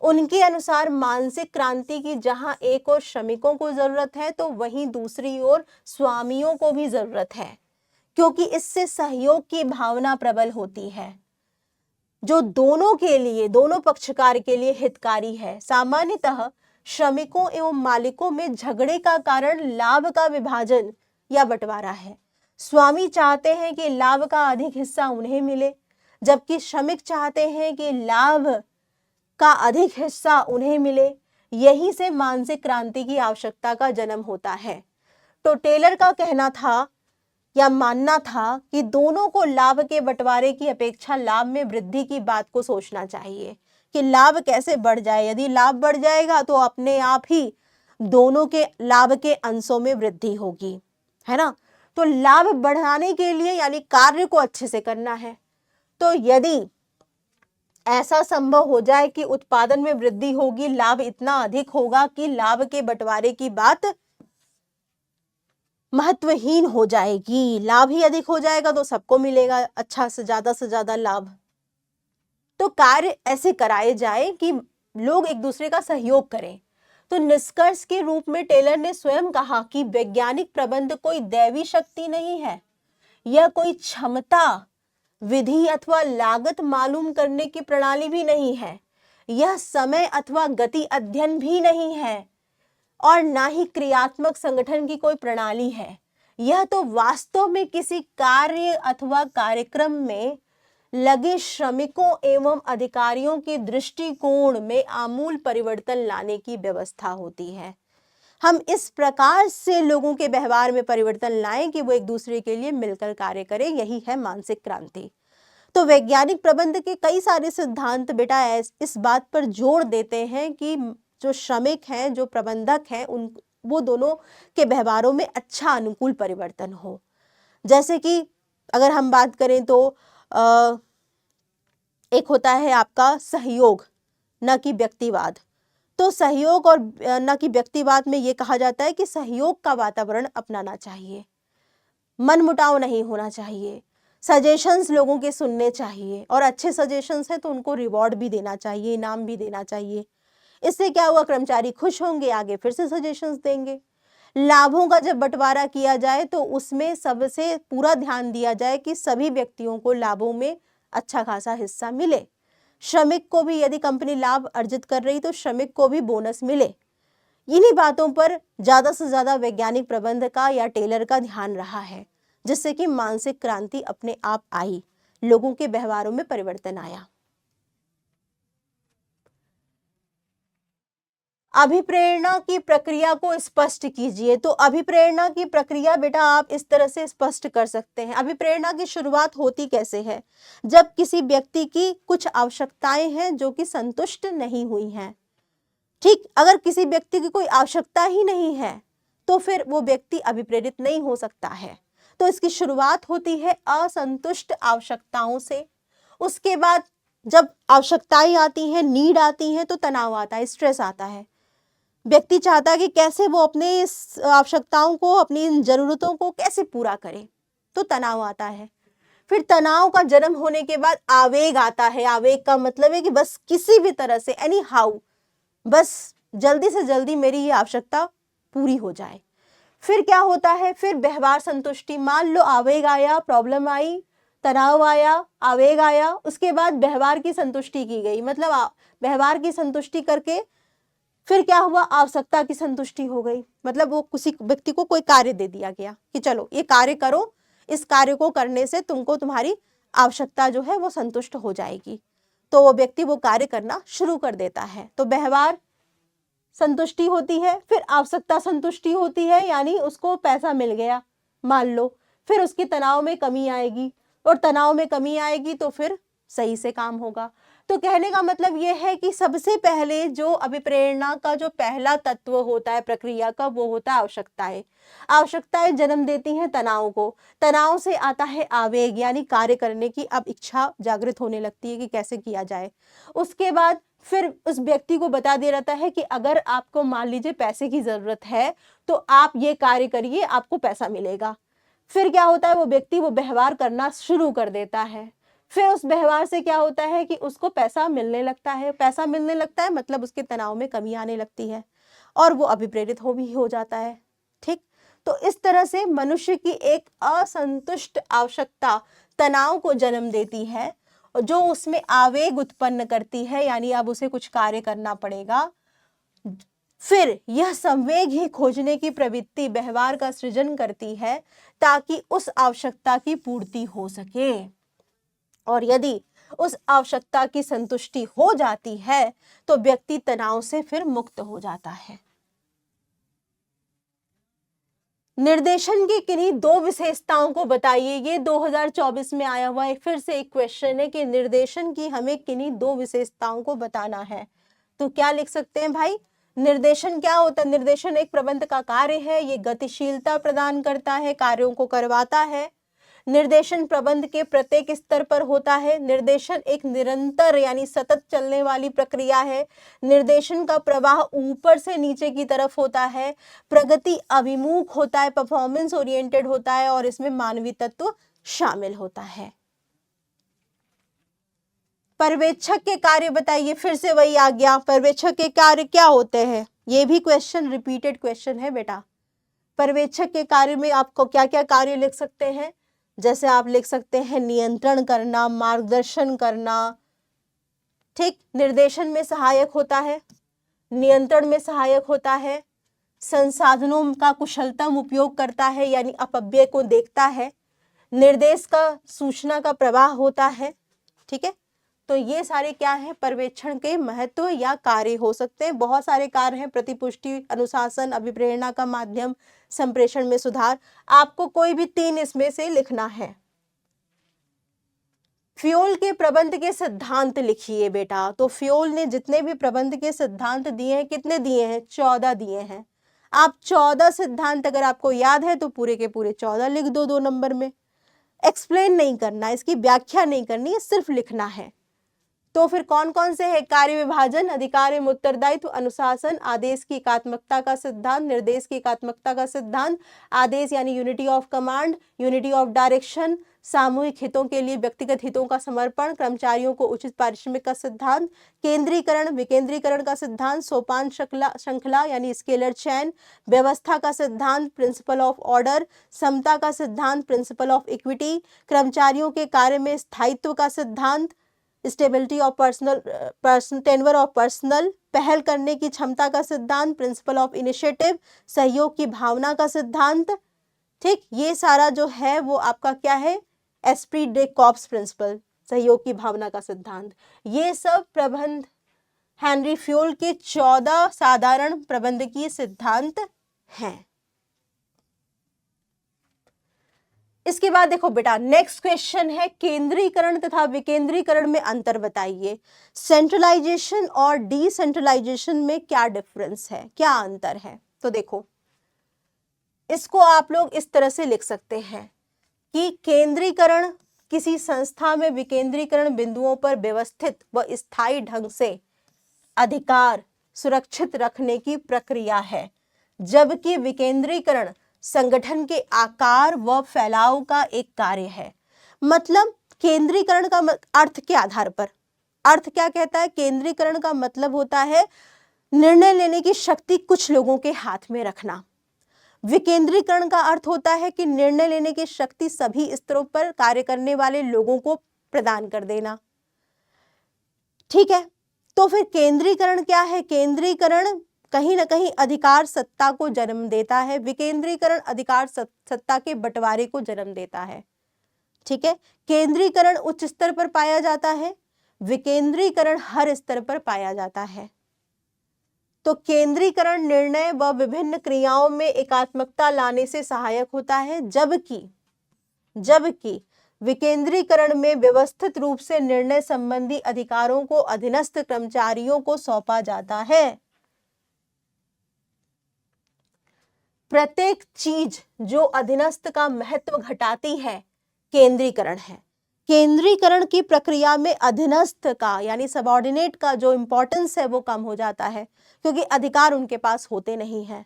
उनके अनुसार मानसिक क्रांति की जहां एक ओर श्रमिकों को जरूरत है तो वहीं दूसरी ओर स्वामियों को भी जरूरत है, क्योंकि इससे सहयोग की भावना प्रबल होती है जो दोनों के लिए, दोनों पक्षकार के लिए हितकारी है। सामान्यतः श्रमिकों एवं मालिकों में झगड़े का कारण लाभ का विभाजन या बंटवारा है। स्वामी चाहते हैं कि लाभ का अधिक हिस्सा उन्हें मिले, जबकि श्रमिक चाहते हैं कि लाभ का अधिक हिस्सा उन्हें मिले। यहीं से मानसिक क्रांति की आवश्यकता का जन्म होता है। तो टेलर का कहना था या मानना था कि दोनों को लाभ के बंटवारे की अपेक्षा लाभ में वृद्धि की बात को सोचना चाहिए कि लाभ कैसे बढ़ जाए। यदि लाभ बढ़ जाएगा तो अपने आप ही दोनों के लाभ के अंशों में वृद्धि होगी, है ना। तो लाभ बढ़ाने के लिए यानी कार्य को अच्छे से करना है। तो यदि ऐसा संभव हो जाए कि उत्पादन में वृद्धि होगी, लाभ इतना अधिक होगा कि लाभ के बंटवारे की बात महत्वहीन हो जाएगी, लाभ ही अधिक हो जाएगा तो सबको मिलेगा अच्छा से ज्यादा लाभ। तो कार्य ऐसे कराए जाए कि लोग एक दूसरे का सहयोग करें। तो निष्कर्ष के रूप में टेलर ने स्वयं कहा कि वैज्ञानिक प्रबंध कोई दैवी शक्ति नहीं है, यह कोई क्षमता, विधि अथवा लागत मालूम करने की प्रणाली भी नहीं है, यह समय अथवा गति अध्ययन भी नहीं है और ना ही क्रियात्मक संगठन की कोई प्रणाली है। यह तो वास्तव में किसी कार्य अथवा कार्यक्रम में लगे श्रमिकों एवं अधिकारियों के दृष्टिकोण में आमूल परिवर्तन लाने की व्यवस्था होती है। हम इस प्रकार से लोगों के व्यवहार में परिवर्तन लाएं कि वो एक दूसरे के लिए मिलकर कार्य करें, यही है मानसिक क्रांति। तो वैज्ञानिक प्रबंध के कई सारे सिद्धांत बेटा इस बात पर जोर देते हैं कि जो श्रमिक हैं, जो प्रबंधक हैं, वो दोनों के व्यवहारों में अच्छा अनुकूल परिवर्तन हो। जैसे कि अगर हम बात करें तो एक होता है आपका सहयोग, न कि व्यक्तिवाद। तो सहयोग और न कि व्यक्तिवाद में ये कहा जाता है कि सहयोग का वातावरण अपनाना चाहिए, मनमुटाव नहीं होना चाहिए, सजेशंस लोगों के सुनने चाहिए और अच्छे सजेशंस हैं तो उनको रिवॉर्ड भी देना चाहिए, इनाम भी देना चाहिए। इससे क्या हुआ, कर्मचारी खुश होंगे, आगे फिर से सजेशंस देंगे। लाभों का जब बंटवारा किया जाए तो उसमें सबसे पूरा ध्यान दिया जाए कि सभी व्यक्तियों को लाभों में अच्छा खासा हिस्सा मिले। श्रमिक को भी, यदि कंपनी लाभ अर्जित कर रही तो श्रमिक को भी बोनस मिले। इन्हीं बातों पर ज्यादा से ज्यादा वैज्ञानिक प्रबंध का या टेलर का ध्यान रहा है, जिससे कि मानसिक क्रांति अपने आप आई, लोगों के व्यवहारों में परिवर्तन आया। अभिप्रेरणा की प्रक्रिया को स्पष्ट कीजिए। तो अभिप्रेरणा की प्रक्रिया बेटा आप इस तरह से स्पष्ट कर सकते हैं। अभिप्रेरणा की शुरुआत होती कैसे है? जब किसी व्यक्ति की कुछ आवश्यकताएं हैं जो कि संतुष्ट नहीं हुई हैं। ठीक, अगर किसी व्यक्ति की कोई आवश्यकता ही नहीं है तो फिर वो व्यक्ति अभिप्रेरित नहीं हो सकता है। तो इसकी शुरुआत होती है असंतुष्ट आवश्यकताओं से। उसके बाद जब आवश्यकताएं आती हैं, नीड आती हैं, तो तनाव आता है, स्ट्रेस आता है। व्यक्ति चाहता है कि कैसे वो अपने इस आवश्यकताओं को, अपनी इन जरूरतों को कैसे पूरा करे, तो तनाव आता है। फिर तनाव का जन्म होने के बाद आवेग आता है। आवेग का मतलब है कि बस किसी भी तरह से, एनी हाउ, बस जल्दी से जल्दी मेरी ये आवश्यकता पूरी हो जाए। फिर क्या होता है, फिर व्यवहार संतुष्टि। मान लो आवेग आया, प्रॉब्लम आई, तनाव आया, आवेग आया, उसके बाद व्यवहार की संतुष्टि की गई, मतलब व्यवहार की संतुष्टि करके फिर क्या हुआ, आवश्यकता की संतुष्टि हो गई। मतलब वो किसी व्यक्ति को कोई कार्य दे दिया गया कि चलो ये कार्य करो, इस कार्य को करने से तुमको तुम्हारी आवश्यकता जो है वो संतुष्ट हो जाएगी। तो वो व्यक्ति वो कार्य करना शुरू कर देता है। तो व्यवहार संतुष्टि होती है, फिर आवश्यकता संतुष्टि होती है, यानी उसको पैसा मिल गया मान लो, फिर उसकी तनाव में कमी आएगी, और तनाव में कमी आएगी तो फिर सही से काम होगा। तो कहने का मतलब यह है कि सबसे पहले जो अभिप्रेरणा का जो पहला तत्व होता है प्रक्रिया का, वो होता है आवश्यकताएं। आवश्यकताएं जन्म देती हैं तनाव को, तनाव से आता है आवेग, यानी कार्य करने की अब इच्छा जागृत होने लगती है कि कैसे किया जाए। उसके बाद फिर उस व्यक्ति को बता दिया जाता है कि अगर आपको मान लीजिए पैसे की जरूरत है तो आप ये कार्य करिए, आपको पैसा मिलेगा। फिर क्या होता है, वो व्यक्ति वो व्यवहार करना शुरू कर देता है। फिर उस व्यवहार से क्या होता है कि उसको पैसा मिलने लगता है। पैसा मिलने लगता है मतलब उसके तनाव में कमी आने लगती है और वो अभिप्रेरित हो जाता है। ठीक, तो इस तरह से मनुष्य की एक असंतुष्ट आवश्यकता तनाव को जन्म देती है, जो उसमें आवेग उत्पन्न करती है, यानी अब उसे कुछ कार्य करना पड़ेगा। फिर यह संवेग ही खोजने की प्रवृत्ति व्यवहार का सृजन करती है ताकि उस आवश्यकता की पूर्ति हो सके। और यदि उस आवश्यकता की संतुष्टि हो जाती है तो व्यक्ति तनाव से फिर मुक्त हो जाता है। निर्देशन की किन्हीं दो विशेषताओं को बताइए। ये 2024 में आया हुआ फिर से एक क्वेश्चन है कि निर्देशन की हमें किन्हीं दो विशेषताओं को बताना है। तो क्या लिख सकते हैं भाई, निर्देशन क्या होता है? निर्देशन एक प्रबंध का कार्य है, ये गतिशीलता प्रदान करता है, कार्यों को करवाता है। निर्देशन प्रबंध के प्रत्येक स्तर पर होता है। निर्देशन एक निरंतर यानी सतत चलने वाली प्रक्रिया है। निर्देशन का प्रवाह ऊपर से नीचे की तरफ होता है, प्रगति अभिमुख होता है, परफॉर्मेंस ओरिएंटेड होता है और इसमें मानवीय तत्व शामिल होता है। पर्यवेक्षक के कार्य बताइए, फिर से वही आ गया। पर्यवेक्षक के कार्य क्या होते हैं? ये भी क्वेश्चन रिपीटेड क्वेश्चन है बेटा। पर्यवेक्षक के कार्य में आपको क्या क्या कार्य लिख सकते हैं? जैसे आप लिख सकते हैं नियंत्रण करना, मार्गदर्शन करना। ठीक, निर्देशन में सहायक होता है, नियंत्रण में सहायक होता है, संसाधनों का कुशलतम उपयोग करता है यानी अपव्यय को देखता है, निर्देश का सूचना का प्रवाह होता है। ठीक है, तो ये सारे क्या है, पर्यवेक्षण के महत्व या कार्य हो सकते हैं। बहुत सारे कार्य हैं, प्रतिपुष्टि, अनुशासन, अभिप्रेरणा का माध्यम, संप्रेषण में सुधार। आपको कोई भी तीन इसमें से लिखना है। फ्योल के प्रबंध के सिद्धांत लिखिए बेटा। तो फ्योल ने जितने भी प्रबंध के सिद्धांत दिए हैं, कितने दिए हैं? 14 दिए हैं। आप 14 सिद्धांत अगर आपको याद है तो पूरे के पूरे 14 लिख दो 2 नंबर में। एक्सप्लेन नहीं करना, इसकी व्याख्या नहीं करनी है, सिर्फ लिखना है। तो फिर कौन कौन से है? कार्य विभाजन, अधिकार एवं उत्तरदायित्व, अनुशासन, आदेश की एकात्मकता का सिद्धांत, निर्देश की एकात्मकता का सिद्धांत, आदेश यानी unity of command, unity of direction, सामूहिक हितों के लिए व्यक्तिगत हितों का समर्पण, कर्मचारियों को उचित पारिश्रमिक का सिद्धांत, केंद्रीकरण विकेंद्रीकरण का सिद्धांत, सोपान श्रृंखला यानी स्केलर चैन, व्यवस्था का सिद्धांत, प्रिंसिपल ऑफ ऑर्डर, समता का सिद्धांत, प्रिंसिपल ऑफ इक्विटी, कर्मचारियों के कार्य में स्थायित्व का सिद्धांत, stability of tenure of personal, पहल करने की क्षमता का सिद्धांत, प्रिंसिपल ऑफ इनिशिएटिव, सहयोग की भावना का सिद्धांत। ठीक, ये सारा जो है वो आपका क्या है? एस्प्री डे कॉर्प्स प्रिंसिपल, सहयोग की भावना का सिद्धांत। ये सब प्रबंध हेनरी फ्योल के 14 साधारण प्रबंधकीय सिद्धांत हैं। इसके बाद देखो बेटा, नेक्स्ट क्वेश्चन है केंद्रीकरण तथा विकेंद्रीकरण में अंतर बताइए। सेंट्रलाइजेशन और डिसेंट्रलाइजेशन में क्या डिफरेंस है, क्या अंतर है? तो देखो, इसको आप लोग इस तरह से लिख सकते हैं कि केंद्रीकरण किसी संस्था में विकेंद्रीकरण बिंदुओं पर व्यवस्थित व स्थायी ढंग से अधिकार सुरक्षित रखने की प्रक्रिया है, जबकि विकेंद्रीकरण संगठन के आकार व फैलाव का एक कार्य है। मतलब केंद्रीकरण का अर्थ के आधार पर, अर्थ क्या कहता है? केंद्रीकरण का मतलब होता है निर्णय लेने की शक्ति कुछ लोगों के हाथ में रखना। विकेंद्रीकरण का अर्थ होता है कि निर्णय लेने की शक्ति सभी स्तरों पर कार्य करने वाले लोगों को प्रदान कर देना। ठीक है, तो फिर केंद्रीकरण क्या है? केंद्रीकरण कहीं ना कहीं अधिकार सत्ता को जन्म देता है, विकेंद्रीकरण अधिकार सत्ता के बंटवारे को जन्म देता है। ठीक है, केंद्रीकरण उच्च स्तर पर पाया जाता है, विकेंद्रीकरण हर स्तर पर पाया जाता है। तो केंद्रीकरण निर्णय व विभिन्न क्रियाओं में एकात्मकता लाने से सहायक होता है, जबकि विकेंद्रीकरण में व्यवस्थित रूप से निर्णय संबंधी अधिकारों को अधीनस्थ कर्मचारियों को सौंपा जाता है। प्रत्येक चीज जो अधीनस्थ का महत्व घटाती है केंद्रीकरण है। केंद्रीकरण की प्रक्रिया में अधीनस्थ का यानी सबऑर्डिनेट का जो इंपॉर्टेंस है वो कम हो जाता है, क्योंकि अधिकार उनके पास होते नहीं है।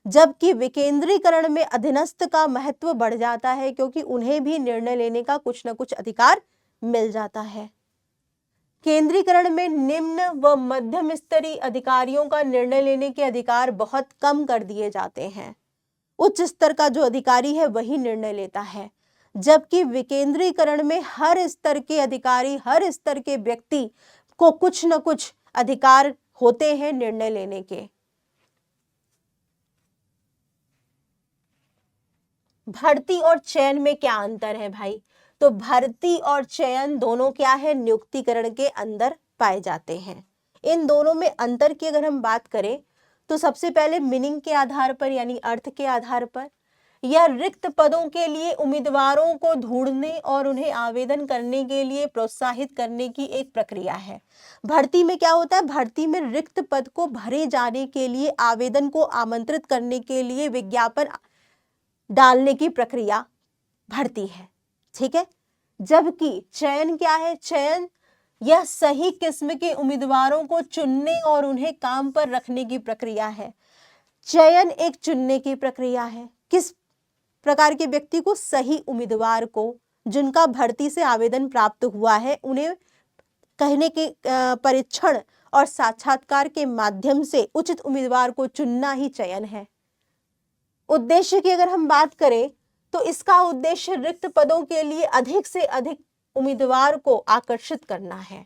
जबकि विकेंद्रीकरण में अधीनस्थ का महत्व बढ़ जाता है, क्योंकि उन्हें भी निर्णय लेने का कुछ न कुछ अधिकार मिल जाता है। केंद्रीकरण में निम्न व मध्यम स्तरीय अधिकारियों का निर्णय लेने के अधिकार बहुत कम कर दिए जाते हैं। उच्च स्तर का जो अधिकारी है वही निर्णय लेता है, जबकि विकेंद्रीकरण में हर स्तर के अधिकारी, हर स्तर के व्यक्ति को कुछ न कुछ अधिकार होते हैं निर्णय लेने के। भर्ती और चयन में क्या अंतर है भाई? तो भर्ती और चयन दोनों क्या है? नियुक्तिकरण के अंदर पाए जाते हैं। इन दोनों में अंतर की अगर हम बात करें तो सबसे पहले मीनिंग के आधार पर यानी अर्थ के आधार पर, या रिक्त पदों के लिए उम्मीदवारों को ढूंढने और उन्हें आवेदन करने के लिए प्रोत्साहित करने की एक प्रक्रिया है। भर्ती में क्या होता है? भर्ती में रिक्त पद को भरे जाने के लिए आवेदन को आमंत्रित करने के लिए विज्ञापन डालने की प्रक्रिया भर्ती है। ठीक है, जबकि चयन क्या है? चयन यह सही किस्म के उम्मीदवारों को चुनने और उन्हें काम पर रखने की प्रक्रिया है। चयन एक चुनने की प्रक्रिया है, किस प्रकार के व्यक्ति को? सही उम्मीदवार को, जिनका भर्ती से आवेदन प्राप्त हुआ है, उन्हें कहने के परीक्षण और साक्षात्कार के माध्यम से उचित उम्मीदवार को चुनना ही चयन है। उद्देश्य की अगर हम बात करें तो इसका उद्देश्य रिक्त पदों के लिए अधिक से अधिक उम्मीदवार को आकर्षित करना है,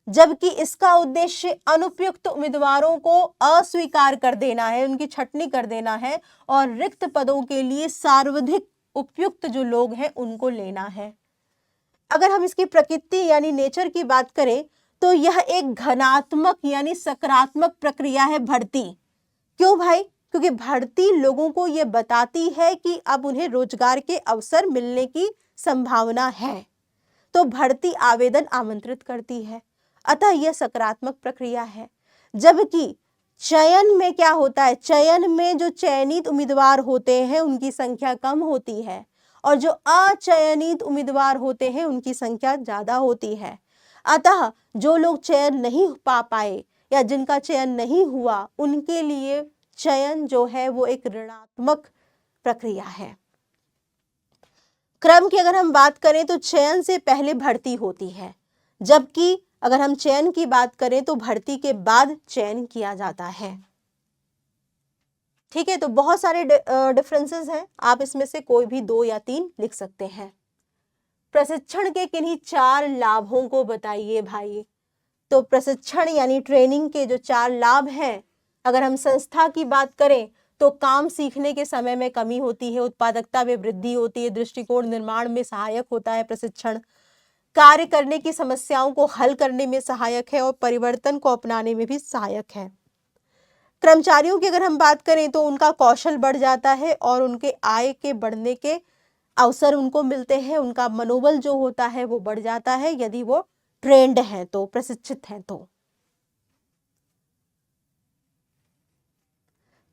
जबकि इसका उद्देश्य अनुपयुक्त उम्मीदवारों को अस्वीकार कर देना है, उनकी छटनी कर देना है और रिक्त पदों के लिए सर्वाधिक उपयुक्त जो लोग हैं उनको लेना है। अगर हम इसकी प्रकृति यानी नेचर की बात करें तो यह एक घनात्मक यानी सकारात्मक प्रक्रिया है भर्ती। क्यों भाई? क्योंकि भर्ती लोगों को यह बताती है कि अब उन्हें रोजगार के अवसर मिलने की संभावना है, तो भर्ती आवेदन आमंत्रित करती है, अतः यह सकारात्मक प्रक्रिया है। जबकि चयन में क्या होता है? चयन में जो चयनित उम्मीदवार होते हैं उनकी संख्या कम होती है और जो अचयनित उम्मीदवार होते हैं उनकी संख्या ज्यादा होती है। अतः जो लोग चयन नहीं पा पाए या जिनका चयन नहीं हुआ उनके लिए चयन जो है वो एक ऋणात्मक प्रक्रिया है। क्रम की अगर हम बात करें तो चयन से पहले भर्ती होती है, जबकि अगर हम चयन की बात करें तो भर्ती के बाद चयन किया जाता है। ठीक है, तो बहुत सारे डिफरेंसेस हैं, आप इसमें से कोई भी 2 या 3 लिख सकते हैं। प्रशिक्षण के किन्हीं 4 लाभों को बताइए भाई। तो प्रशिक्षण यानी ट्रेनिंग के जो 4 लाभ हैं, अगर हम संस्था की बात करें तो काम सीखने के समय में कमी होती है, उत्पादकता में वृद्धि होती है, दृष्टिकोण निर्माण में सहायक होता है प्रशिक्षण, कार्य करने की समस्याओं को हल करने में सहायक है और परिवर्तन को अपनाने में भी सहायक है। कर्मचारियों की अगर हम बात करें तो उनका कौशल बढ़ जाता है और उनके आय के बढ़ने के अवसर उनको मिलते हैं, उनका मनोबल जो होता है वो बढ़ जाता है यदि वो ट्रेंड हैं तो, प्रशिक्षित हैं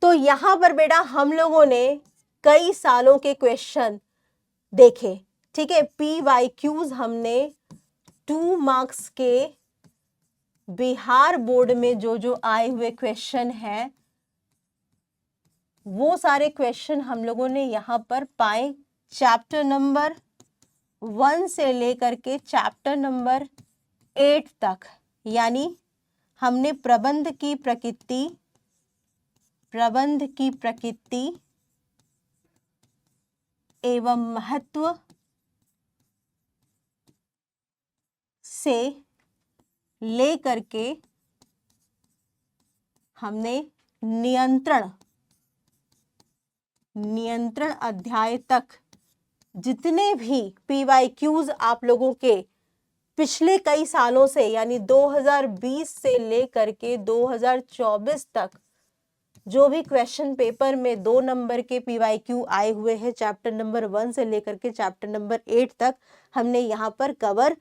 तो यहां पर बेटा हम लोगों ने कई सालों के क्वेश्चन देखे। ठीक है, PYQs हमने 2 मार्क्स के बिहार बोर्ड में जो आए हुए क्वेश्चन हैं वो सारे क्वेश्चन हम लोगों ने यहां पर पाए। चैप्टर नंबर 1 से लेकर के चैप्टर नंबर 8 तक, यानी हमने प्रबंध की प्रकृति एवं महत्व से लेकर के हमने नियंत्रण अध्याय तक जितने भी PYQs आप लोगों के पिछले कई सालों से यानी 2020 से लेकर के 2024 तक जो भी क्वेश्चन पेपर में 2 नंबर के PYQ आए हुए हैं चैप्टर नंबर 1 से लेकर के चैप्टर नंबर 8 तक हमने यहाँ पर कवर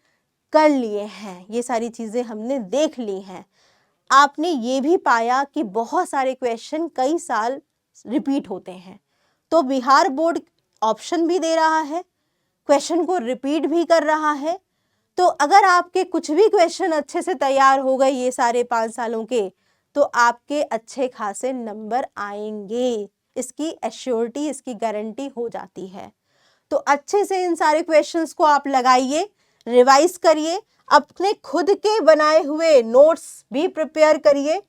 कर लिए हैं। ये सारी चीजें हमने देख ली हैं। आपने ये भी पाया कि बहुत सारे क्वेश्चन कई साल रिपीट होते हैं, तो बिहार बोर्ड ऑप्शन भी दे रहा है, क्वेश्चन को रिपीट भी कर रहा है। तो अगर आपके कुछ भी क्वेश्चन अच्छे से तैयार हो गए ये सारे 5 सालों के, तो आपके अच्छे खासे नंबर आएंगे। इसकी एश्योरिटी, इसकी गारंटी हो जाती है। तो अच्छे से इन सारे क्वेश्चंस को आप लगाइए, रिवाइज करिए, अपने खुद के बनाए हुए नोट्स भी प्रिपेयर करिए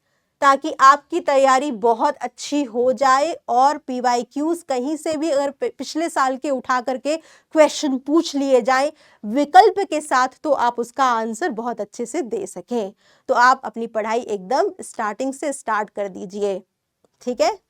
ताकि आपकी तैयारी बहुत अच्छी हो जाए और PYQs कहीं से भी अगर पिछले साल के उठा करके क्वेश्चन पूछ लिए जाएं विकल्प के साथ, तो आप उसका आंसर बहुत अच्छे से दे सकें। तो आप अपनी पढ़ाई एकदम स्टार्टिंग से स्टार्ट कर दीजिए, ठीक है।